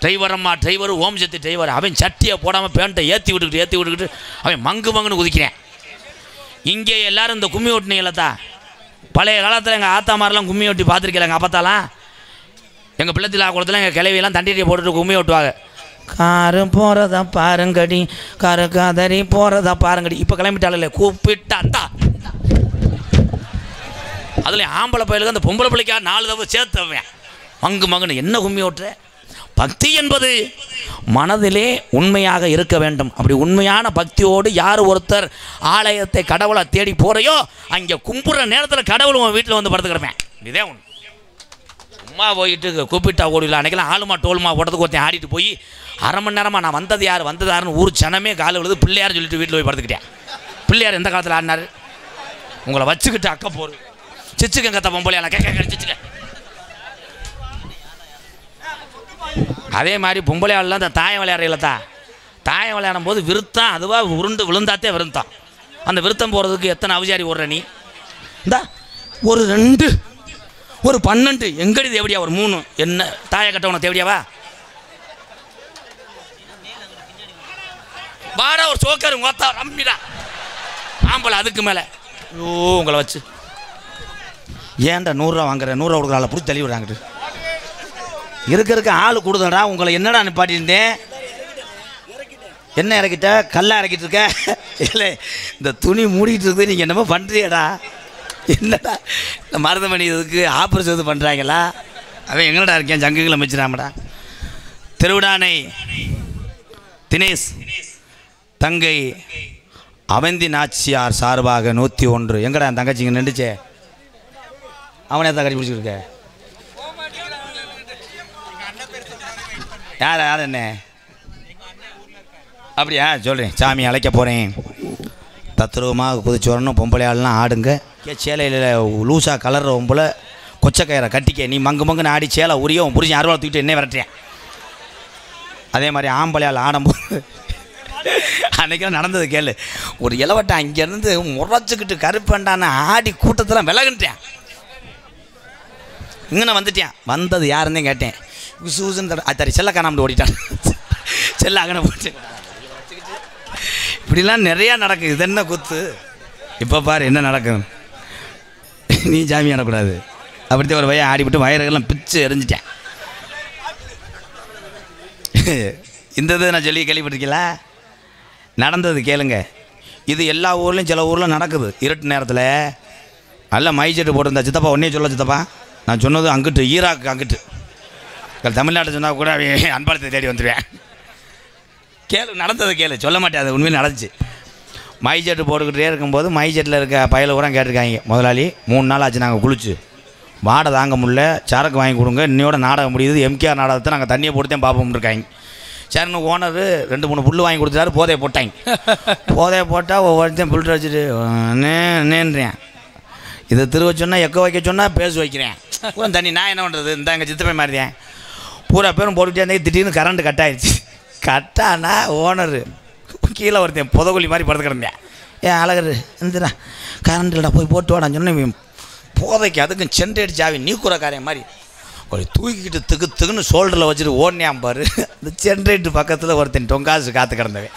டிரைவரம்மா டிரைவர், ஓம் சக்தி டிரைவர், அவன் சட்டியை போடாமல் பேண்ட்டை ஏற்றி விட்டுக்கிட்டு அவன் மங்குன்னு குதிக்கிறேன். இங்கே எல்லோரும் இந்த கும்மி ஓட்டினீங்களா? பழைய காலத்தில் எங்கள் ஆத்தா மாதிரிலாம் கும்மி ஓட்டி பார்த்துருக்கல. எங்கள் அப்பத்தாலாம் எங்கள் பிள்ளைத்திலா குளத்தில் எங்கள் கிளவியெல்லாம் தண்டியை போட்டுட்டு கும்மி ஓட்டுவாங்க. காரு போகிறதா பாருங்கடி, காரு காதறி போகிறதா பாருங்கடி. இப்போ கிளம்பிட்டாலே கூப்பிட்டாட்டா. அதில் ஆம்பளை பயிலுக்கு அந்த பொம்பளை பிள்ளைக்கா 4 தடவை சேர்த்துவேன் மங்குன்னு. என்ன கும்மி ஓட்டுற? பக்தி என்பது மனதிலே உண்மையாக இருக்க வேண்டும். அப்படி உண்மையான பக்தியோடு யார் ஒருத்தர் ஆலயத்தை கடவுளை தேடி போறையோ அங்கே கும்பிட்ற நேரத்தில் கடவுள் உன் வீட்டில் வந்து படுத்து கிடப்பேன். இதே ஒன்று. சும்மா போயிட்டு கூப்பிட்டா ஓடில அன்றைக்கெல்லாம் ஆளுமா டோலுமா ஓட்டத்துக்கு ஒருத்தன் ஆடிட்டு போய் அரை மணி நேரமாக நான் வந்தது யாருன்னு ஊர் சனமே காலை விழுது பிள்ளையார் சொல்லிட்டு வீட்டில் போய் படுத்துக்கிட்டேன். பிள்ளையார் எந்த காலத்தில் ஆடினார்? உங்களை வச்சுக்கிட்டு அக்க போரு சிச்சுக்க கத்த பொம்பளையால சிச்சுக்க. அதே மாதிரி பொம்பளையாலாம் இந்த தாயம் விளையாடுறீங்களா? தாயம் விளையாடும் போது விருத்தம் அதுவாக உருண்டு விழுந்தாத்தே விருத்தம். அந்த விருத்தம் போகிறதுக்கு எத்தனை அவஜாரி ஓடுற நீ? இந்தா ஒரு 2 ஒரு 12 எங்கடி தேவடியா? ஒரு 3 என்ன தாயை கட்டவன தேவடியாவா? வாடா ஒரு சோக்கர் மொத்தா ரம்மிடா ஆம்பளை. அதுக்கு மேலே ஐயோ உங்களை வச்சு ஏன்டா 100 ரூபா வாங்குறேன், 100 ரூபா கொடுக்குறாள் பிடிச்சி தள்ளி விடுறாங்கிட்டு இருக்க ஆள் கொடுதடா. உங்களை என்னடா நிப்பாட்டியிருந்தேன்? என்ன இறக்கிட்ட? கல்லா இறக்கிட்டு இருக்க? இல்லை இந்த துணி மூடிட்டு இருக்குது, நீங்கள் என்னமோ பண்ணுறியடா? என்னடா இந்த மருதமணி இதுக்கு ஆப்ரேஷன் இது பண்ணுறாங்களா? அவன் எங்கடா இருக்கேன் ஜங்குகளை வச்சுடாமடா. திருவிடானை தினேஷ் தங்கை அவந்தி நாச்சியார் சார்பாக 101. எங்கடா என் தங்கச்சிங்க நின்றுச்சே? அவனே தான் கட்டி பிடிச்சிருக்க. யார் என்ன அப்படியா? சொல்கிறேன். சாமி அழைக்க போகிறேன். தத்ரூபமாக குதிச்சு வரணும். பொம்பளை ஆள்லாம் ஆடுங்க. சேலையில் லூஸாக கலர் போல் கொச்சக்கயிறை கட்டிக்க. நீ மங்குன்னு ஆடி சேலை உரிய உன் புரிஞ்சு அறுவாள் தூக்கிட்டு என்ன விரட்டுறேன். அதே மாதிரி ஆம்பளையால் ஆடும்போது அன்றைக்கி நடந்தது கேளு. ஒரு இளவட்டை அங்கேருந்து முறைச்சிக்கிட்டு கருப்பண்டான ஆடி கூட்டத்தில் விலகுன்ட்டேன். இங்கே வந்துட்டேன். வந்தது யாருன்னே கேட்டேன். விசூசுன்னு அது செல்ல காணாமல் ஓடிட்டான். செல்ல அங்கன போட்டு இப்படிலாம் நிறையா நடக்குது. இது என்ன குத்து? இப்போ பாரு என்ன நடக்கும். நீ ஜாமி ஆடக்கூடாது. அப்படித்தான் ஒரு பையன் ஆடிவிட்டு வயறுகள்லாம் பிச்சு எரிஞ்சிட்டேன். இந்த இது நான் சொல்லி கேள்விப்பட்டிருக்கீங்களா? நடந்தது கேளுங்க. இது எல்லா ஊர்லேயும் சில ஊரில் நடக்குது. இருட்டு நேரத்தில் நல்லா மைச்செட்டு போட்டிருந்தா சித்தப்பா ஒன்றே சொல்ல சித்தப்பா. நான் சொன்னது அங்கிட்டு ஈராக்கு அங்கிட்டு. தமிழ்நாட்டை சொன்னால் கூட அன்பாளத்தை தேடி வந்துடுவேன். கேளு நடந்தது கேளு. சொல்ல மாட்டேன். அது உண்மையில் நடந்துச்சு. மைச்செட்டு போட்டுக்கிட்டே இருக்கும்போது மைச்செட்டில் இருக்க பயல கூட கேட்டிருக்காங்க. முதலாளி 3 நாள் ஆச்சு நாங்கள் குளிச்சு வாடை தாங்க முடியல, சரக்கு வாங்கி கொடுங்க, இன்னையோட நாடகம் முடியுது, எம்கேஆர் நாடகத்தை நாங்கள் தண்ணியை போட்டுதான் பார்ப்போம்னு இருக்காங்க. சரின்னு ஓனர் 2-3 புல் வாங்கி கொடுத்துட்டாரு. போதையை போட்டாங்க. போதையை போட்டால் ஒவ்வொருத்தையும் புல் வச்சுட்டு நேன்றேன். இதை திருவ சொன்னால் எக்க வைக்க சொன்னால் பேச வைக்கிறேன். பூரா தண்ணி நான் என்ன பண்ணுறது? இந்த எங்கள் சித்தப்பை மாதிரிதேன். பூரா பேரும் போட்டுக்கிட்டே இருந்தே திடீர்னு கரண்ட்டு கட் ஆகிடுச்சு. கட்டானா ஓனர் கீழே ஒருத்தன் புதகுழி மாதிரி படுத்து கிடந்தேன். ஏன் அழகரு இருந்துடா கரண்ட்டில்டா போய் போட்டு வாடான்னு சொன்னேன். போதைக்கு அதுக்கும் சென்ட் அடிச்சு ஆவி நீக்குறக்காரன் மாதிரி ஒரு தூக்கிக்கிட்டு திக்குன்னு ஷோல்டரில் வச்சுட்டு ஓடினேன் பாரு. அந்த சென்ட்ரேட்டு பக்கத்தில் ஒருத்தன் டொங்காசு காத்து கிடந்தவன்.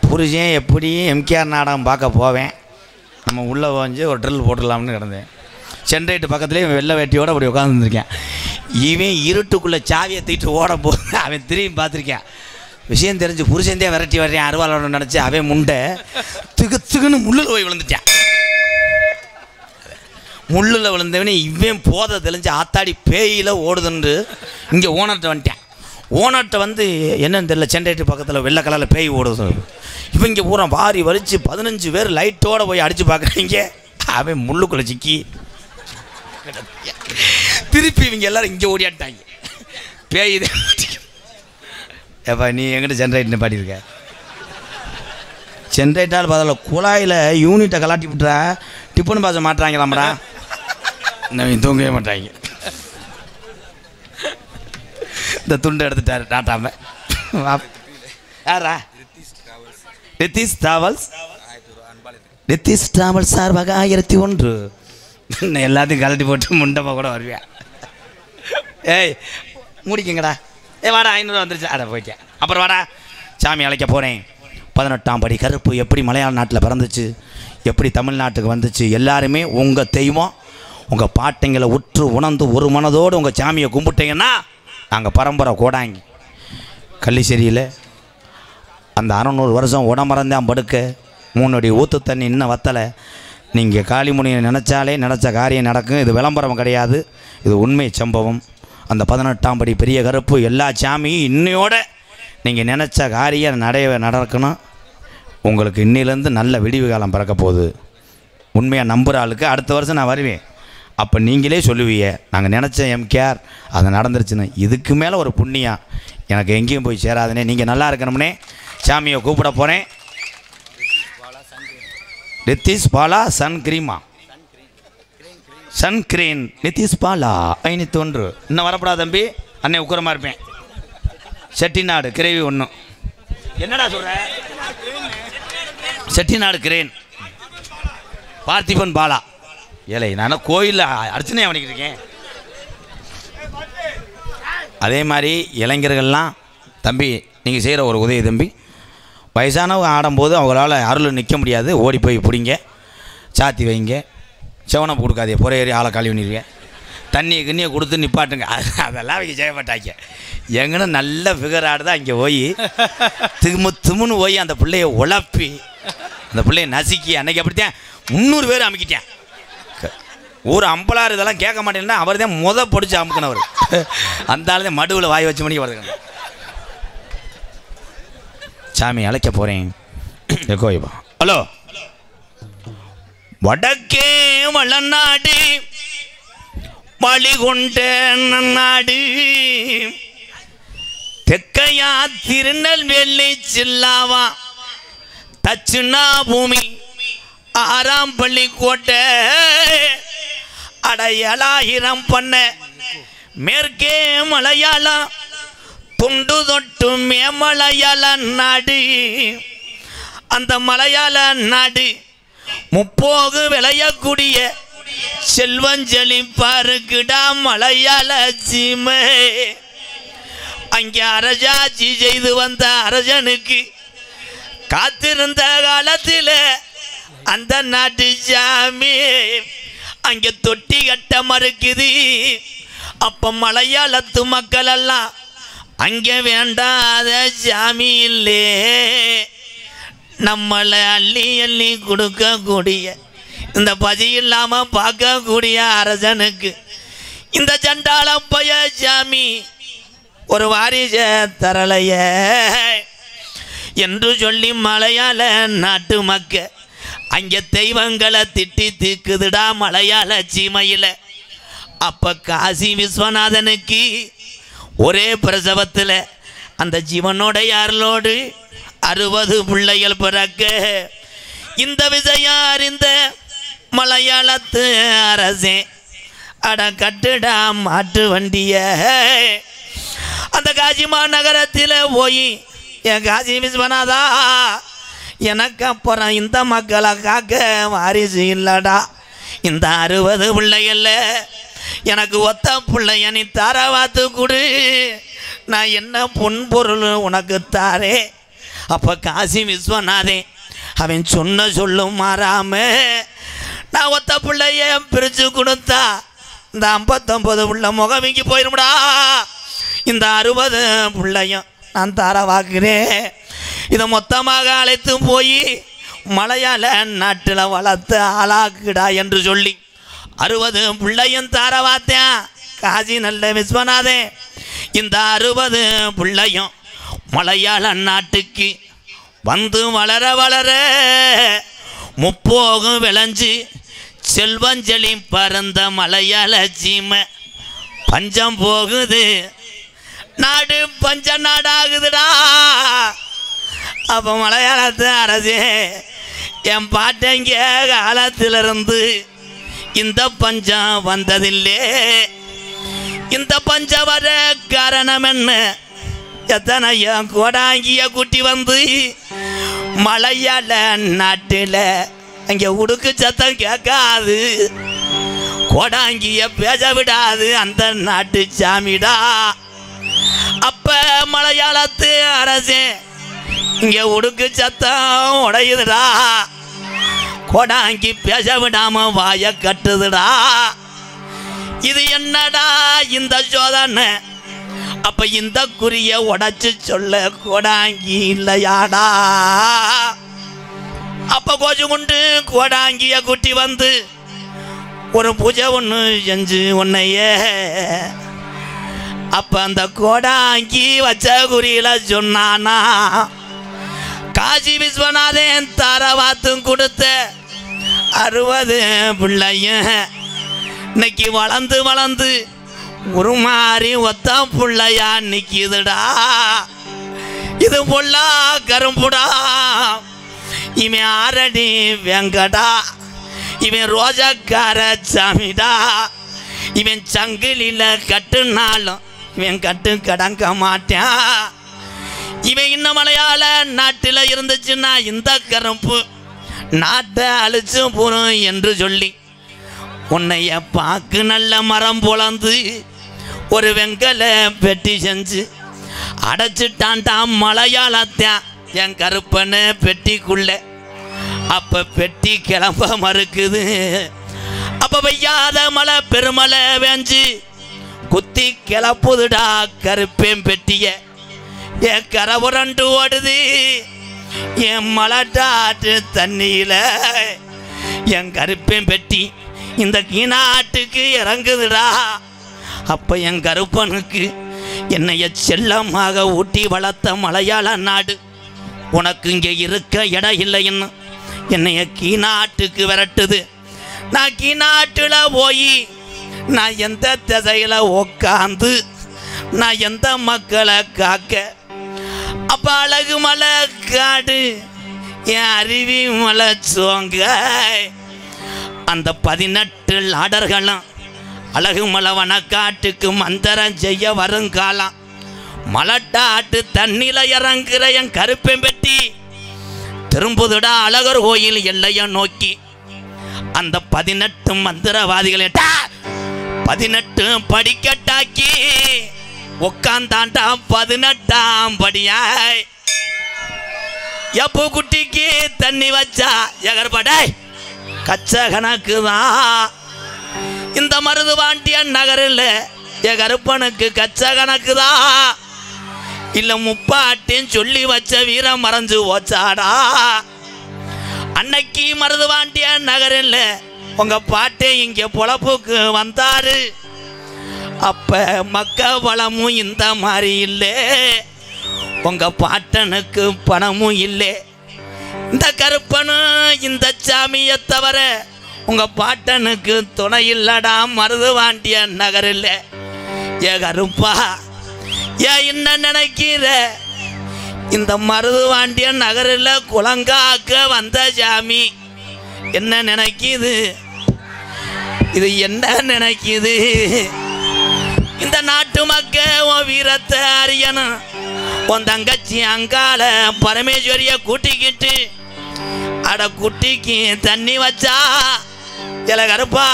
புருஷன் எப்படியும் எம்கேஆர் நாடகம் பார்க்க போவேன். நம்ம உள்ளே வந்து ஒரு ட்ரில் போட்டுடலாம்னு கிடந்தேன். சென்ட்ரேட்டு பக்கத்துலேயே வெள்ளை வேட்டியோடு அப்படி உட்காந்துருந்துருக்கேன். இவன் இருட்டுக்குள்ளே சாவியை தூக்கிட்டு ஓட போது அவன் திரும்பி பார்த்துருக்கேன். விஷயம் தெரிஞ்சு புருஷந்தே விரட்டி வர்றேன் அருவாளோட நினச்சி அவன் முண்டை திக்குன்னு முள்ளில் போய் விழுந்துட்டான். முள்ளில் விழுந்தவனே இவன் போதை தெளிஞ்சு ஆத்தாடி பேயில ஓடுதுன்னு இங்கே ஓனர்கிட்ட வந்துட்டான். ஓனர்கிட்ட வந்து என்னன்னு தெரியல, சென்ட்ரேட்டு பக்கத்தில் வெள்ளை கலரில் பேய் ஓடுது. இவன் இங்கே பூரா வாரி வலிச்சு 15 பேர் லைட்டோடு போய் அடித்து பார்க்குறீங்க. அவன் முள்ளுக்குள்ளே சிக்கி திருப்பி இவங்க எல்லோரும் இங்கே ஓடியாட்டாங்க. பேய் இதே ஏப்பா நீ எங்கிட்ட ஜென்ரேட்டர் பாடியிருக்க? ஜென்ரேட்டால் பதில் குழாயில் யூனிட்டை கலாட்டி விட்டுறா டிஃபன் பாச மாட்டுறாங்களாம்டா. நான் தூங்கவே மாட்டாங்க. இந்த துண்டை எடுத்துட்டாரு டாட்டாம. யாரா? ரித்தீஷ் டிராவல்ஸ். ரித்தீஷ் டிராவல்ஸ் சார்பாக 1001. எல்லாத்தையும் கலட்டி போட்டு முண்டப்பா கூட வருவேன். ஏய் முடிக்குங்கடா. வாடா 500 வந்துருச்சு. அட போயிட்டேன். அப்புறம் வாடா சாமி அழைக்க போகிறேன். 18ஆம் படி கருப்பு எப்படி மலையாள நாட்டில் பிறந்துச்சு, எப்படி தமிழ்நாட்டுக்கு வந்துச்சு, எல்லாருமே உங்கள் தெய்வம் உங்கள் பாட்டைங்களை உற்று உணர்ந்து ஒரு மனதோடு உங்கள் சாமியை கும்பிட்டீங்கன்னா நாங்கள் பரம்பரை கோடாங்கி கள்ளிச்சேரியில் அந்த 600 வருஷம் உடம்பறந்தான் படுக்க 3 அடி ஊற்று தண்ணி இன்னும் வத்தலை. நீங்கள் காளிமுனியை நினச்சாலே நினச்ச காரியம் நடக்கும். இது விளம்பரம் கிடையாது, இது உண்மை சம்பவம். அந்த 18ஆம் படி பெரிய கருப்பு எல்லா சாமியும் இன்னையோட நீங்கள் நினச்ச காரியம் நடக்கணும். உங்களுக்கு இன்னிலேருந்து நல்ல விடிவு காலம் பிறக்க போகுது. உண்மையாக நம்புகிற ஆளுக்கு அடுத்த வருஷம் நான் வருவேன். அப்போ நீங்களே சொல்லுவீங்க நாங்கள் நினச்ச எம்கேஆர் அது நடந்துருச்சுன்னு. இதுக்கு மேலே ஒரு புண்ணியம் எனக்கு எங்கேயும் போய் சேராதுனே. நீங்கள் நல்லா இருக்கணும்னே சாமியை கூப்பிட போகிறேன். ரித்தீஷ் பாலா சன்கிரீமா சன்கிரீன் ரித்தீஷ் பாலா 501. இன்னும் வரப்படாது தம்பி, அண்ணே உக்கரமாக இருப்பேன். செட்டிநாடு கிரேவி 1. என்னடா சொல்ற? செட்டிநாடு கிரேன் பார்த்திபன் பாலா. ஏழை நான் கோயிலில் அர்ச்சனை பண்ணிக்கிட்டு இருக்கேன். அதே மாதிரி இளைஞர்கள்லாம் தம்பி நீங்கள் செய்கிற ஒரு உதவி தம்பி, வயசானவங்க ஆடும்போது அவங்களால அருள் நிற்க முடியாது, ஓடி போய் பிடிங்க, சாத்தி வைங்க, செவனப்பு கொடுக்காதே, புற ஏறி ஆளை காலி பண்ணிடுவேன், தண்ணியை கிண்ணியை கொடுத்து நிப்பாட்டுங்க. அதெல்லாம் அவங்க செய்ய மாட்டாங்க. எங்கன்னா நல்ல ஃபிகர் ஆடுதான் அங்கே போய் திமுன்னு போய் அந்த பிள்ளைய உழப்பி அந்த பிள்ளைய நசுக்கி அன்னைக்கு அப்படித்தான் 300 பேர் அமுக்கிட்டேன். ஒரு அம்பலாறு இதெல்லாம் கேட்க மாட்டேன்னா அவர் தான் படிச்சு அமுக்கினவர். அந்த ஆள் தான் மடுவில் வாய் வச்ச மணிக்கு வருதுங்க. சாமி அழைக்க போறேன். ஹலோ, வடக்கே வளநாடு வழிகொண்ட நாடு, தெக்கையா திருநெல்வேலி சில்லாவா தச்சுனா பூமி ஆறாம் பள்ளி கோட்டை அடையலாயிரம் பண்ண மேற்கே மலையாளம் துண்டு தொட்டு மேமலையாள நாடு. அந்த மலையாள நாடு முப்போகு விளையக்கூடிய செல்வஞ்சலி பாருக்குடா மலையாள சீமை. அங்கே அரசாட்சி செய்து வந்த அரசனுக்கு காத்திருந்த காலத்தில் அந்த நாட்டு சாமி அங்கே தொட்டி கட்ட மறுக்குது. அப்ப மலையாளத்து மக்கள் எல்லாம் அங்கே வேண்டாத சாமி இல்லே, நம்மளை அள்ளி அள்ளி கொடுக்கக்கூடிய இந்த பதி இல்லாம பார்க்கக்கூடிய அரசனுக்கு இந்த சண்டாள பய சாமி ஒரு வாரிச தரலைய என்று சொல்லி மலையாள நாட்டு மக்க அங்கே தெய்வங்களை திட்டி தீக்குதுடா மலையாள சீமையில. அப்ப காசி விஸ்வநாதனுக்கு ஒரே பிரசவத்தில் அந்த ஜீவனோட யாரோடு 60 பிள்ளைகள் பிறக்க இந்த விஷயம் அறிந்த மலையாளத்து அரசே அட கட்டுடா மாட்டு வண்டிய அந்த காசிமா நகரத்தில் போய் என் காசி விஸ்வநாதா எனக்கு அப்புறம் இந்த மக்களை காக்க வாரிசு இல்லடா, இந்த 60 பிள்ளைகள்ல எனக்கு ஒத்த பிள்ளைய நீ தாரவாத்து கொடு, நான் என்ன பொன்பொருள் உனக்கு தாரே. அப்போ காசி விஸ்வநாதே அவன் சொன்ன சொல்லும் மாறாம நான் ஒத்த பிள்ளைய பிரித்து கொடுத்தா இந்த 59 பிள்ளை முகமிக்கு போயிடும்டா, இந்த 60 பிள்ளையும் நான் தாரவாக்குறேன். இதை மொத்தமாக அழைத்து போய் மலையாள நாட்டில் வளர்த்து ஆளாக்குடா என்று சொல்லி 60 பிள்ளையும் தாரவாத்தேன் காசி நல்ல விஸ்வநாதே. இந்த 60 பிள்ளையும் மலையாள நாட்டுக்கு வந்து வளர வளர முப்போகும் விளைஞ்சு செல்வஞ்சலி பறந்த மலையாள சீமை பஞ்சம் போகுது, நாடு பஞ்ச நாடாகுதுடா. அப்போ மலையாளத்து அரசே என் பாட்டங்க காலத்திலிருந்து இந்த பஞ்சம் வந்ததில்லை, இந்த பஞ்சம் வர காரணம் என்ன? எத்தனையோ கோடாங்கிய கூட்டி வந்து மலையாள நாட்டில் அங்கே உடுக்கு சத்தம் கேட்காது, கோடாங்கிய பேச விடாது அந்த நாட்டு சாமிடா. அப்ப மலையாளத்து அரசே இங்கே உடுக்கு சத்தம் உடையுதுடா, கோடாங்கி பேச விடாம வாய கட்டுதுடா. இது என்னடா இந்த சோதனை? அப்ப இந்த குறிய உடைச்சு சொல்ல கோடாங்கி இல்லையாடா. அப்ப கொஞ்சம் கொண்டு கோடாங்கிய குட்டி வந்து ஒரு பூஜை ஒன்று செஞ்சு உன்னையே. அப்ப அந்த கோடாங்கி வச்ச குறியில சொன்னானா காசி விஸ்வநாதன் தாரவாத்தும் கொடுத்த 60 பிள்ளையும் இன்னைக்கு வளர்ந்து வளர்ந்து ஒரு மாதிரி ஒத்த பிள்ளையா நிக்குதுடா. இது பொல்லா கரும்புடா, இவன் ஆரடி வெங்கடா, இவன் ரோஜக்கார சாமிடா, இவன் சங்கிலில கட்டுனாலும் இவன் கட்டு கடங்க மாட்டான். இவன் இன்னும் மலையாள நாட்டில் இருந்துச்சுன்னா இந்த கரும்பு நாட்டை அழிச்சு போறோம் என்று சொல்லி உன்னைய பாக்கு நல்ல மரம் பொழந்து ஒரு வெங்கல பெட்டி செஞ்சு அடைச்சிட்டான்டா மலையாளத்தான் என் கருப்பனை பெட்டிக்குள்ள. அப்ப பெட்டி கிளம்ப மறுக்குது. அப்ப பெய்யாத மழை பெருமழை வேஞ்சு குத்தி கிளப்புதுடா கருப்பேன் பெட்டிய. என் கரை புரண்டு ஓடுது என் மலட்டாட்டு தண்ணியில. என் கருப்பேன் பெட்டி இந்த கீநாட்டுக்கு இறங்குதுடா. அப்ப என் கருப்பனுக்கு என்னைய செல்லமாக ஊட்டி வளர்த்த மலையாள நாடு உனக்கு இங்கே இருக்க இடம் இல்லைன்னு என்னைய கீநாட்டுக்கு விரட்டுது. நான் கீநாட்டில் போய் நான் எந்த திசையில் உக்காந்து நான் எந்த மக்களை காக்க? அப்போ அழகு மலை காடு என் அருவி மலை சோங்க அந்த 18 லாடர்களும் அழகு மலை வனக்காட்டுக்கு மந்திரம் செய்ய வருங்காலம். மலட்டாட்டு தண்ணில இறங்குற என் கருப்பன் பெட்டி திரும்புதுடா அழகர் கோயில் எல்லைய நோக்கி. அந்த 18 மந்திரவாதிகளை 18 படிக்கட்டாக்கி உக்காந்தாண்டா 18ஆம் படியாய். எப்போ குட்டிக்கு தண்ணி வச்சா எகர்படை கச்ச கணக்கு தான். இந்த மருதுபாண்டியன் நகரில் எகருப்பனுக்கு கச்ச கணக்கு தான். இல்ல முப்பாட்டின்னு சொல்லி வச்ச வீரம் மறைஞ்சு ஓச்சாடா. அன்னைக்கு மருதுபாண்டியன் நகரில் உங்க பாட்டே இங்க பொழப்புக்கு வந்தாரு. அப்ப மக்க வளமும் இந்த மாதிரி இல்லை, உங்க பாட்டனுக்கு பணமும் இல்லை. இந்த கருப்பனும் இந்த சாமியை தவிர உங்க பாட்டனுக்கு துணை இல்லடா மருதுபாண்டியன் நகரில். ஏ கருப்பா ஏன் என்ன நினைக்கிற? இந்த மருதுபாண்டியன் நகரில் குலங்காக்க வந்த சாமி என்ன நினைக்குது? இது என்ன நினைக்குது? இந்த நாட்டு மக்கள் உன் வீரத்தை அறியணும். உன் தங்கச்சி அங்கால பரமேஸ்வரிய கூட்டிக்கிட்டு அட குட்டிக்கு தண்ணி வச்சா இல கருப்பா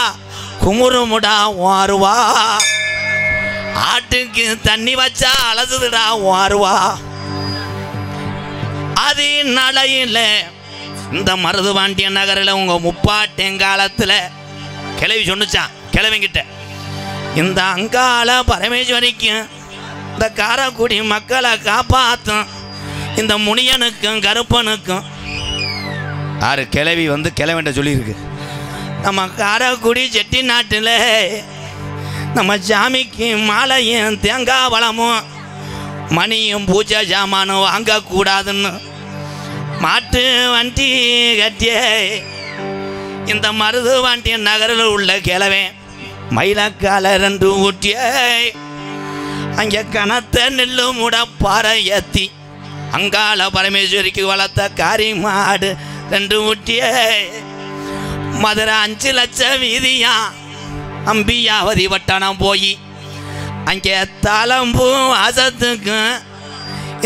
குமுறுமுடா வாருவா. ஆட்டுக்கு தண்ணி வச்சா அலசுதுடா வாருவா. அது நடையில இந்த மருதுபாண்டியன் நகரில் உங்க முப்பாட்டெங்காலத்தில் கிளவி சொன்னுச்சான். கிளவிங்கிட்ட இந்த அங்கால பரமேஸ்வரிக்கும் இந்த காரைக்குடி மக்களை காப்பாற்றும் இந்த முனியனுக்கும் கருப்பனுக்கும். ஆறு கிளவி வந்து கிளவின்ற சொல்லியிருக்கு. நம்ம காரைக்குடி செட்டி நாட்டில் நம்ம சாமிக்கு மாலையும் தேங்காய் வளமும் மணியும் பூஜை ஜாமானும் வாங்கக்கூடாதுன்னு மாட்டு வண்டி கட்டிய இந்த மருதுபாண்டியன் நகரில் உள்ள கிழவன் மயிலக்கால 2 ஊட்டிய அங்கே கனத்த நெல்லு முட பாறை ஏற்றி அங்கால பரமேஸ்வரிக்கு வளர்த்த காரி மாடு 2 ஊட்டிய மதுரை 5 லட்சம் வீதியா அம்பியாவதி வட்டணம் போய் அங்கே தலம்பூ வாசத்துக்கும்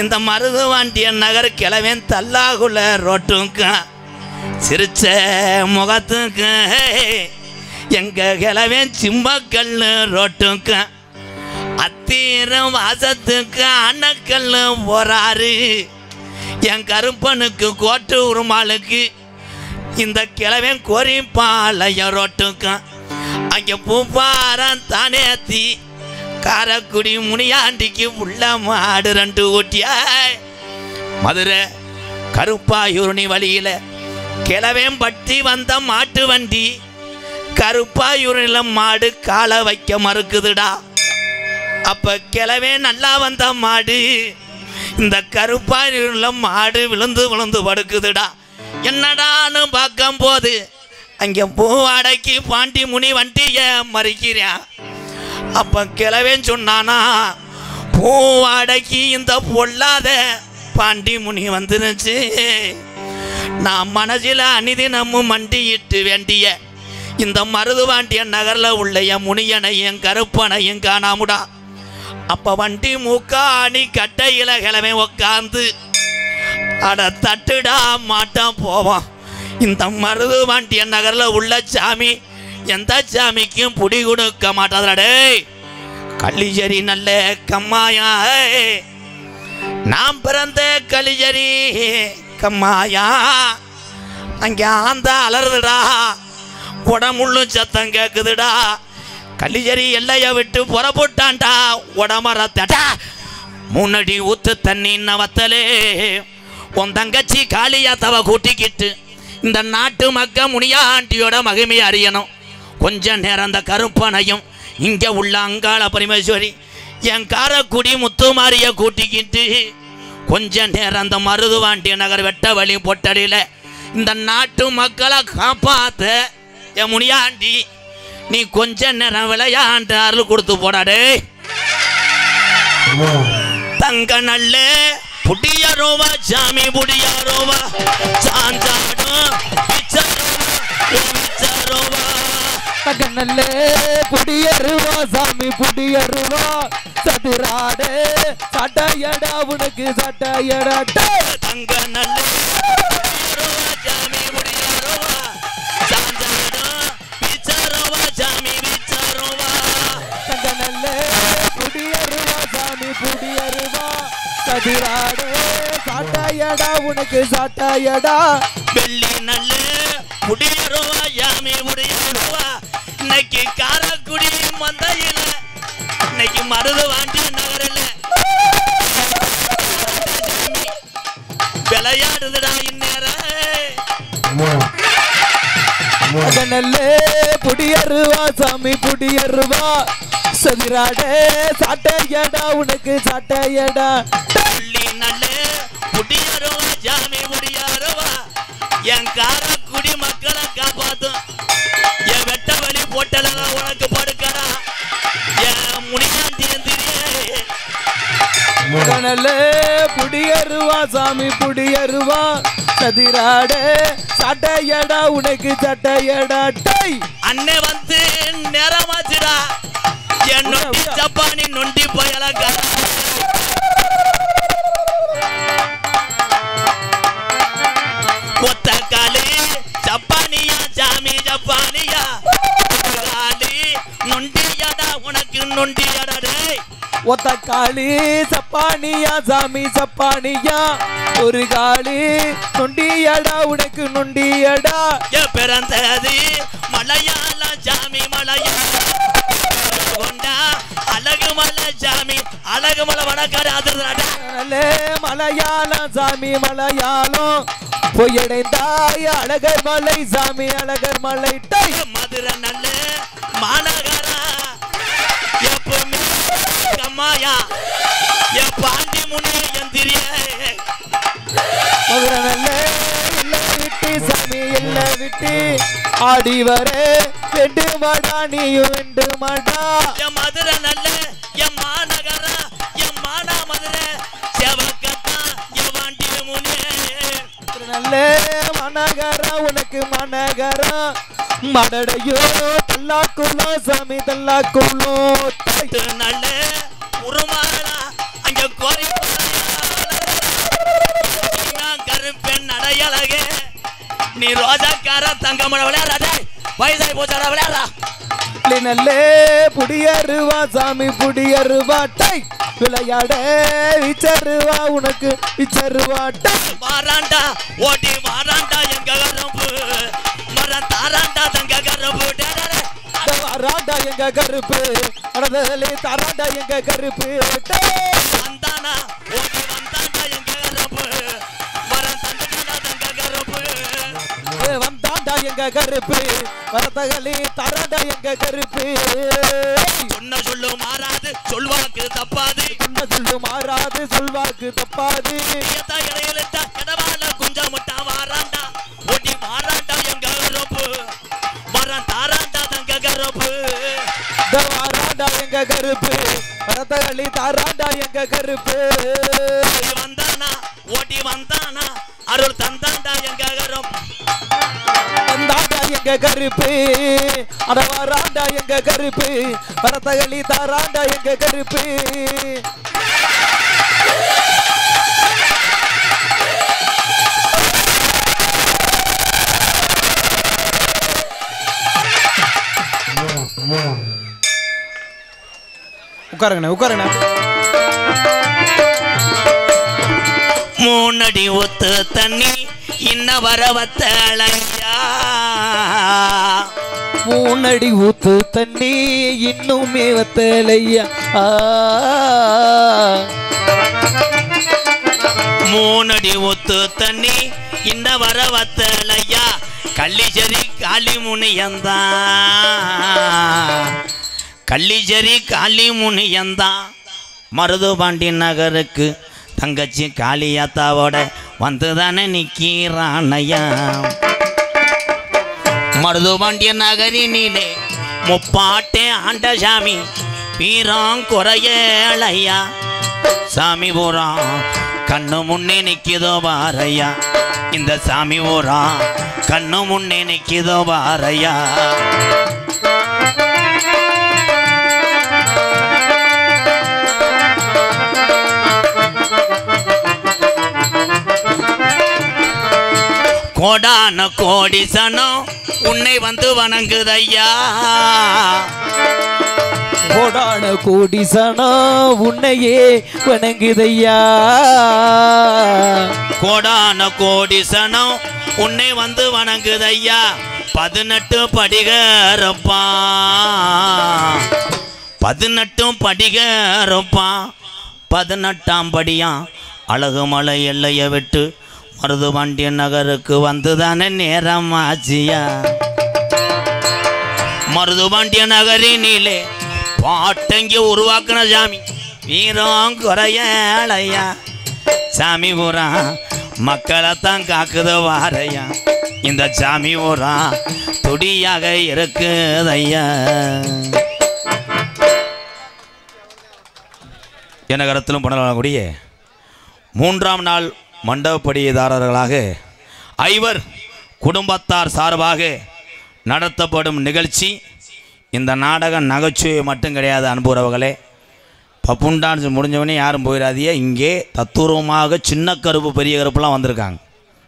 இந்த மருதுபாண்டியன் நகர் கிழவன் தல்லாகுள்ள ரோட்டுக்கும் சிரிச்ச முகத்துக்கும் எங்க கிழவன் சிம்மக்கல் ரோட்டுக்கும் அத்தீரம் வாசத்துக்கு அணக்கல் போறாரு. என் கருப்பனுக்கு கோட்டு உருமாளுக்கு இந்த கிழவன் கோரிப்பாளையம் ரோட்டுக்கும் அங்கே பூப்பாரம் தானேத்தி காரைக்குடி முனியாண்டிக்கு உள்ள மாடு 2 ஊட்டியாய். மதுரை கருப்பாயூரணி வழியில் கிழவன் பட்டி வந்த மாட்டு வண்டி கருப்பாயூரில் மாடு காலை வைக்க மறுக்குதுடா. அப்ப கிழவன் நல்லா வந்த மாடு இந்த கருப்பாயூரில் மாடு விழுந்து விழுந்து படுக்குதுடா. என்னடான்னு பார்க்கும் போது அங்கே பூவாடைக்கு பாண்டி முனி வண்டிய மறிக்கிறான். அப்ப கிழவன் சொன்னானா, பூவாடைக்கு இந்த பொல்லாத பாண்டி முனி வந்துருச்சு. நான் மனசில் அனிதினமும் மண்டியிட்டு வேண்டிய இந்த மருதுபாண்டியன் நகரில் உள்ள என் முனியனையும் கருப்பனையும் காணாமுடா. அப்ப வண்டி மூக்காணி கட்டையில கிழவன் உக்காந்து அட தட்டுடா மாட்டான் போவான். இந்த மருதுபாண்டியன் நகரில் உள்ள சாமி எந்த சாமிக்கும் புடி கொடுக்க மாட்டாதடே. கள்ளிச்சேரி நல்ல கம்மாயா, நாம் பிறந்த கள்ளிச்சேரி கம்மாயா. அங்கே ஆந்த அலறுதுடா, உடம்புள்ளு சத்தம் கேக்குதுடா. கள்ளிச்சேரி எல்லைய விட்டு புறப்பட்டான்டா உடமரத்தடா. 3 அடி ஊத்து தண்ணி நவத்தலே உன் தங்கச்சி காளியா தவ கூட்டிக்கிட்டு இந்த நாட்டு மக்க முனியாண்டியோட மகிமை அறியணும். கொஞ்ச நேரம் அந்த கருப்பனையும் இங்க உள்ள அங்காள பரமேஸ்வரி என் காரைக்குடி முத்துமாரிய கூட்டிக்கிட்டு கொஞ்ச நேரம் அந்த மருதுவாண்டி நகர் வெட்ட வழி பொட்டடியில இந்த நாட்டு மக்களை காப்பாத்த என் முனியாண்டி நீ கொஞ்ச நேரம் விளையாண்டு அருள் கொடுத்து போடாடே. தங்க நல்ல புடியாரோவா சாமி புடியாரோவா சாந்தாடும் விச்சாரோவா தங்க நல்ல புடியருவா சாமி புடியருவா சதுராடே சட்டையடா உனக்கு சட்டையடா. தங்க நல்ல சாமி புடியாரோவா சாந்தாடும் விச்சாரோவா சாமி விச்சாரோவா. தங்க நல்ல புடியருவா சாமி புடியருவா சதுராடே சட்டையடா உனக்கு சட்டையடா. வெள்ளி நல்ல புடியாரோவா சாமி புடியாரோவா இன்னைக்கு காரக்குடி மந்தையில இன்னைக்கு மருதுவாண்டி நகரில் விளையாடுதுடா இந்நேரம். நல்லே புடியருவா சாமி புடியருவா சதிராடே சாட்டையடா உனக்கு சாட்டையடா. புள்ளி நல்ல புடியாரோவா சாமி புடியாரோவா என் காரக்குடி மக்களை காப்பாத்தும் என் வெட்ட வழி போட்டலங்க உனக்கு படுக்கடா என் முனியாண்டி எந்திரியே. நல்லே புடியருவா சாமி புடியருவா சதிராடே சாட்டையடா உனக்கு சட்டையடா. அண்ணே வந்து நேரமாச்சுடா என் நொண்டி ஜப்பானி நொண்டி பயலங்க ஒத்த காலி ஜப்பானியா சாமி ஜப்பானியா காலி நொண்டியாடா உனக்கு நொண்டியாடா. ஒத்த காளி சப்பானியா சாமி சப்பானியா ஒரு காளி நொண்டியடா உனக்கு நொண்டியடா. பிறந்தது மலையாள சாமி மலையாள அழகு மலை சாமி அழகு மலை வணக்காடு மலையாள சாமி மலையாளம் பொய்யடைந்தாய் அழகர் மலை சாமி அழகர் மலை. மதுரை நல்ல மாநகரா எப்பவுமே கம்மாயா என் பாண்டி முனி எந்திரிய. மதுரை நல்ல இல்லை விட்டு சாமி இல்லை விட்டு ஆடி வர வெண்டு மாடா நீயும் வெண்டு மாடா. என் மதுரை நல்ல என் மாநகரா என் மானா மதுரை செவக்கத்தா என் பாண்டி முனி. நல்ல மனகரா உனக்கு மனகரா மடடையோ தல்லாக்குள்ளோ சாமி தல்லாக்குள்ளோ. நல்ல உருமாறா அங்க கோரி கருப்பெண் நடையழகே நீ ரோஜாக்கார தங்கமட விளையாடா வயசாகி போச்சாடா விளையாடா. நல்லே புடியருவா சாமி புடியருவா விளையாட விச்சருவா உனக்கு விச்சருவா. மாறாண்டா ஓட்டி மாறாண்டா எங்க கரும்பு மரம் தாராண்டா தங்க கரும்பு வராண்டா எங்க கருப்பு அடதலே தாராண்டா எங்க கருப்பு. வந்தானா ஓட்டி வந்தாண்டா எங்க கரும்பு மரம் தந்தாண்டா தங்க கரும்பு வந்தாண்டா எங்க கருப்பு வரதகளி தாராண்டா எங்க கருப்பு. சொன்ன சொல்லு மாறாது சொல்வாக்கு தப்பாது சொன்ன சொல்லு மாறாது சொல்வாக்கு தப்பாது. இடையிலிட்டா இடவால குஞ்சம் முட்டா மாறாண்டா ஓட்டி மாறாண்டா எங்க கரும்பு மரம் தாராண்டா தங்க கரும்பு. வாராண்டா எங்க கருப்பு வரதகளி தாராண்டா எங்க கருப்பு. வந்தானா ஓட்டி வந்தானா அருள் தந்தாண்டா எங்க கரும்பு தந்தாண்டா எங்க கருப்பு அட வாராண்டா எங்க கருப்பு வரதகளி தாராண்டா எங்க கருப்பு. உட்காருங்கண்ணே உட்காருங்கண்ணே. மூணடி ஒத்து தண்ணி இன்ன வரவத்தலையா மூணடி ஊத்து தண்ணி இன்னுமே வத்தலையா. மூணடி ஒத்து தண்ணி இன்ன வரவத்தலையா கள்ளிச்சேரி காளிமுனியந்தா கள்ளிச்சேரி காளிமுனியந்தா மருதுபாண்டி நகருக்கு தங்கச்சி காளியாத்தாவோட வந்துதானே நிக்கிறானையா மருதுபாண்டிய நகரினிலே முப்பாட்டே ஆண்ட சாமி வீரம் குறையலையா சாமி ஊரா கண்ணு முன்னே நிக்கிதோ பாரையா இந்த சாமி ஊரா கண்ணு முன்னே நிக்கிதோ பாரையா கோடான கோடி சனம் உன்னை வந்து வணங்குதையா கோடான கோடி சனம் உன்னையே வணங்குதையா கோடான கோடி சனம் உன்னை வந்து வணங்குதையா 18 படிகரப்பா 18 படிகரப்பா 18ஆம் படியா அழகுமலை எல்லையை விட்டு மருதுபாண்டிய நகருக்கு வந்துதானே நேரம் ஆச்சியா மருதுபாண்டிய நகரினிலே பாட்டங்கி உருவாக்குன சாமி வீரம் குறையலையா சாமி ஊரா மக்களைத்தான் காக்குது வாரையா இந்த சாமி ஊரா துடியாக இருக்குதையா என கருத்திலும் பண்ணக்கூடிய 3ஆம் நாள் மண்டபப்படிதாரர்களாக ஐவர் குடும்பத்தார் சார்பாக நடத்தப்படும் நிகழ்ச்சி இந்த நாடக நகைச்சுவை மட்டும் கிடையாது அன்புறவர்களே பப்புன் டான்ஸ் முடிஞ்சவனே யாரும் போயிடாதீங்க இங்கே தத்துரூபமாக சின்ன கருப்பு பெரிய கருப்புலாம் வந்திருக்காங்க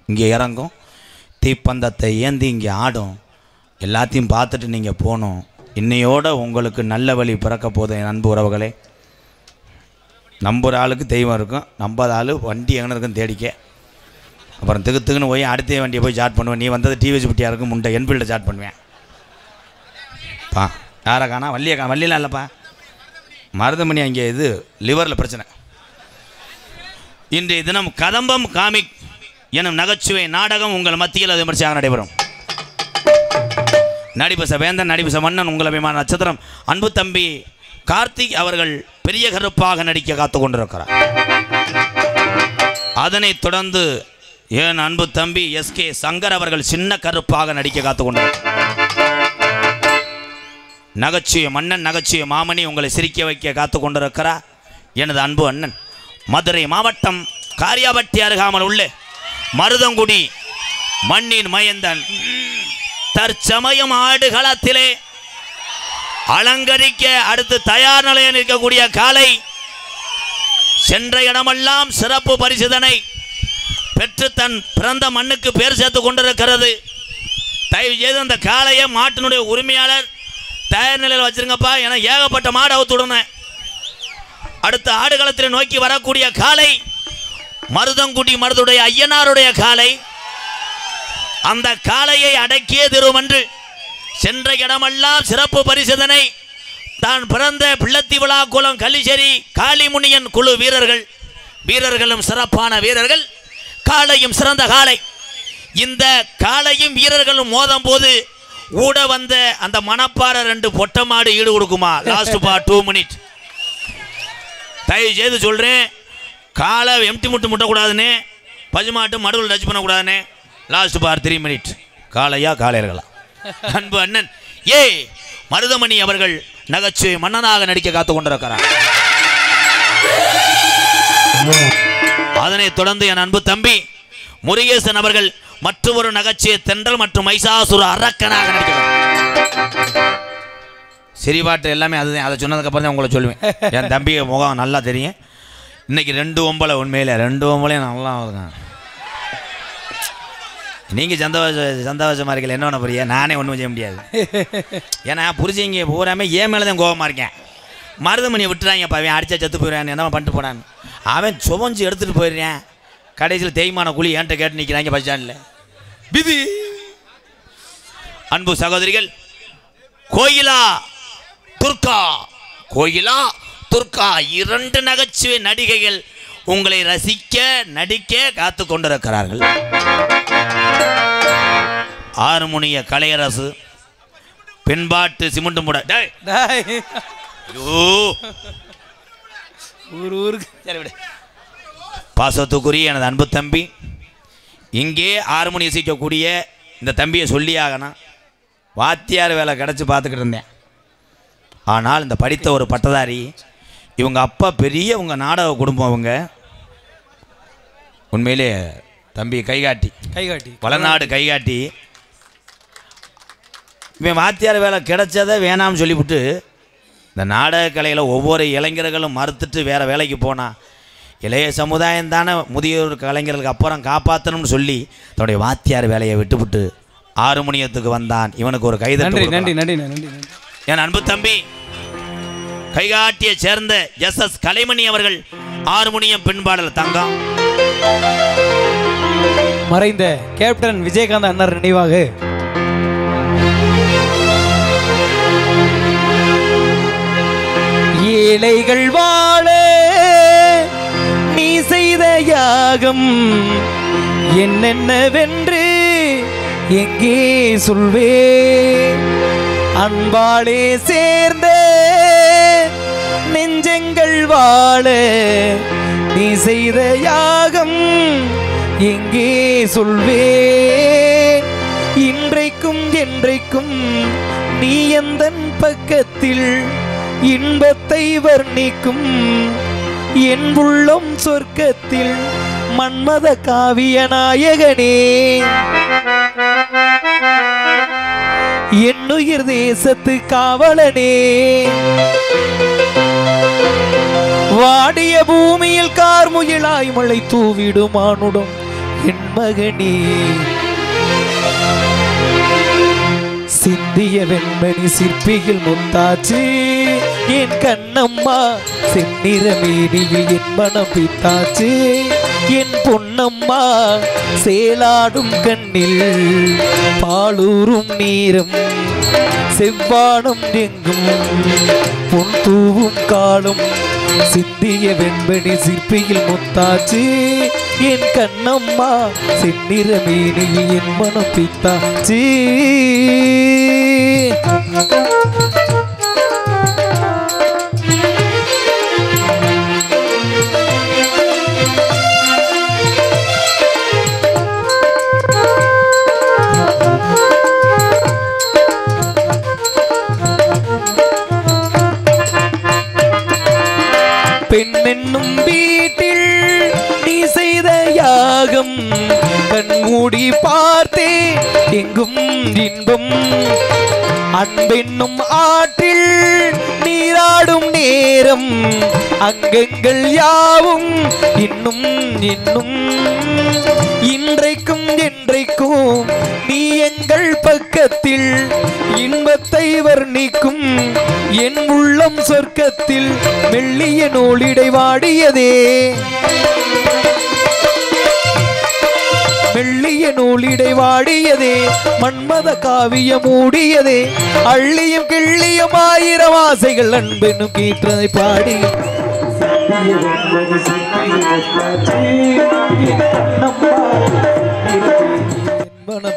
இங்கே இறங்கும் தீப்பந்தத்தை ஏந்தி இங்கே ஆடும் எல்லாத்தையும் பார்த்துட்டு நீங்கள் போகணும் இன்னையோட உங்களுக்கு நல்ல வழி பிறக்க போதும் என் அன்பு உறவுகளே நம்புகிற ஆளுக்கு தெய்வம் இருக்கும் நம்பாத ஆள் வண்டி எங்கே இருக்குன்னு தேடிக்க அப்புறம் திகுன்னு போய் அடுத்த வண்டியை போய் ஸ்டார்ட் பண்ணுவேன் நீ வந்தது டிவிஎஸ் பிட்டியாக இருக்கும் முண்டை என்பீல்டை ஸ்டார்ட் பண்ணுவேன் பா யாரை காணா வள்ளியை காணா வள்ளியெலாம் இல்லைப்பா மருதமணி அங்கே இது லிவரில் பிரச்சனை இன்றைய தினம் கதம்பம் காமிக் எனும் நகைச்சுவை நாடகம் உங்கள் மத்தியில் அது விமர்சையாக நடைபெறும் நடிபச வேந்தன் நடிபச மன்னன் உங்கள் அபிமான நட்சத்திரம் அன்பு தம்பி கார்த்திக் அவர்கள் பெரிய கருப்பாக நடிக்க காத்து கொண்டிருக்கிறார் அதனைத் தொடர்ந்து என் அன்பு தம்பி எஸ்கே சங்கர் அவர்கள் சின்ன கருப்பாக நடிக்க காத்து கொண்டிருக்கிறார் நகைச்சுவை மன்னன் நகைச்சுவை மாமணி உங்களை சிரிக்க வைக்க காத்து கொண்டிருக்கிறார் எனது அன்பு அண்ணன் மதுரை மாவட்டம் காரியாபட்டி அருகாமல் உள்ள மருதங்குடி மண்ணின் மயந்தன் தற்சமயம் ஆடுகளத்திலே அலங்கரிக்க அடுத்து தயார் நிலையில் இருக்கக்கூடிய காலை சென்ற இடமெல்லாம் சிறப்பு பரிசுதனை பெற்று தன் பிறந்த மண்ணுக்கு பேர் சேர்த்து கொண்டிருக்கிறது தயவு செய்து அந்த காளையை மாட்டினுடைய உரிமையாளர் தயார் நிலையில் வச்சிருங்கப்பா என ஏகப்பட்ட மாடு அவுத்துடனேன் அடுத்த ஆடுகளத்தில் நோக்கி வரக்கூடிய காலை மருதங்குடி மருதுடைய ஐயனாருடைய காலை அந்த காளையை அடக்கிய திருவன்று சென்ற இடமெல்லாம் சிறப்பு பரிசுதனை தான் பிறந்த பிள்ளத்தி விழாக்குளம் கலிச்சேரி காளிமுனியன் குழு வீரர்களும் சிறப்பான வீரர்கள் காளையும் சிறந்த காளை இந்த காளையும் வீரர்களும் மோதும் போது ஊட வந்த அந்த மணப்பாறை 2 பொட்டை மாடு ஈடு கொடுக்குமா லாஸ்ட் 2 மினிட் தயவு செய்து சொல்றேன் காலை எம்டி முட்டக்கூடாதுன்னு பசுமாட்டு மடுவில் டச் பண்ணக்கூடாதுன்னு லாஸ்ட் 3 மினிட் காளையா காளையர்களா அன்பு அண்ணன் மருதமணி அவர்கள் நகைச்சுவை மன்னனாக நடிக்க காத்து கொண்டிருக்கிறார் அதனைத் தொடர்ந்து என் அன்பு தம்பி முருகேசன் அவர்கள் மற்றொரு நகைச்சுவை தென்றல் மற்றும் மைசாசுர அரக்கனாக நடிக்கிறார் சிறிபாட்டு எல்லாமே அதுதான் அதை சொன்னதுக்கப்புறம் தான் உங்களை சொல்லுவேன் என் தம்பி முகம் நல்லா தெரியும் இன்னைக்கு 2 ஒம்பளை உண்மையில 2 ஒம்பளையும் நல்லா இருக்காங்க நீங்கள் சந்தோஷமாக இருக்கல என்ன பண்ண போறிய நானே ஒன்றும் செய்ய முடியாது ஏன்னா புரிஞ்சிங்க பூராமே ஏன் மேலே தான் கோபமாக இருக்கேன் மருதமணியை விட்டுறாங்கப்பா அவன் அடித்தா செத்து போயிடுறான் என்ன பண்ணிட்டு போனான்னு அவன் சுமஞ்சு எடுத்துகிட்டு போயிடுறேன் கடைசியில் தேய்மான குழி என்கிட்ட கேட்டு நிற்கிறாங்க பஸ் ஸ்டாண்டில் பிதி அன்பு சகோதரிகள் கோயிலா துர்கா 2 நகைச்சுவை நடிகைகள் உங்களை ரசிக்க நடிக்க காத்து கொண்டிருக்கிறார்கள் ஆறுமுனிய கலையரசு பெண்பாட்டு சிமெண்ட் முட ஊருக்கு சரி விட பாசத்துக்குரிய எனது அன்பு தம்பி, இங்கே ஹார்மோனி இசைக்கக்கூடிய இந்த தம்பியை சொல்லி ஆகணும். வாத்தியார் வேலை கிடச்சி பார்த்துக்கிட்டு இருந்தேன். ஆனால் இந்த படித்த ஒரு பட்டதாரி, இவங்க அப்பா பெரிய உங்கள் நாடக குடும்பம். அவங்க உண்மையிலே தம்பி கைகாட்டி வளநாடு கைகாட்டி. இவன் வாத்தியார் வேலை கிடைச்சதை வேணாம்னு சொல்லிவிட்டு இந்த நாடக கலையில் ஒவ்வொரு இளைஞர்களும் மறுத்துட்டு வேறு வேலைக்கு போனால் இளைய சமுதாயம் தானே முதியோர் கலைஞர்களுக்கு அப்புறம் காப்பாற்றணும்னு சொல்லி தன்னுடைய வாத்தியார் வேலையை விட்டுவிட்டு ஹார்மோனியத்துக்கு வந்தான். இவனுக்கு ஒரு கைதட்டு. நன்றி நன்றி நன்றி. என் அன்பு தம்பி கைகாட்டியை சேர்ந்த SS கலைமணி அவர்கள் ஹார்மோனியம் பின்பாடல் தங்கம். மறைந்த கேப்டன் விஜயகாந்த் அண்ணர் நினைவாக ஏழைகள் வாழ நீ செய்த யாகம் என்னென்னவென்று எங்கே சொல்வே, அன்பாளே சேர்ந்த நெஞ்சங்கள் வாழ நீ செய்த யாகம் எங்கே சொல்வே, இன்றைக்கும் என்றைக்கும் நீ எந்தன் பக்கத்தில் இன்பத்தை வர்ணிக்கும், என் உள்ளம் சொர்க்கத்தில் மன்மத காவிய நாயகனே, என்னுயிர் தேசத்து காவலனே, வாடிய பூமியில் கார்முகிலாய் மழை தூவிடுமானுடும் என் மகனே, சிந்திய வெண்மணி சிற்பியில் முத்தாச்சு என் கண்ணம்மா, செந்நிற மேனியில் என் மனம் பித்தாச்சு என் பொன்னம்மா, சேலாடும் கண்ணில் பாலூரும் நீரம் செவ்வானம் எங்கும் பொன் தூவும் காலம், சிந்திய வெண்மணி சிற்பியில் முத்தாச்சு என் கண்ணம்மா, செந்நிற மேனியில் என் மனம் பித்தாச்சு. பெண்ணென்னும் வீட்டில் நீ செய்த யாகம் கண்மூடி பார்த்தே எங்கும் இன்பம், அன்பென்னும் ஆற்றில் நீராடும் நேரம் அங்கங்கள் யாவும் இன்னும் இன்னும், இன்றைக்கும் என்றைக்கும் நீ எங்கள் பக்கத்தில் இன்பத்தை வர்ணிக்கும், என் உள்ளம் சொர்க்கத்தில் மெல்லிய நூலிடை வாடியதே, மெல்லிய நூலிடை வாடியதே, மன்மத காவியம் மூடியதே, அள்ளியும் கிள்ளியும் ஆயிரம் ஆசைகள் அன்பெனும் கீற்றதை பாடி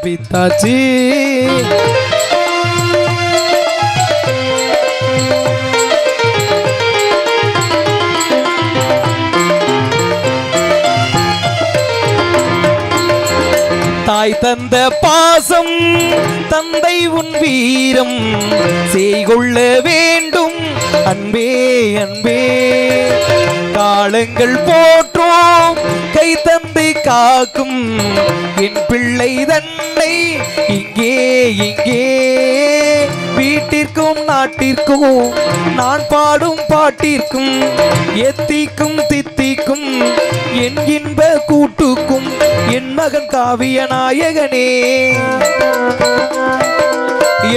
பித்தாச்சி. தாய் தந்த பாசம் தந்தை உன் வீரம் செய்கொள்ள வேண்டும் அன்பே அன்பே, காலங்கள் போற்றோம் கை தந்தை காக்கும் என் பிள்ளை தன்னை இங்கே இங்கே, வீட்டிற்கும் நாட்டிற்கும் நான் பாடும் பாட்டிற்கும் எத்திக்கும் தித்திக்கும் என் இன்ப கூட்டுக்கும் என் மகன் காவிய நாயகனே,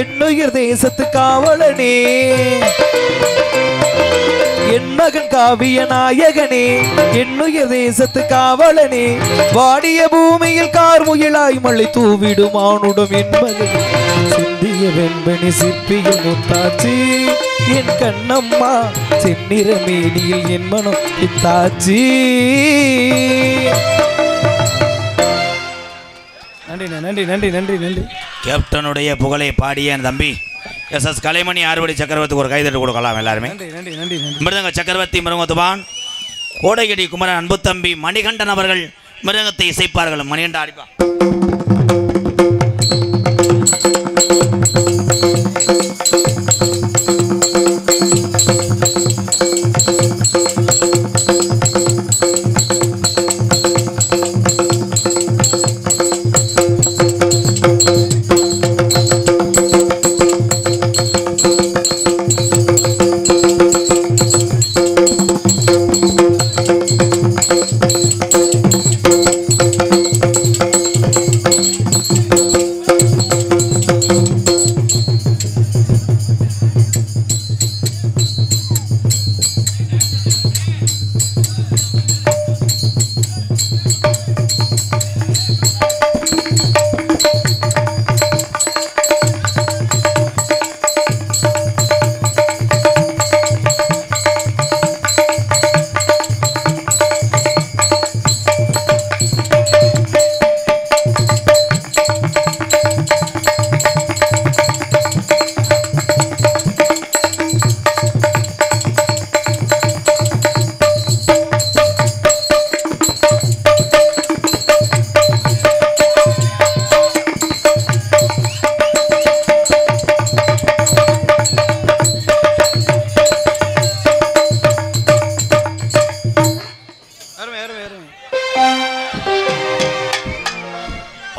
என்னுயிர் தேசத்து காவலனே, என் மகன் காவிய நாயகனே, என்னுயிர் தேசத்து காவலனே, வாடிய பூமியில் கார்முகிலாய் மழை தூவிடும் ஆணுடும் என் மகன், சிந்திய வெண்மணி சிற்பியில் முத்தாச்சு என் கண்ணம்மா, செந்நிற மேனியில் என் மனம் பித்தாச்சு. நன்றி நன்றி நன்றி நன்றி நன்றி. கேப்டனுடைய புகழை பாடிய என் தம்பி SS கலைமணி ஆறுபடி சக்கரவர்த்திக்கு ஒரு கைதட்டு கொடுக்கலாம் எல்லாருமே. நன்றி நன்றி நன்றி. மிருதங்க சக்கரவர்த்தி மிருங்கத்துவான் கோடையடி குமரன் அன்பு தம்பி மணிகண்டன் அவர்கள் மிருகத்தை இசைப்பார்கள். மணிகண்டன் அடிப்பா.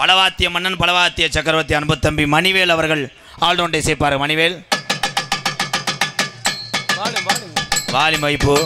பலவாத்திய மன்னன் பலவாத்திய சக்கரவர்த்தி அன்பு தம்பி மணிவேல் அவர்கள் ஆல்ரவுண்டை சேர்ப்பார். மணிவேல் வாலி வைப்பு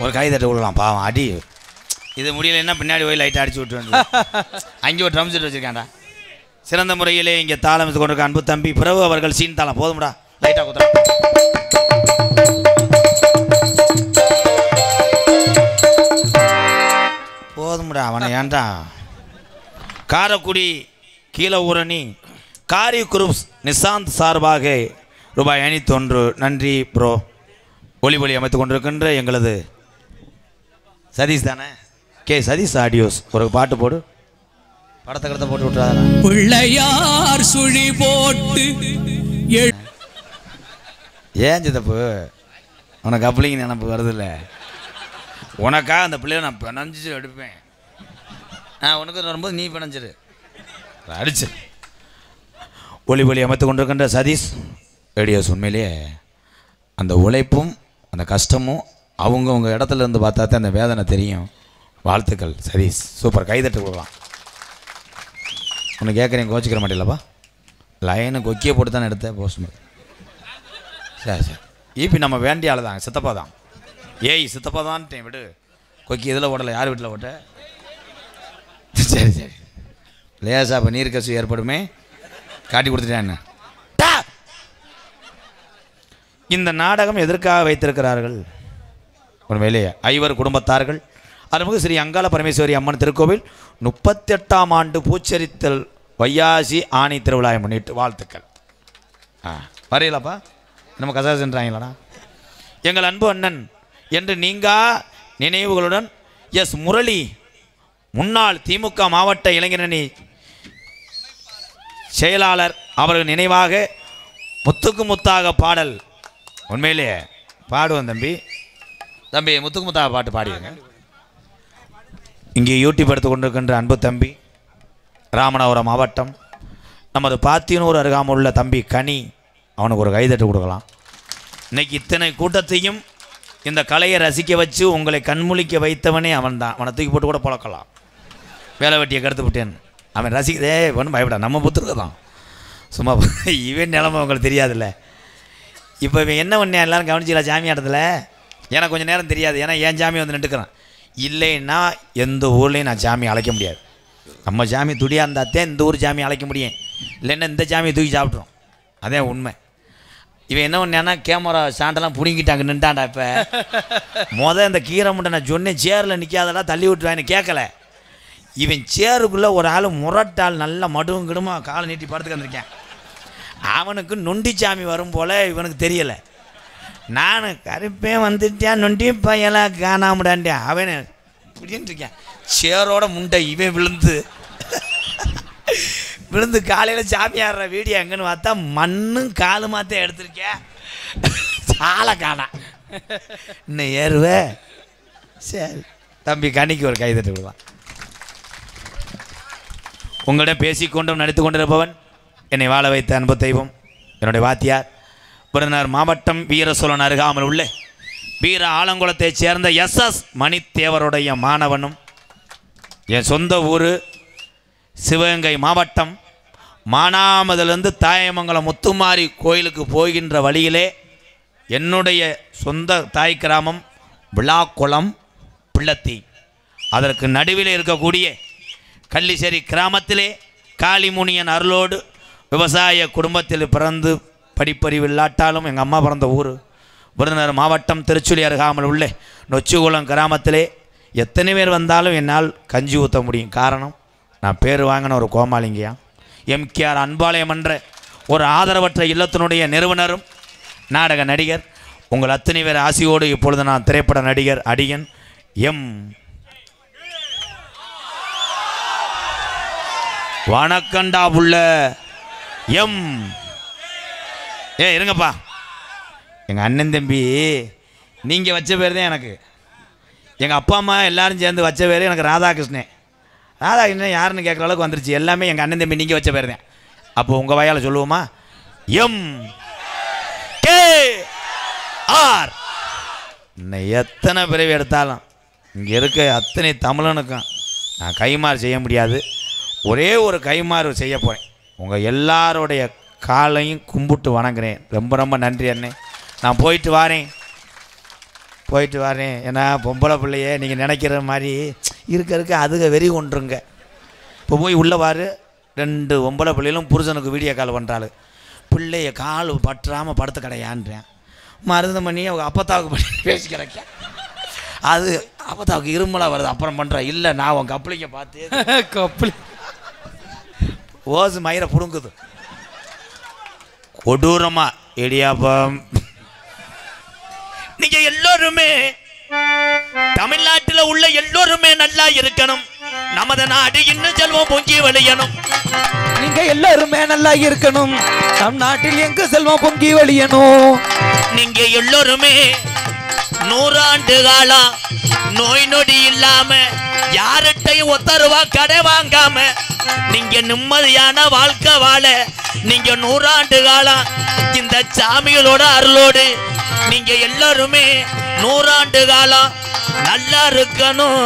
ஒரு கை தட்ட விடலாம். பாவம் அடி இது முடியல. என்ன பின்னாடி போய் லைட்டாக அடிச்சு விட்டு அங்கே ஒரு ட்ரம் செட் வச்சுருக்காண்டா. சிறந்த முறையிலே இங்கே தாளம் கொண்டிருக்க அன்பு தம்பி பிரபு அவர்கள் சீன் தாளம். போதும்டா லைட்டாக குத்துறா. போதும்டா அவனை ஏன்டா. காரக்குடி கீழ ஊரணி காரி குரூப்ஸ் நிசாந்த் சார்பாக ரூபாய் 51 நன்றி ப்ரோ. ஒளி அமைத்து கொண்டிருக்கின்ற எங்களது சதீஷ் தானே கே சதீஷ் ஆடியோஸ். ஒரு பாட்டு போடு. படத்தை கடத்த போட்டு விட்டுறாங்க. பிள்ளையார் சுழி போட்டு ஏன் சித்தப்பு உனக்கு அப்படிங்க நினப்பு வருதில்ல. உனக்காக அந்த பிள்ளைய நான் பிணைஞ்சு எடுப்பேன். உனக்கு வரும்போது நீ பிணைஞ்சிரு அடிச்சு. ஒளி அமைத்து கொண்டிருக்கின்ற சதீஷ் ஆடியோஸ். உண்மையிலேயே அந்த உழைப்பும் அந்த கஷ்டமும் அவங்கவுங்க இடத்துல இருந்து பார்த்தா தான் அந்த வேதனை தெரியும். வாழ்த்துக்கள் சதீஷ், சூப்பர். கைதட்டு கொடுக்கலாம். ஒன்று கேட்குறேன், கோச்சிக்கிற மாட்டேலப்பா. லைனு கொக்கியை போட்டு தானே எடுத்தேன் போஸ்ட். சரி சரி. ஈபி நம்ம வேண்டிய ஆள் தான், சித்தப்பா தான். ஏய் சித்தப்பா தான்ட்டேன் விடு. கொக்கி இதில் ஓடலை, யார் வீட்டில் ஓட்ட? சரி சரி. லேசா இப்போ நீர் கசிவு ஏற்படுமே, காட்டி கொடுத்துட்டேன். என்ன இந்த நாடகம் எதற்காக வைத்திருக்கிறார்கள்? உண்மையிலேயே ஐவர் குடும்பத்தார்கள் அருள்மிகு ஸ்ரீ அங்காள பரமேஸ்வரி அம்மன் திருக்கோவில் 38ஆம் ஆண்டு பூச்சரித்தல் வையாசி ஆணி திருவிழாவை முன்னிட்டு வாழ்த்துக்கள். வரையலாப்பா, நம்ம கசா சென்றாங்களாடா. எங்கள் அன்பு அண்ணன் என்று நீங்கா நினைவுகளுடன் எஸ் முரளி முன்னாள் திமுக மாவட்ட இளைஞரணி செயலாளர் அவர்கள் நினைவாக முத்துக்கு முத்தாக பாடல். உண்மையிலே பாடுவோம் தம்பி. தம்பி முத்துக்கு முத்தாக பாட்டு பாடிடுங்க. இங்கே யூடியூப் எடுத்து கொண்டிருக்கின்ற அன்பு தம்பி ராமநாதபுரம் மாவட்டம் நமது பாத்தியனூர் அருகாமல் உள்ள தம்பி கனி, அவனுக்கு ஒரு கைதட்டு கொடுக்கலாம். இன்னைக்கு இத்தனை கூட்டத்தையும் இந்த கலையை ரசிக்க வச்சு உங்களை கண்முழிக்க வைத்தவனே அவன் தான். அவனை தூக்கி போட்டு கூட பழக்கலாம். வேலை வெட்டியை கருத்து விட்டேன். அவன் ரசிக்கிறதே ஒன்றும் பயப்படா, நம்ம புத்திருக்கு தான். சும்மா இவன் நிலமை உங்களுக்கு தெரியாதுல்ல. இப்போ இவன் என்ன பண்ணேன் எல்லாரும் கவனிச்சிக்கலாம். ஜாமியாட்டத்தில் எனக்கு கொஞ்சம் நேரம் தெரியாது, ஏன்னா என் சாமி வந்து நின்றுக்கிறேன். இல்லைன்னா எந்த ஊர்லேயும் நான் சாமி அழைக்க முடியாது. நம்ம சாமி துடியாக இருந்தாத்தே இந்த ஊர் சாமி அழைக்க முடியும், இல்லைன்னா இந்த சாமியை தூக்கி சாப்பிட்றோம். அதே உண்மை. இவன் என்ன பண்ணான்னா கேமரா ஸ்டாண்டெல்லாம் பிடுங்கிட்டாங்க நின்ட்டான்டா. இப்போ இந்த கீரை முட்டை நான் சொன்னேன் சேரில் நிற்காதெல்லாம் தள்ளி விட்டுருவான்னு கேட்கல. இவன் சேருக்குள்ளே ஒரு ஆள் முரட்டாள் நல்ல மடுவும் கிடுமா காலை நீட்டி படுத்துக்க வந்திருக்கேன். அவனுக்கு நொண்டிச்சாமி வரும் போல் இவனுக்கு தெரியலை. நான் கருப்பே வந்துட்டேன் நொண்டி பையெல்லாம் காணாமடான்ட்டேன். அவன் இப்படின்னு இருக்கேன் சேரோட முண்டை. இவன் விழுந்து காலையில் சாமி ஆடுற வீடியோ எங்கன்னு பார்த்தா மண்ணும் காலு மாற்ற எடுத்திருக்கேன். சாலை காணா இன்னும் ஏறுவே. சரி தம்பி கணிக்கு ஒரு கைதட்டு விடுவான். உங்களிடம் பேசிக்கொண்டும் நடித்து கொண்டிருப்பவன் என்னை வாழ வைத்த அன்பு தெய்வம் என்னுடைய வாத்தியார், விருதுநகர் மாவட்டம் வீரசோழன் அருகாமல் உள்ள வீர ஆலங்குளத்தைச் சேர்ந்த SS மணித்தேவருடைய மாணவனும், என் சொந்த ஊர் சிவகங்கை மாவட்டம் மானாமதிலிருந்து தாயமங்கலம் முத்துமாரி கோயிலுக்கு போகின்ற வழியிலே என்னுடைய சொந்த தாய் கிராமம் விழாக்குளம் பிள்ளத்தி. அதற்கு நடுவில் இருக்கக்கூடிய கள்ளிசேரி கிராமத்திலே காளிமுனியன் அருளோடு விவசாய குடும்பத்தில் பிறந்து படிப்பறிவு இல்லாட்டாலும் எங்கள் அம்மா பிறந்த ஊர் விருதுநகர் மாவட்டம் திருச்சுழி அருகாமல் உள்ள நொச்சிகுளம் கிராமத்திலே எத்தனை பேர் வந்தாலும் என்னால் கஞ்சி ஊற்ற முடியும். காரணம் நான் பேர் வாங்கின ஒரு கோமாளிங்கயா. MKR அன்பாலயம் என்ற ஒரு ஆதரவற்ற இல்லத்தினுடைய நிறுவனரும் நாடக நடிகர். உங்கள் அத்தனை பேர் ஆசையோடு இப்பொழுது நான் திரைப்பட நடிகர் அடியன் எம். வணக்கண்டா புள்ள எம். இருங்கப்பா, எங்கள் அண்ணன் தம்பி நீங்கள் வச்ச பேர் தான் எனக்கு. எங்கள் அப்பா அம்மா எல்லாரும் சேர்ந்து வச்ச பேர் எனக்கு ராதாகிருஷ்ணன். ராதாகிருஷ்ணன் யாருன்னு கேட்குற அளவுக்கு வந்துருச்சு. எல்லாமே எங்கள் அண்ணன் தம்பி நீங்கள் வச்ச பேர் தான். அப்போ உங்கள் வாயால் சொல்லுவோமா? MKR. இன்னும் எத்தனை பிறவி எடுத்தாலும் இங்கே இருக்க அத்தனை தமிழனுக்கும் நான் கைமாறு செய்ய முடியாது. ஒரே ஒரு கைமாறு செய்ய போகிறேன். உங்கள் எல்லாருடைய காலையும் கும்பிட்டு வணங்குறேன். ரொம்ப ரொம்ப நன்றி அண்ணே. நான் போயிட்டு வரேன். ஏன்னா பொம்பளை பிள்ளையே நீங்கள் நினைக்கிற மாதிரி இருக்க அதுக வெறி கொண்டுருங்க. இப்போ போய் உள்ளவாறு 2 பொம்பளை பிள்ளைகளும் புருஷனுக்கு வீடியோ கால் பண்ணுறாள். பிள்ளைய கால் பற்றாமல் படுத்து கிடையான்றேன். மருந்து பண்ணி அவங்க அப்பத்தாவுக்கு பண்ணி பேசி கிடைக்க. அது அப்பத்தாவுக்கு இருமலாக வருது அப்புறம் பண்ணுறேன். இல்லை நான் உன் கப்பலிங்க பார்த்து கப்பலி ஓசு மயிரை பிடுங்குது கொடூரமா. இடியாப்பம் நீங்க எல்லோருமே தமிழ்நாட்டில் உள்ள எல்லோருமே நல்லா இருக்கணும். நமது நாடு இன்னும் செல்வம் பொங்கி வழியணும். நீங்க எல்லாருமே நல்லா இருக்கணும். நம் நாட்டில் எங்க செல்வம் பொங்கி வழியணும். நீங்க எல்லோருமே 100 ஆண்டு காலம் நோய் நொடி இல்லாம யார்கிட்டையும் ஒத்தருவா கடை வாங்காம நீங்க நிம்மதியான வாழ்க்கை வாழ நீங்க 100 ஆண்டு காலம் இந்த சாமிகளோட அருளோடு நீங்க எல்லாருமே 100 ஆண்டு காலம் நல்லா இருக்கணும்.